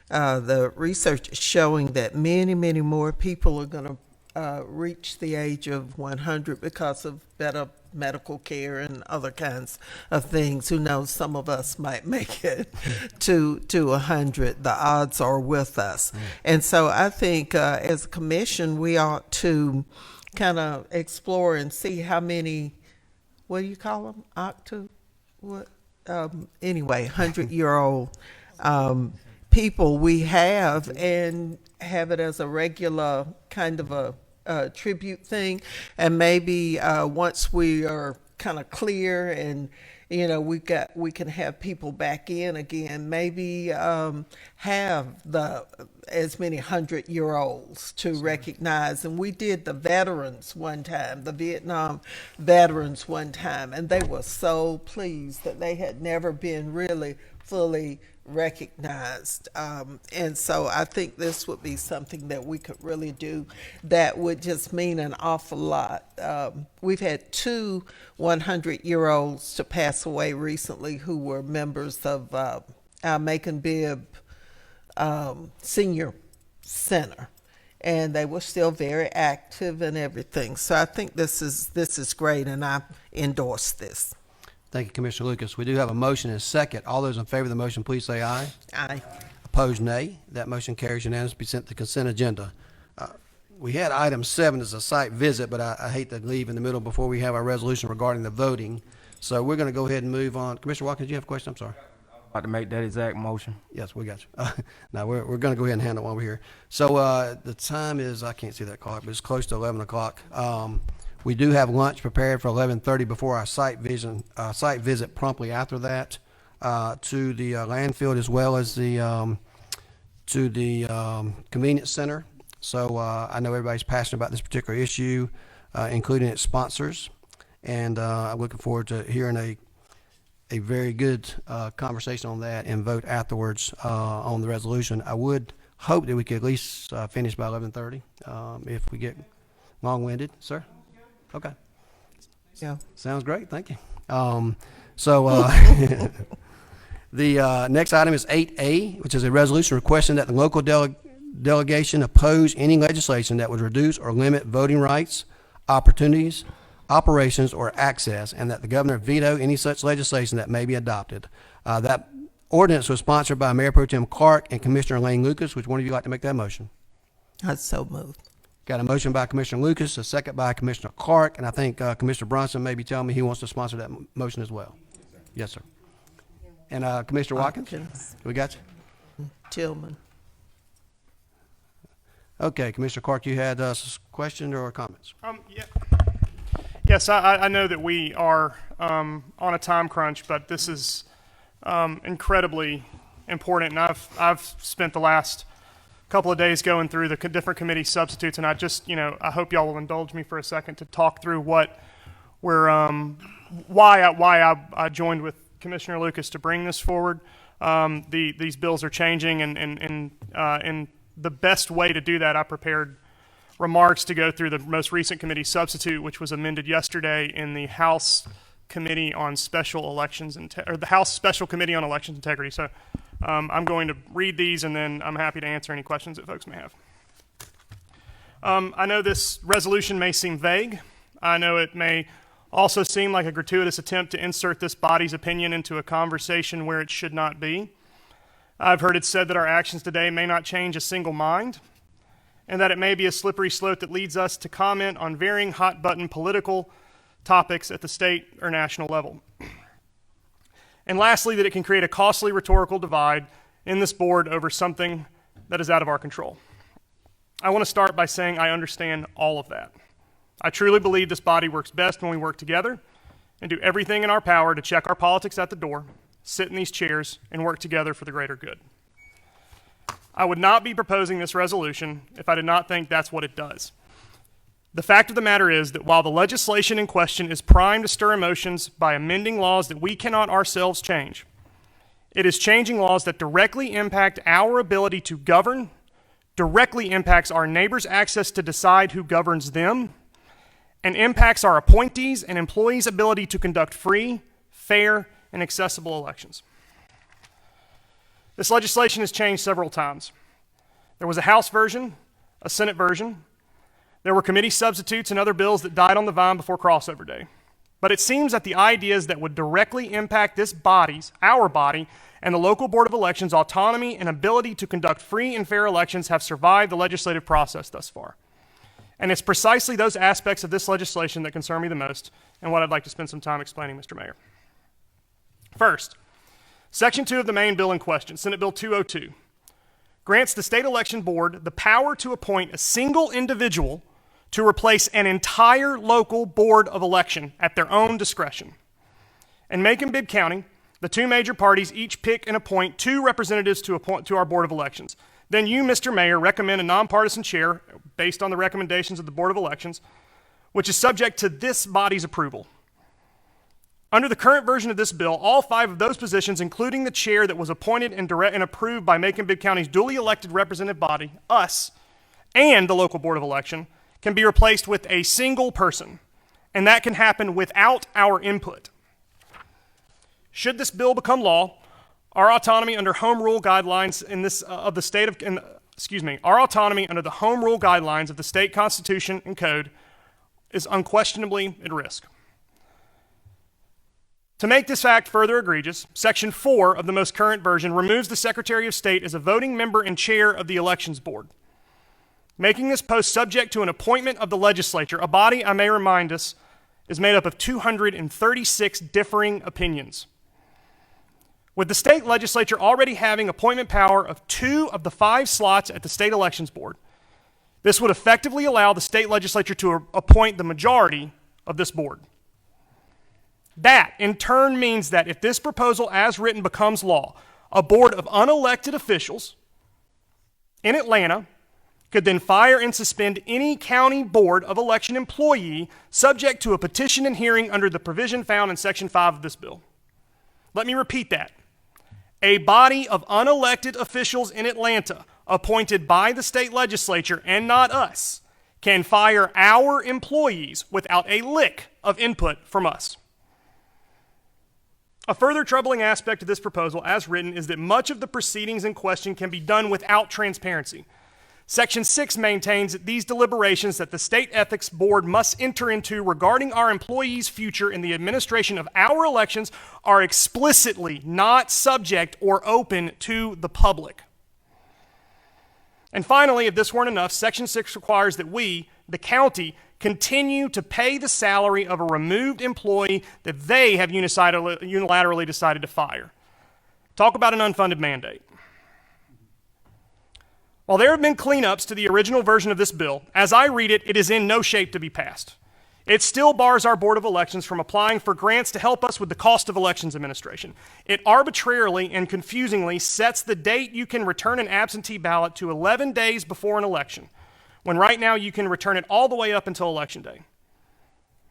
The research is showing that many, many more people are going to reach the age of 100 because of better medical care and other kinds of things. Who knows, some of us might make it to 100. The odds are with us. And so I think as a commission, we ought to kind of explore and see how many, what do you call them? Anyway, 100-year-old people we have, and have it as a regular kind of a tribute thing. And maybe once we are kind of clear and we can have people back in again, maybe have as many 100-year-olds to recognize. And we did the veterans one time, the Vietnam veterans one time, and they were so pleased that they had never been really fully recognized. And so I think this would be something that we could really do that would just mean an awful lot. We've had 2 100-year-olds to pass away recently who were members of our Macon-Bibb Senior Center, and they were still very active and everything. So I think this is great, and I endorse this. Thank you, Commissioner Lucas. We do have a motion and a second. All those in favor of the motion, please say aye. Aye. Opposed, nay. That motion carries unanimously to be sent to the consent agenda. We had item 7 as a site visit, but I hate to leave in the middle before we have our resolution regarding the voting. So we're going to go ahead and move on. Commissioner Watkins, do you have a question? I'm sorry. I'd like to make that exact motion. Yes, we got you. Now, we're going to go ahead and handle it while we're here. So the time is, I can't see that clock, but it's close to 11 o'clock. We do have lunch prepared for 11:30 before our site visit promptly after that to the landfill, as well as to the convenience center. So I know everybody's passionate about this particular issue, including its sponsors, and I'm looking forward to hearing a very good conversation on that and vote afterwards on the resolution. I would hope that we could at least finish by 11:30 if we get long-winded, sir. Okay. Yeah. Sounds great. Thank you. The next item is 8A, which is a resolution requesting that the local delegation oppose any legislation that would reduce or limit voting rights, opportunities, operations, or access, and that the governor veto any such legislation that may be adopted. That ordinance was sponsored by Mayor Pro Tem Clark and Commissioner Lane Lucas. Which one of you like to make that motion? I so moved. Got a motion by Commissioner Lucas, a second by Commissioner Clark, and I think Commissioner Bronson may be telling me he wants to sponsor that motion as well. Yes, sir. And Commissioner Watkins, we got you? Tillman. Okay, Commissioner Clark, you had a question or comments? Yeah. Yes, I know that we are on a time crunch, but this is incredibly important, and I've spent the last couple of days going through the different committee substitutes, and I hope y'all will indulge me for a second to talk through what we're why I joined with Commissioner Lucas to bring this forward. These bills are changing, and the best way to do that, I prepared remarks to go through the most recent committee substitute, which was amended yesterday in the House Committee on Special Elections, or the House Special Committee on Elections Integrity. So I'm going to read these, and then I'm happy to answer any questions that folks may have. I know this resolution may seem vague. I know it may also seem like a gratuitous attempt to insert this body's opinion into a conversation where it should not be. I've heard it said that our actions today may not change a single mind, and that it may be a slippery slope that leads us to comment on varying hot-button political topics at the state or national level. And lastly, that it can create a costly rhetorical divide in this board over something that is out of our control. I want to start by saying I understand all of that. I truly believe this body works best when we work together and do everything in our power to check our politics at the door, sit in these chairs, and work together for the greater good. I would not be proposing this resolution if I did not think that's what it does. The fact of the matter is that while the legislation in question is primed to stir emotions by amending laws that we cannot ourselves change, it is changing laws that directly impact our ability to govern, directly impacts our neighbors' access to decide who governs them, and impacts our appointees' and employees' ability to conduct free, fair, and accessible elections. This legislation has changed several times. There was a House version, a Senate version. There were committee substitutes and other bills that died on the vine before crossover day. But it seems that the ideas that would directly impact this body's, our body, and the local board of elections' autonomy and ability to conduct free and fair elections have survived the legislative process thus far. And it's precisely those aspects of this legislation that concern me the most, and what I'd like to spend some time explaining, Mr. Mayor. First, Section 2 of the main bill in question, Senate Bill 202, grants the state election board the power to appoint a single individual to replace an entire local board of election at their own discretion. In Macon-Bibb County, the two major parties each pick and appoint two representatives to our board of elections. Then you, Mr. Mayor, recommend a nonpartisan chair based on the recommendations of the Board of Elections, which is subject to this body's approval. Under the current version of this bill, all 5 of those positions, including the chair that was appointed and approved by Macon-Bibb County's duly elected representative body, us, and the local Board of Election, can be replaced with a single person, and that can happen without our input. Should this bill become law, our autonomy under home rule guidelines our autonomy under the home rule guidelines of the state constitution and code is unquestionably at risk. To make this fact further egregious, Section 4 of the most current version removes the Secretary of State as a voting member and chair of the Elections Board, making this post subject to an appointment of the legislature, a body, I may remind us, is made up of 236 differing opinions. With the state legislature already having appointment power of 2 of the 5 slots at the State Elections Board, this would effectively allow the state legislature to appoint the majority of this board. That, in turn, means that if this proposal as written becomes law, a board of unelected officials in Atlanta could then fire and suspend any county board of election employee subject to a petition and hearing under the provision found in Section 5 of this bill. Let me repeat that. A body of unelected officials in Atlanta, appointed by the state legislature and not us, can fire our employees without a lick of input from us. A further troubling aspect of this proposal, as written, is that much of the proceedings in question can be done without transparency. Section 6 maintains that these deliberations that the State Ethics Board must enter into regarding our employees' future in the administration of our elections are explicitly not subject or open to the public. And finally, if this weren't enough, Section 6 requires that we, the county, continue to pay the salary of a removed employee that they have unilaterally decided to fire. Talk about an unfunded mandate. While there have been cleanups to the original version of this bill, as I read it, it is in no shape to be passed. It still bars our Board of Elections from applying for grants to help us with the cost of elections administration. It arbitrarily and confusingly sets the date you can return an absentee ballot to 11 days before an election, when right now you can return it all the way up until Election Day.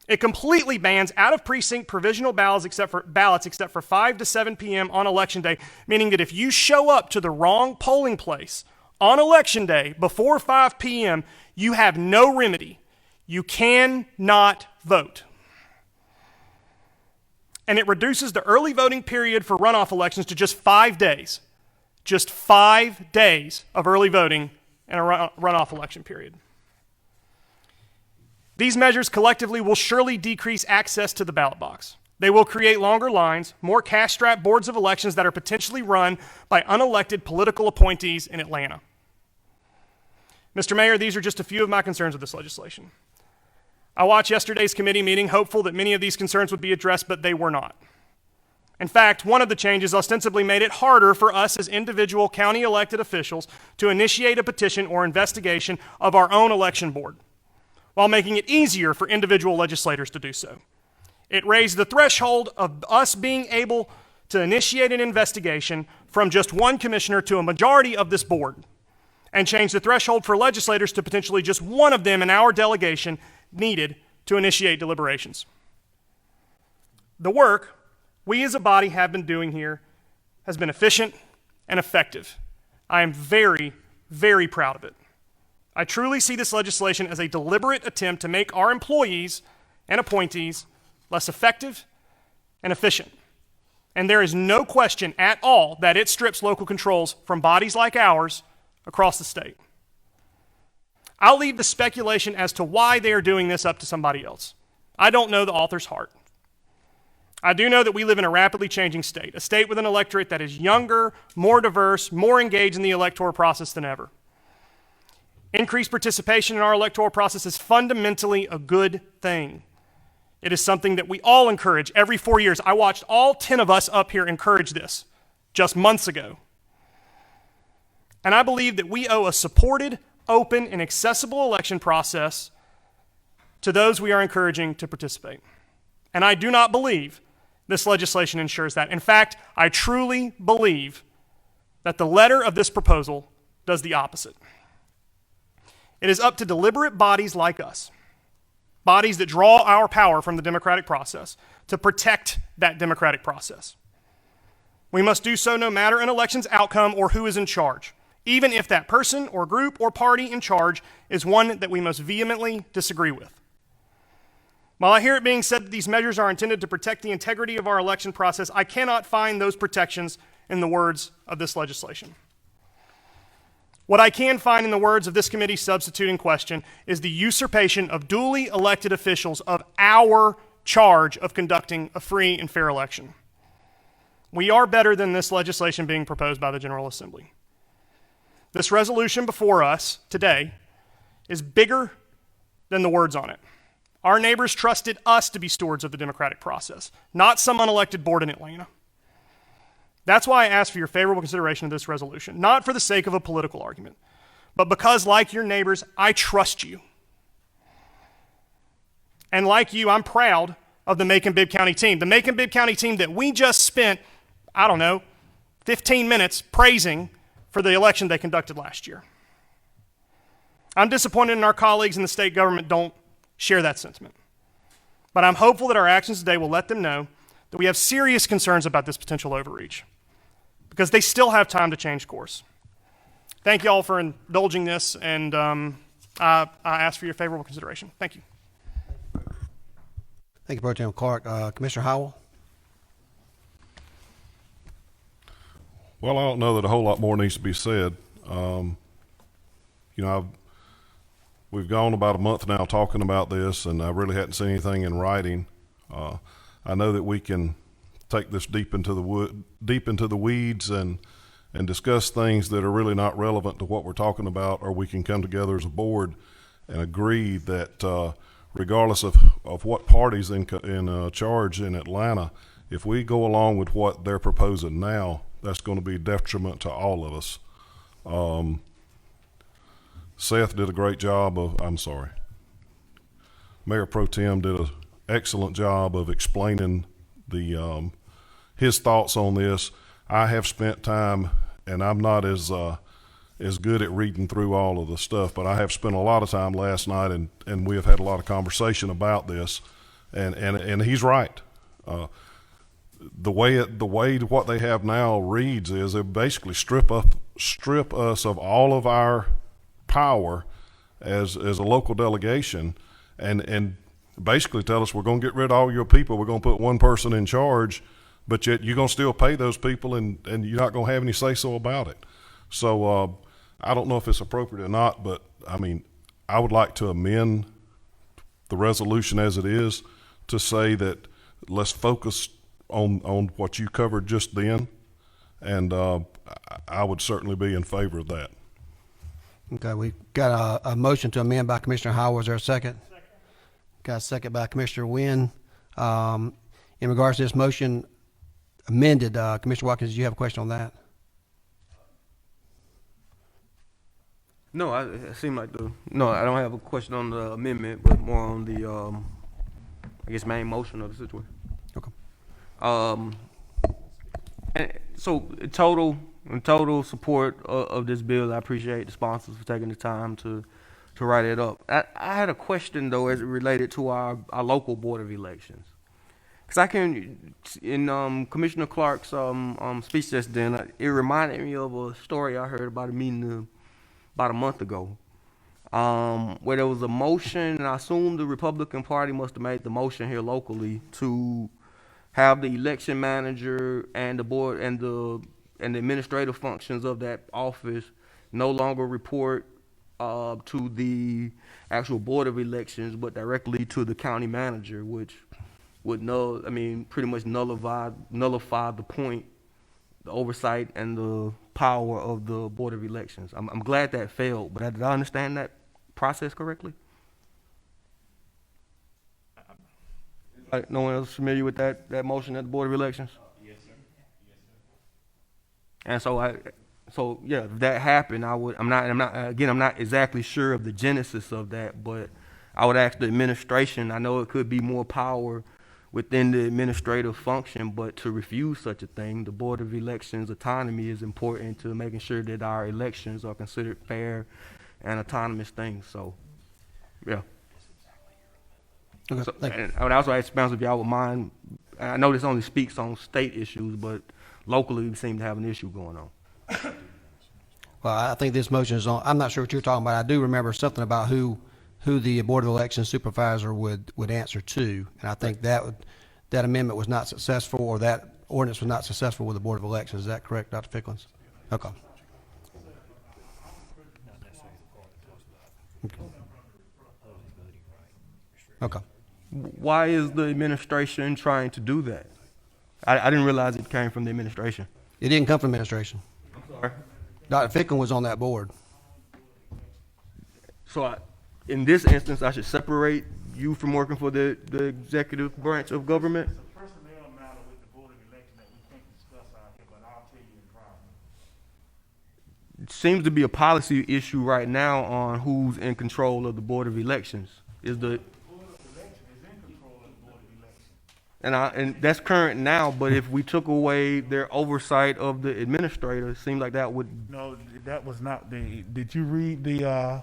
It completely bans out-of-precinct provisional ballots except for 5 to 7 p.m. on Election Day, meaning that if you show up to the wrong polling place on Election Day before 5 p.m., you have no remedy. You cannot vote. And it reduces the early voting period for runoff elections to just 5 days. Just 5 days of early voting and a runoff election period. These measures collectively will surely decrease access to the ballot box. They will create longer lines, more cash-strapped boards of elections that are potentially run by unelected political appointees in Atlanta. Mr. Mayor, these are just a few of my concerns with this legislation. I watched yesterday's committee meeting, hopeful that many of these concerns would be addressed, but they were not. In fact, one of the changes ostensibly made it harder for us as individual county elected officials to initiate a petition or investigation of our own election board, while making it easier for individual legislators to do so. It raised the threshold of us being able to initiate an investigation from just one commissioner to a majority of this board, and changed the threshold for legislators to potentially just one of them in our delegation needed to initiate deliberations. The work we as a body have been doing here has been efficient and effective. I am very, very proud of it. I truly see this legislation as a deliberate attempt to make our employees and appointees less effective and efficient. And there is no question at all that it strips local controls from bodies like ours across the state. I'll leave the speculation as to why they are doing this up to somebody else. I don't know the author's heart. I do know that we live in a rapidly changing state, a state with an electorate that is younger, more diverse, more engaged in the electoral process than ever. Increased participation in our electoral process is fundamentally a good thing. It is something that we all encourage every 4 years. I watched all 10 of us up here encourage this just months ago. And I believe that we owe a supported, open, and accessible election process to those we are encouraging to participate. And I do not believe this legislation ensures that. In fact, I truly believe that the letter of this proposal does the opposite. It is up to deliberate bodies like us, bodies that draw our power from the democratic process, to protect that democratic process. We must do so no matter an election's outcome or who is in charge, even if that person or group or party in charge is one that we most vehemently disagree with. While I hear it being said that these measures are intended to protect the integrity of our election process, I cannot find those protections in the words of this legislation. What I can find in the words of this committee substitute in question is the usurpation of duly elected officials of our charge of conducting a free and fair election. We are better than this legislation being proposed by the General Assembly. This resolution before us today is bigger than the words on it. Our neighbors trusted us to be stewards of the democratic process, not some unelected board in Atlanta. That's why I ask for your favorable consideration of this resolution, not for the sake of a political argument, but because, like your neighbors, I trust you. And like you, I'm proud of the Macon-Bibb County team. The Macon-Bibb County team that we just spent, 15 minutes praising for the election they conducted last year. I'm disappointed in our colleagues in the state government don't share that sentiment. But I'm hopeful that our actions today will let them know that we have serious concerns about this potential overreach, because they still have time to change course. Thank you all for indulging this, and I ask for your favorable consideration. Thank you. Thank you, Pro Tem Clark. Commissioner Howell? Well, I don't know that a whole lot more needs to be said. You know, we've gone about a month now talking about this, and I really hadn't seen anything in writing. I know that we can take this deep into the weeds and discuss things that are really not relevant to what we're talking about, or we can come together as a board and agree that regardless of what party's in charge in Atlanta, if we go along with what they're proposing now, that's going to be detriment to all of us. Seth did a great job Mayor Pro Tem did an excellent job of explaining his thoughts on this. I have spent time, and I'm not as good at reading through all of the stuff, but I have spent a lot of time last night, and we have had a lot of conversation about this, and he's right. The way what they have now reads is they basically strip us of all of our power as a local delegation, and basically tell us we're going to get rid of all your people. We're going to put one person in charge, but yet you're going to still pay those people, and you're not going to have any say so about it. So I don't know if it's appropriate or not, but I mean, I would like to amend the resolution as it is to say that let's focus on what you covered just then, and I would certainly be in favor of that. Okay, we got a motion to amend by Commissioner Howard. Is there a second? Second. Got a second by Commissioner Wynn. In regards to this motion amended, Commissioner Watkins, do you have a question on that? No, it seemed like no, I don't have a question on the amendment, but more on the, I guess, main motion of the situation. Okay. And so in total support of this bill. I appreciate the sponsors for taking the time to write it up. I had a question though as it related to our local board of elections, because I can in Commissioner Clark's speech just then, it reminded me of a story I heard about a meeting about a month ago, where there was a motion, and I assume the Republican Party must have made the motion here locally to have the election manager and the board and the administrative functions of that office no longer report to the actual board of elections, but directly to the county manager, which would pretty much nullify the point, the oversight and the power of the board of elections. I'm glad that failed, but did I understand that process correctly? No one else familiar with that motion at the board of elections? Yes, sir. Yes, sir. And so yeah, if that happened, I'm not exactly sure of the genesis of that, but I would ask the administration. I know it could be more power within the administrative function, but to refuse such a thing, the board of elections autonomy is important to making sure that our elections are considered fair and autonomous things. So, yeah. Okay, So, and I would also ask sponsors if y'all would mind. I know this only speaks on state issues, but locally we seem to have an issue going on. Well, I think this motion is on. I'm not sure what you're talking about. I do remember something about who the Board of Elections supervisor would answer to, and I think that amendment was not successful, or that ordinance was not successful with the Board of Elections. Is that correct, Dr. Ficklins? Okay. Okay. Why is the administration trying to do that? I didn't realize it came from the administration. It didn't come from administration. I'm sorry. Dr. Ficklin was on that board. So in this instance, I should separate you from working for the executive branch of government? It's a personnel matter with the Board of Elections that we can't discuss out here, but I'll tell you in private. It seems to be a policy issue right now on who's in control of the Board of Elections. Is the Board of Elections is in control of the Board of Elections. and that's current now, but if we took away their oversight of the administrator, it seems like that would. No, that was not the. Did you read the?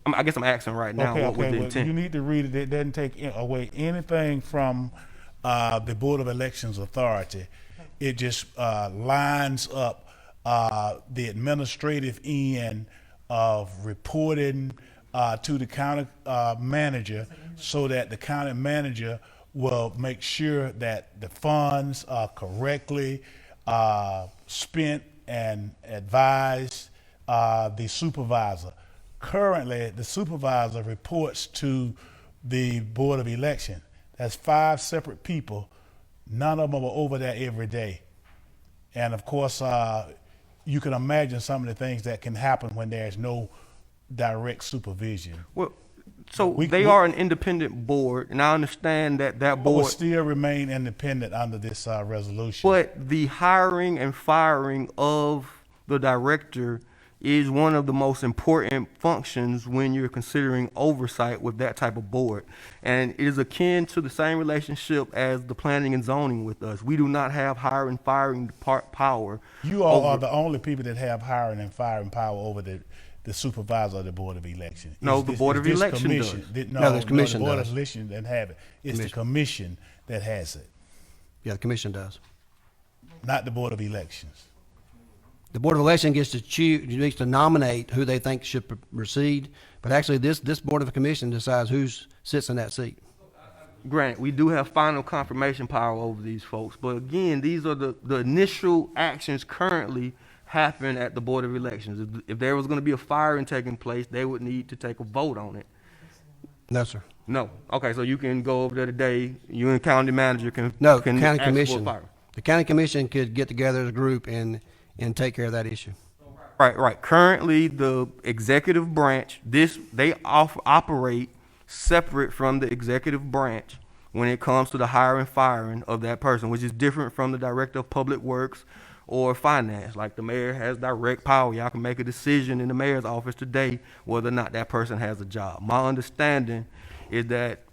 I guess I'm asking right now what was the intent. You need to read it. It doesn't take away anything from the Board of Elections authority. It just lines up the administrative end of reporting to the county manager, so that the county manager will make sure that the funds are correctly spent and advised the supervisor. Currently, the supervisor reports to the Board of Election. That's 5 separate people. None of them are over there every day. And of course, you can imagine some of the things that can happen when there's no direct supervision. Well, so they are an independent board, and I understand that that Will board still remain independent under this resolution. But the hiring and firing of the director is one of the most important functions when you're considering oversight with that type of board. And it is akin to the same relationship as the planning and zoning with us. We do not have hiring and firing power. You all are the only people that have hiring and firing power over the supervisor of the Board of Election. No, the Board of Election does. No, the commission the Board does. of Election doesn't have it. It's the commission that has it, Yeah, the commission does. not the Board of Elections. The Board of Election gets to choose, needs to nominate who they think should proceed, but actually this Board of Commission decides who sits in that seat. Granted, we do have final confirmation power over these folks, but again, these are the initial actions currently happen at the Board of Elections. If there was going to be a firing taking place, they would need to take a vote on it. No, sir. No. Okay, so you can go over there today, you and county manager can No, can county ask for a commission. fire. The county commission could get together as a group and take care of that issue. Right. Currently, the executive branch, they operate separate from the executive branch when it comes to the hiring and firing of that person, which is different from the director of public works or finance. Like the mayor has direct power. Y'all can make a decision in the mayor's office today whether or not that person has a job. My understanding is that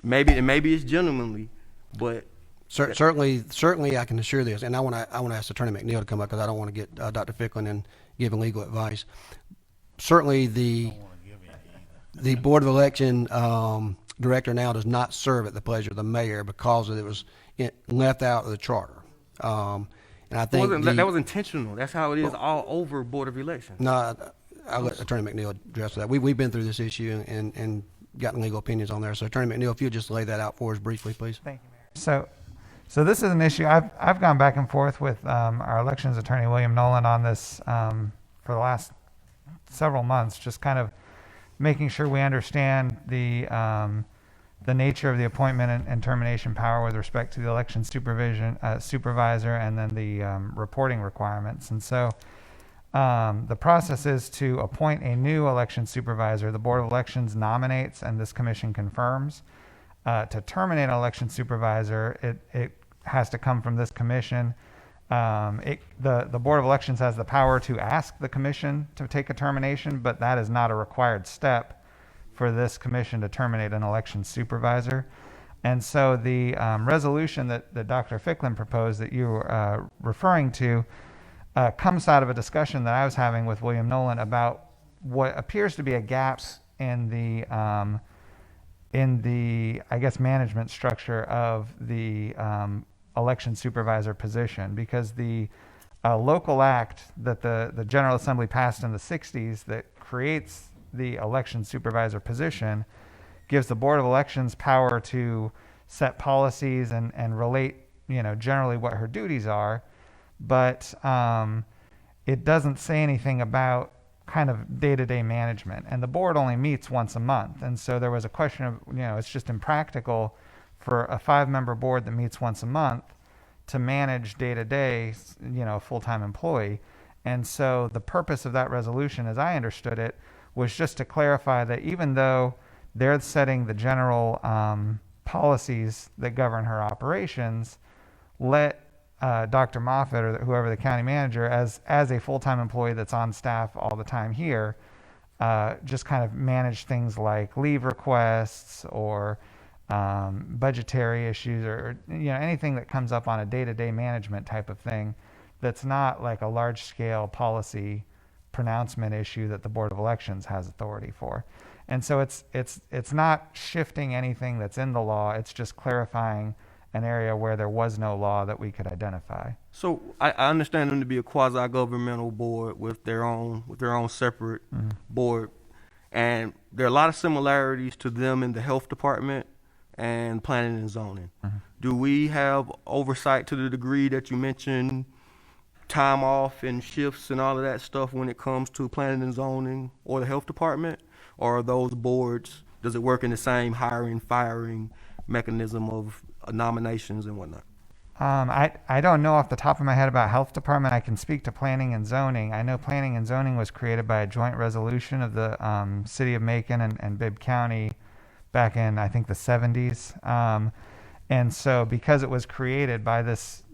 maybe it's gentlemanly, but Certainly, I can assure this, and I want to ask Attorney McNeil to come up because I don't want to get Dr. Ficklin and giving legal advice. Certainly, the Board of Election director now does not serve at the pleasure of the mayor because it was left out of the charter. And I think that was intentional. That's how it is all over Board of Elections. No, I'll let Attorney McNeil address that. We've been through this issue and gotten legal opinions on there. So Attorney McNeil, if you'll just lay that out for us briefly, please. Thank you, Mayor. So this is an issue I've gone back and forth with our elections attorney William Nolan on this for the last several months, just kind of making sure we understand the nature of the appointment and termination power with respect to the election supervisor and then the reporting requirements. And so the process is to appoint a new election supervisor. The Board of Elections nominates and this commission confirms. To terminate an election supervisor, it has to come from this commission. The Board of Elections has the power to ask the commission to take a termination, but that is not a required step for this commission to terminate an election supervisor. And so the resolution that Dr. Ficklin proposed that you were referring to comes out of a discussion that I was having with William Nolan about what appears to be a gap in the I guess management structure of the election supervisor position, because the local act that the General Assembly passed in the 60s that creates the election supervisor position gives the Board of Elections power to set policies and relate, generally what her duties are, but it doesn't say anything about kind of day-to-day management, and the board only meets once a month. And so there was a question of, it's just impractical for a 5-member board that meets once a month to manage day-to-day, a full-time employee. And so the purpose of that resolution, as I understood it, was just to clarify that even though they're setting the general policies that govern her operations, let Dr. Moffitt or whoever the county manager, as a full-time employee that's on staff all the time here, just kind of manage things like leave requests or budgetary issues or anything that comes up on a day-to-day management type of thing that's not like a large-scale policy pronouncement issue that the Board of Elections has authority for. And so it's not shifting anything that's in the law, it's just clarifying an area where there was no law that we could identify. So I understand them to be a quasi-governmental board with their own separate board, and there are a lot of similarities to them in the health department and planning and zoning. Do we have oversight to the degree that you mentioned, time off and shifts and all of that stuff when it comes to planning and zoning or the health department? Or are those boards, does it work in the same hiring, firing mechanism of nominations and whatnot? I don't know off the top of my head about health department. I can speak to planning and zoning. I know planning and zoning was created by a joint resolution of the city of Macon and Bibb County back in, I think, the 70s. And so because it was created by this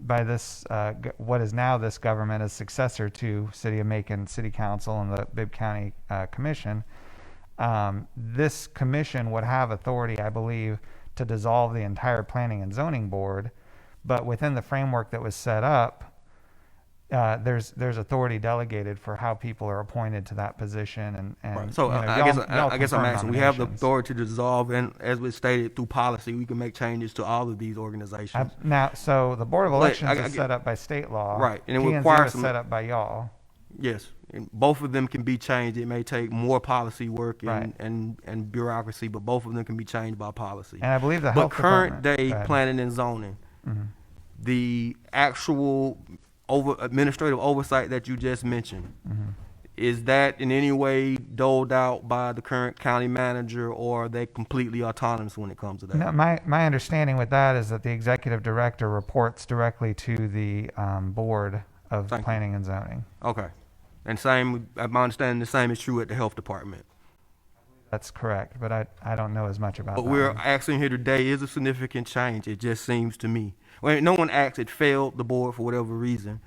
what is now this government as successor to City of Macon City Council and the Bibb County Commission, this commission would have authority, I believe, to dissolve the entire planning and zoning board. But within the framework that was set up, there's authority delegated for how people are appointed to that position. And Right. So you know, I guess I'm confirm asking, we have the nominations. authority to dissolve, and as we stated through policy, we can make changes to all of these organizations. Now, so the Board of But Elections I is set up by state law. Right, and it P&Z requires is some- set up by y'all. Yes, and both of them can be changed. It may take more policy work Right. and bureaucracy, but both of them can be changed by policy. And I believe the But health current department- day go ahead. planning and zoning, Mhm. the actual administrative oversight that you just mentioned, Mhm. is that in any way doled out by the current county manager, or are they completely autonomous when it comes to that? No, my understanding with that is that the executive director reports directly to the board of Thank you. planning and zoning. Okay. And same, my understanding, the same is true at the health department. That's correct, but I don't know as much about What that we're one. asking here today is a significant change, it just seems to me. Well, no one asked, it failed the board for whatever reason,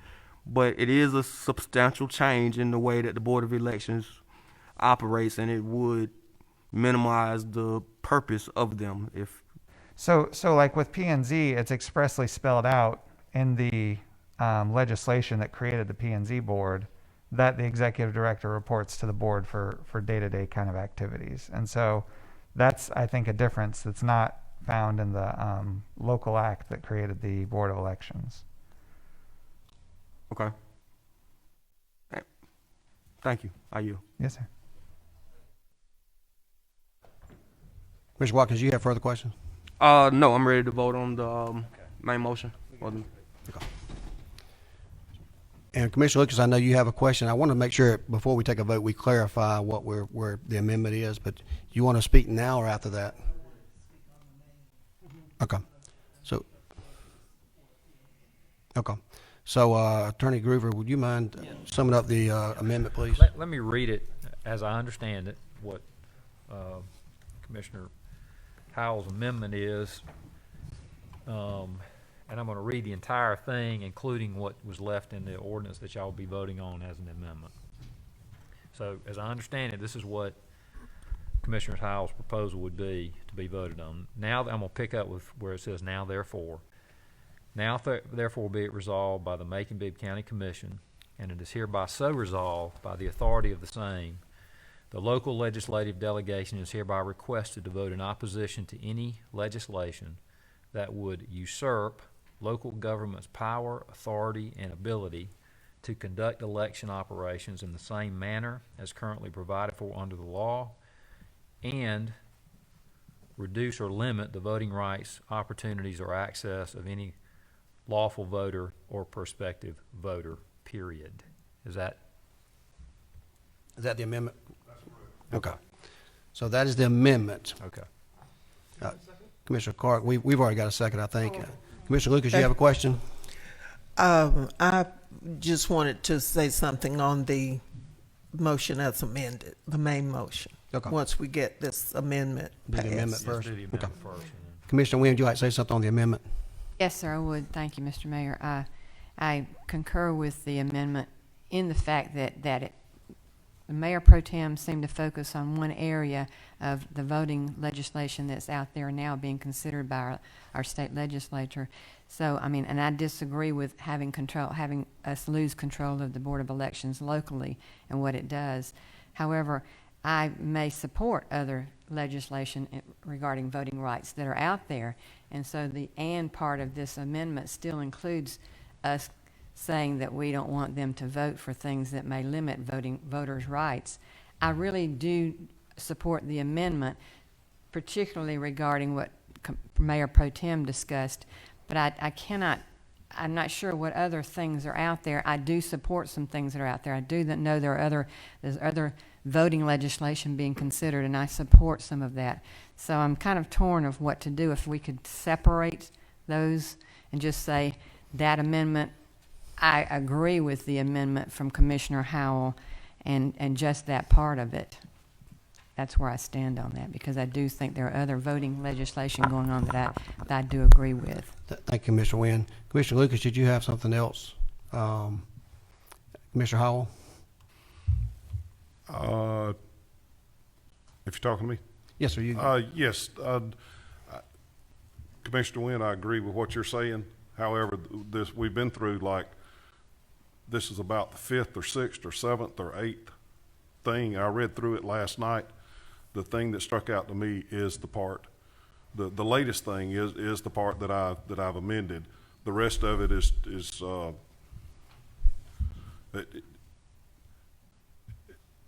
but it is a substantial change in the way that the Board of Elections operates, and it would minimize the purpose of them if. So like with P&Z, it's expressly spelled out in the legislation that created the P&Z board that the executive director reports to the board for day-to-day kind of activities. And so that's, I think, a difference that's not found in the local act that created the Board of Elections. Okay. Thank you. Are you? Yes, sir. Mr. Watkins, you have further questions? No, I'm ready to vote on the main motion. Okay. And Commissioner Lucas, I know you have a question. I want to make sure before we take a vote, we clarify where the amendment is, but you want to speak now or after that? Okay. So, Attorney Groover, would you mind summing up the amendment, please? Let me read it as I understand it, what Commissioner Howell's amendment is. And I'm going to read the entire thing, including what was left in the ordinance that y'all will be voting on as an amendment. So, as I understand it, this is what Commissioner Howell's proposal would be to be voted on. Now, I'm going to pick up with where it says, now therefore. Now therefore be it resolved by the Macon-Bibb County Commission, and it is hereby so resolved by the authority of the same. The local legislative delegation is hereby requested to vote in opposition to any legislation that would usurp local government's power, authority, and ability to conduct election operations in the same manner as currently provided for under the law, and reduce or limit the voting rights, opportunities, or access of any lawful voter or prospective voter, period. Is that the amendment? Okay. So that is the amendment. okay? Commissioner Clark, we've already got a second, I think. Commissioner Lucas, you have a question? I just wanted to say something on the motion as amended, the main motion. Okay. Once we get this amendment Do passed. the amendment Let's first. do the amendment first. and then- Commissioner Williams, would you like to say something on the amendment? Yes, sir, I would. Thank you, Mr. Mayor. I concur with the amendment in the fact that the Mayor Pro Tem seemed to focus on one area of the voting legislation that's out there now being considered by our state legislature. So, I mean, and I disagree with having us lose control of the Board of Elections locally and what it does. However, I may support other legislation regarding voting rights that are out there. And so the "and" part of this amendment still includes us saying that we don't want them to vote for things that may limit voters' rights. I really do support the amendment, particularly regarding what Mayor Pro Tem discussed, but I cannot, I'm not sure what other things are out there. I do support some things that are out there. I do know there's other voting legislation being considered, and I support some of that. So I'm kind of torn of what to do. If we could separate those and just say that amendment, I agree with the amendment from Commissioner Howell and just that part of it. That's where I stand on that, because I do think there are other voting legislation going on that I do agree with. Thank you, Commissioner Wynn. Commissioner Lucas, did you have something else? Commissioner Howell? If you're talking to me? Yes, sir. Yes. Commissioner Wynn, I agree with what you're saying. However, we've been through, like, this is about the 5th or 6th or 7th or 8th thing. I read through it last night. The thing that struck out to me is the part, the latest thing is the part that I've amended. The rest of it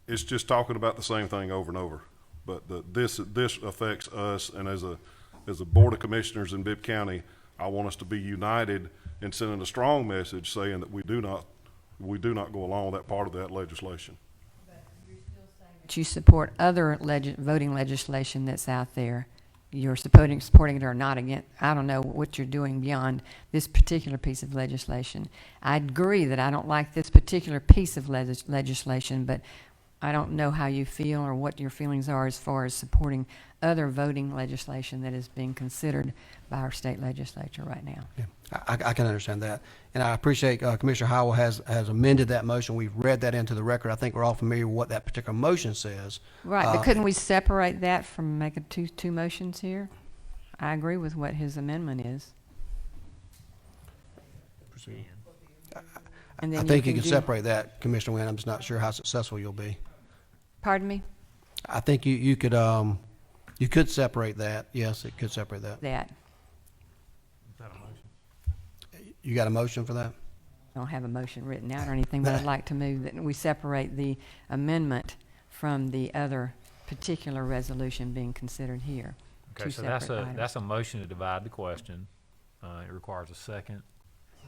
it's just talking about the same thing over and over. But this affects us, and as a board of commissioners in Bibb County, I want us to be united in sending a strong message saying that we do not go along with that part of that legislation. But you support other voting legislation that's out there. You're supporting it or not. Again, I don't know what you're doing beyond this particular piece of legislation. I agree that I don't like this particular piece of legislation, but I don't know how you feel or what your feelings are as far as supporting other voting legislation that is being considered by our state legislature right now. Yeah, I can understand that. And I appreciate Commissioner Howell has amended that motion. We've read that into the record. I think we're all familiar with what that particular motion says. Right, but couldn't we separate that from making two motions here? I agree with what his amendment is. And then I think you can do- separate that, Commissioner Wynn. I'm just not sure how successful you'll be. Pardon me? I think you could separate that. Yes, it could separate that. That. You got a motion for that? I don't have a motion written out or anything, but I'd like to move that we separate the amendment from the other particular resolution being considered here. Okay, so that's a motion to divide the question. It requires a second.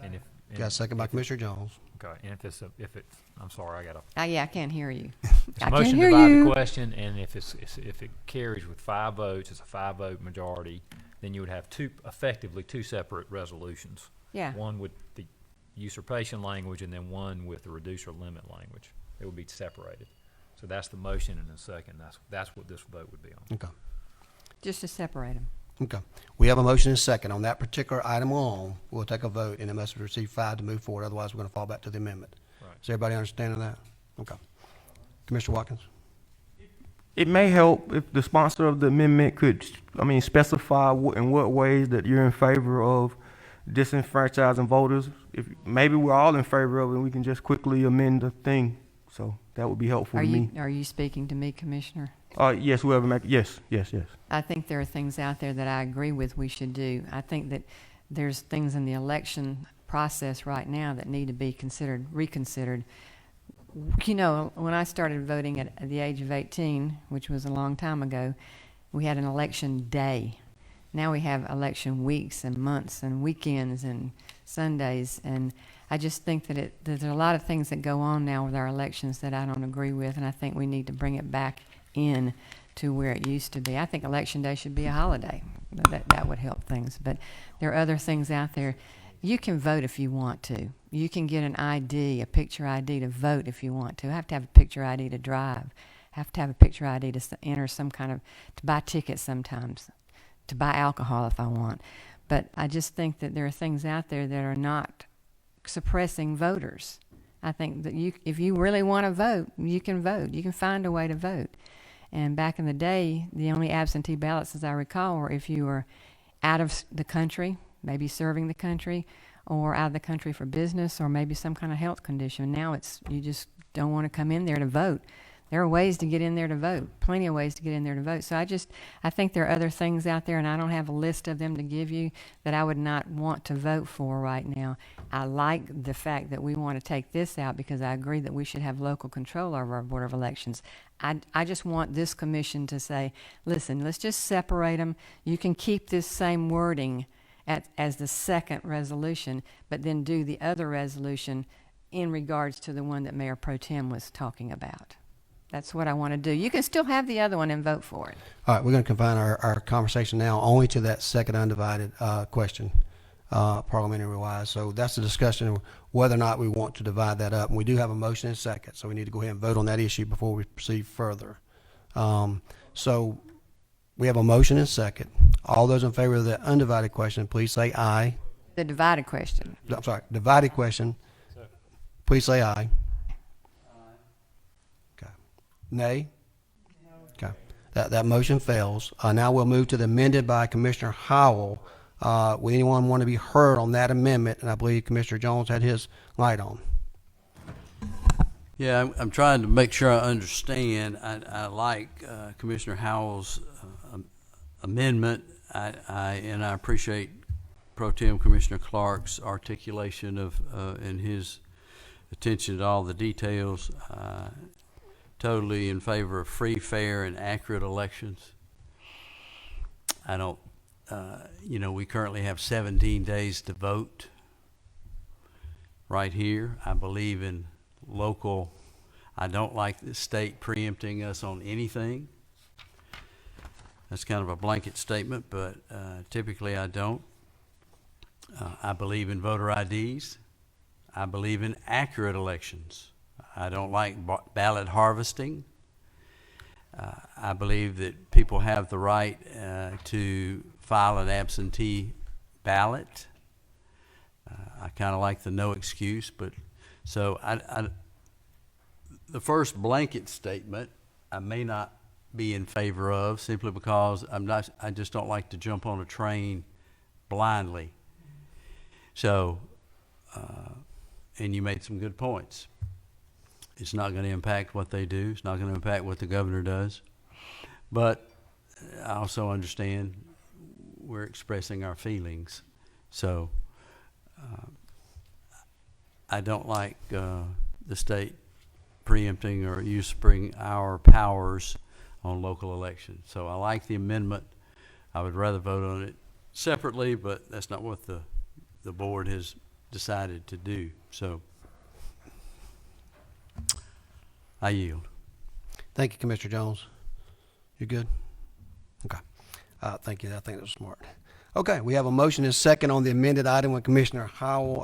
And if Got a second by Commissioner Jones. Okay, and if it's I'm sorry, I got a. Yeah, I can't hear you. It's a motion to divide the question, and if it carries with 5 votes, it's a 5-vote majority. Then you would have effectively two separate resolutions. Yeah. One with the usurpation language, and then one with the reducer limit language. It would be separated. So that's the motion, and the second, that's what this vote would be on. Okay. Just to separate them. Okay. We have a motion and a second. On that particular item alone, we'll take a vote, and it must receive 5 to move forward. Otherwise, we're going to fall back to the amendment. Right. Does everybody understand that? Okay. Commissioner Watkins? It may help if the sponsor of the amendment could, specify in what ways that you're in favor of disenfranchising voters. If maybe we're all in favor of it, and we can just quickly amend the thing. So that would be helpful to me. Are you speaking to me, Commissioner? Yes, whoever yes. I think there are things out there that I agree with we should do. I think that there's things in the election process right now that need to be reconsidered. You know, when I started voting at the age of 18, which was a long time ago, we had an election day. Now we have election weeks and months and weekends and Sundays, and I just think that there's a lot of things that go on now with our elections that I don't agree with, and I think we need to bring it back in to where it used to be. I think Election Day should be a holiday. That would help things. But there are other things out there. You can vote if you want to. You can get an ID, a picture ID to vote if you want to. Have to have a picture ID to drive. Have to have a picture ID to enter some kind of, to buy tickets sometimes, to buy alcohol if I want. But I just think that there are things out there that are not suppressing voters. I think that if you really want to vote, you can vote. You can find a way to vote. And back in the day, the only absentee ballots, as I recall, were if you were out of the country, maybe serving the country, or out of the country for business, or maybe some kind of health condition. Now you just don't want to come in there to vote. There are ways to get in there to vote, plenty of ways to get in there to vote. So I think there are other things out there, and I don't have a list of them to give you, that I would not want to vote for right now. I like the fact that we want to take this out because I agree that we should have local control over our Board of Elections. I just want this commission to say, listen, let's just separate them. You can keep this same wording as the second resolution, but then do the other resolution in regards to the one that Mayor Pro Tem was talking about. That's what I want to do. You can still have the other one and vote for it. All right, we're going to confine our conversation now only to that second undivided question, parliamentary-wise. So that's the discussion of whether or not we want to divide that up. And we do have a motion and a second, so we need to go ahead and vote on that issue before we proceed further. So we have a motion and a second. All those in favor of the undivided question, please say aye. The divided question. I'm sorry, divided question, please say aye. Nay? Okay. That motion fails. Now we'll move to the amended by Commissioner Howell. Would anyone want to be heard on that amendment? And I believe Commissioner Jones had his light on. Yeah, I'm trying to make sure I understand. I like Commissioner Howell's amendment, and I appreciate Pro Tem Commissioner Clark's articulation of and his attention to all the details. Totally in favor of free, fair, and accurate elections. I don't, we currently have 17 days to vote right here. I believe in local. I don't like the state preempting us on anything. That's kind of a blanket statement, but typically I don't. I believe in voter IDs. I believe in accurate elections. I don't like ballot harvesting. I believe that people have the right to file an absentee ballot. I kind of like the no excuse, but so the first blanket statement I may not be in favor of simply because I just don't like to jump on a train blindly. So, and you made some good points. It's not going to impact what they do. It's not going to impact what the governor does. But I also understand we're expressing our feelings. So I don't like the state preempting or usurping our powers on local elections. So I like the amendment. I would rather vote on it separately, but that's not what the board has decided to do. So I yield. Thank you, Commissioner Jones. You good? Okay. Thank you. I think that was smart. Okay, we have a motion and second on the amended item with Commissioner Howell,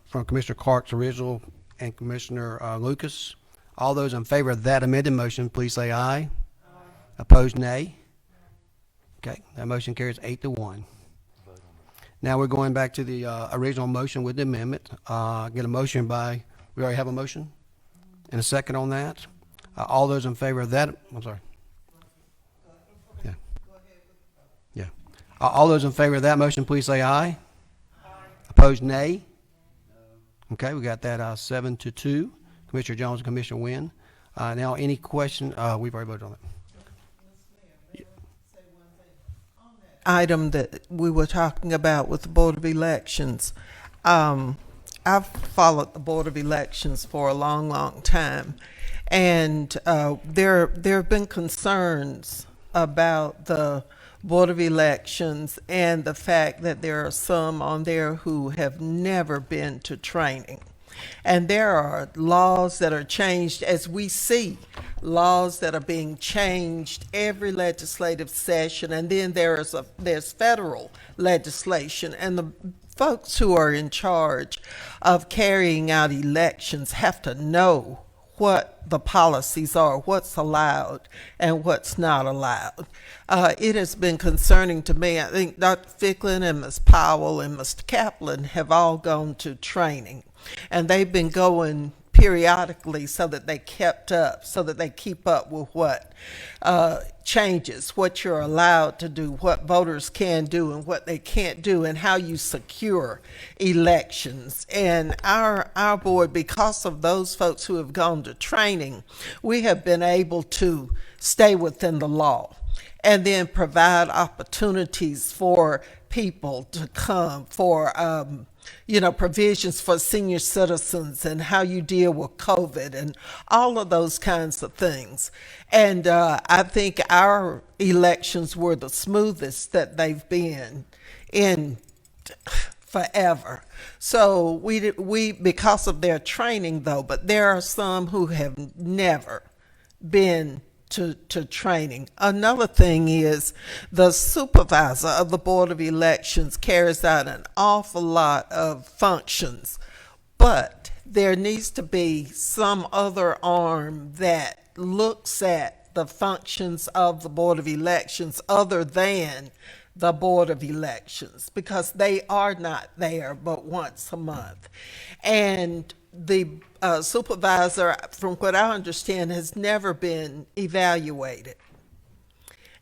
from Commissioner Clark's original and Commissioner Lucas. All those in favor of that amended motion, please say aye. Aye. Opposed, nay. Okay, that motion carries 8-1. Now we're going back to the original motion with the amendment. Get a motion by, we already have a motion? And a second on that. All those in favor of that, I'm sorry. Yeah. Yeah. All those in favor of that motion, please say aye. Aye. Opposed, nay. No. Okay, we got that 7-2. Commissioner Jones and Commissioner Wynn. Now, any question? We've already voted on it. Item that we were talking about with the Board of Elections. I've followed the Board of Elections for a long, long time, and there have been concerns about the Board of Elections and the fact that there are some on there who have never been to training. And there are laws that are changed, as we see, laws that are being changed every legislative session, and then there's federal legislation, and the folks who are in charge of carrying out elections have to know what the policies are, what's allowed and what's not allowed. It has been concerning to me. I think Dr. Ficklin and Ms. Powell and Mr. Kaplan have all gone to training, and they've been going periodically so that they keep up with what changes, what you're allowed to do, what voters can do and what they can't do, and how you secure elections. And our board, because of those folks who have gone to training, we have been able to stay within the law and then provide opportunities for people to come, for provisions for senior citizens and how you deal with COVID and all of those kinds of things. And I think our elections were the smoothest that they've been in forever. So we because of their training though, but there are some who have never been to training. Another thing is the supervisor of the Board of Elections carries out an awful lot of functions, but there needs to be some other arm that looks at the functions of the Board of Elections other than the Board of Elections, because they are not there but once a month. And the supervisor, from what I understand, has never been evaluated.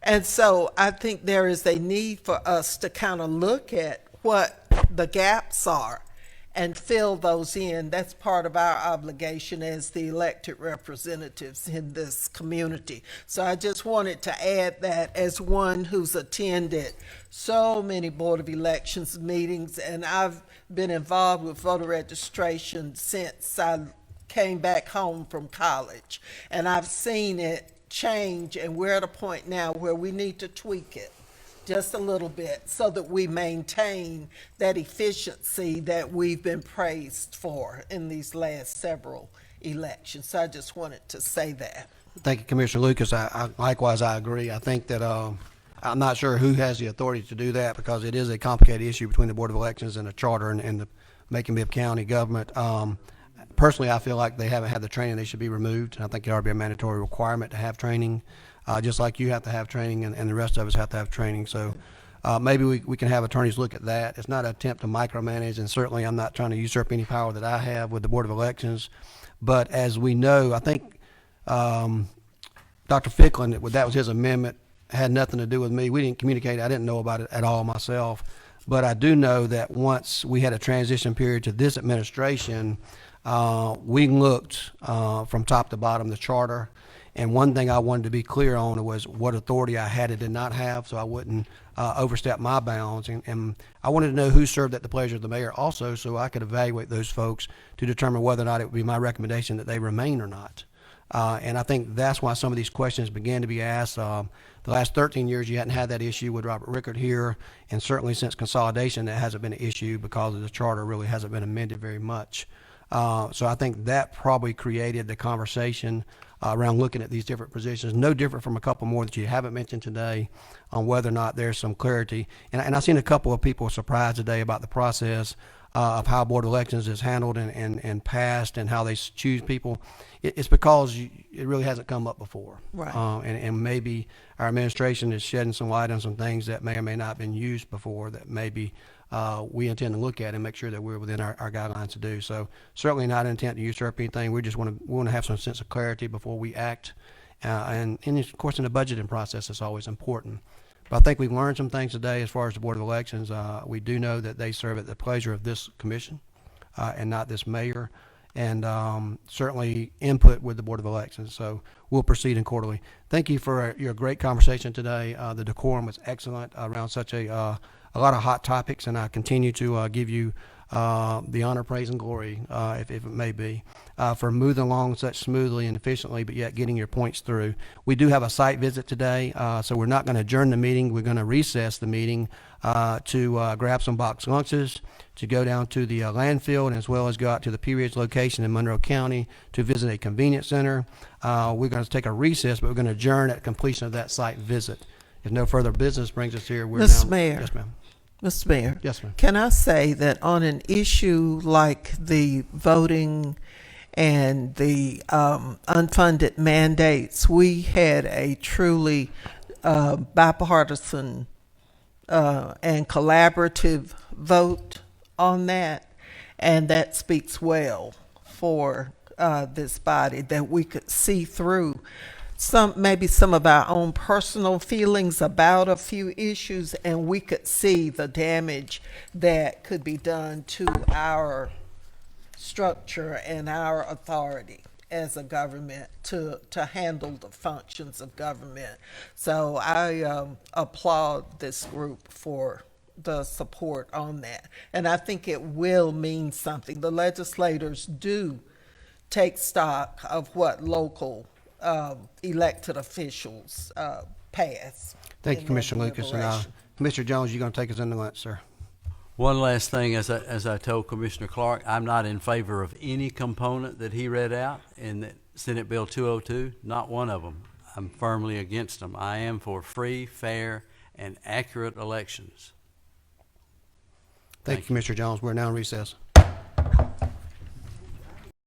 And so I think there is a need for us to kind of look at what the gaps are and fill those in. That's part of our obligation as the elected representatives in this community. So I just wanted to add that as one who's attended so many Board of Elections meetings, and I've been involved with voter registration since I came back home from college, and I've seen it change, and we're at a point now where we need to tweak it just a little bit so that we maintain that efficiency that we've been praised for in these last several elections. So I just wanted to say that. Thank you, Commissioner Lucas. Likewise, I agree. I think that I'm not sure who has the authority to do that, because it is a complicated issue between the Board of Elections and the charter and the Macon-Bibb County government. Personally, I feel like they haven't had the training. They should be removed. I think it ought to be a mandatory requirement to have training, just like you have to have training and the rest of us have to have training. So maybe we can have attorneys look at that. It's not an attempt to micromanage, and certainly I'm not trying to usurp any power that I have with the Board of Elections. But as we know, I think Dr. Ficklin, that was his amendment, had nothing to do with me. We didn't communicate. I didn't know about it at all myself. But I do know that once we had a transition period to this administration, we looked from top to bottom the charter, and one thing I wanted to be clear on was what authority I had and did not have, so I wouldn't overstep my bounds. And I wanted to know who served at the pleasure of the mayor also, so I could evaluate those folks to determine whether or not it would be my recommendation that they remain or not. And I think that's why some of these questions began to be asked. The last 13 years, you hadn't had that issue with Robert Rickard here, and certainly since consolidation, that hasn't been an issue because of the charter really hasn't been amended very much. So I think that probably created the conversation around looking at these different positions, no different from a couple more that you haven't mentioned today on whether or not there's some clarity. And I've seen a couple of people surprised today about the process of how Board of Elections is handled and passed and how they choose people. It's because it really hasn't come up before. Right. And maybe our administration is shedding some light on some things that may or may not have been used before that maybe we intend to look at and make sure that we're within our guidelines to do. So certainly not an intent to usurp anything. We just want to have some sense of clarity before we act. And of course, in the budgeting process, it's always important. But I think we've learned some things today as far as the Board of Elections. We do know that they serve at the pleasure of this commission and not this mayor, and certainly input with the Board of Elections. So we'll proceed accordingly. Thank you for your great conversation today. The decorum was excellent around such a lot of hot topics, and I continue to give you the honor, praise, and glory, if it may be, for moving along such smoothly and efficiently, but yet getting your points through. We do have a site visit today, so we're not going to adjourn the meeting. We're going to recess the meeting to grab some box lunches, to go down to the landfill, and as well as go out to the Pea Ridge location in Monroe County to visit a convenience center. We're going to take a recess, but we're going to adjourn at completion of that site visit. If no further business brings us here, we're Mr. now. Mayor. Yes, ma'am. Mr. Mayor. Yes, ma'am. Can I say that on an issue like the voting and the unfunded mandates, we had a truly bipartisan and collaborative vote on that, and that speaks well for this body, that we could see through maybe some of our own personal feelings about a few issues, and we could see the damage that could be done to our structure and our authority as a government to handle the functions of government. So I applaud this group for the support on that. And I think it will mean something. The legislators do take stock of what local elected officials pass. Thank you, in Commissioner their Lucas. deliberation. Commissioner Jones, you're going to take us into lunch, sir. One last thing, as I told Commissioner Clark, I'm not in favor of any component that he read out in the Senate Bill 202, not one of them. I'm firmly against them. I am for free, fair, and accurate elections. Thank you, Commissioner Jones. We're now in recess.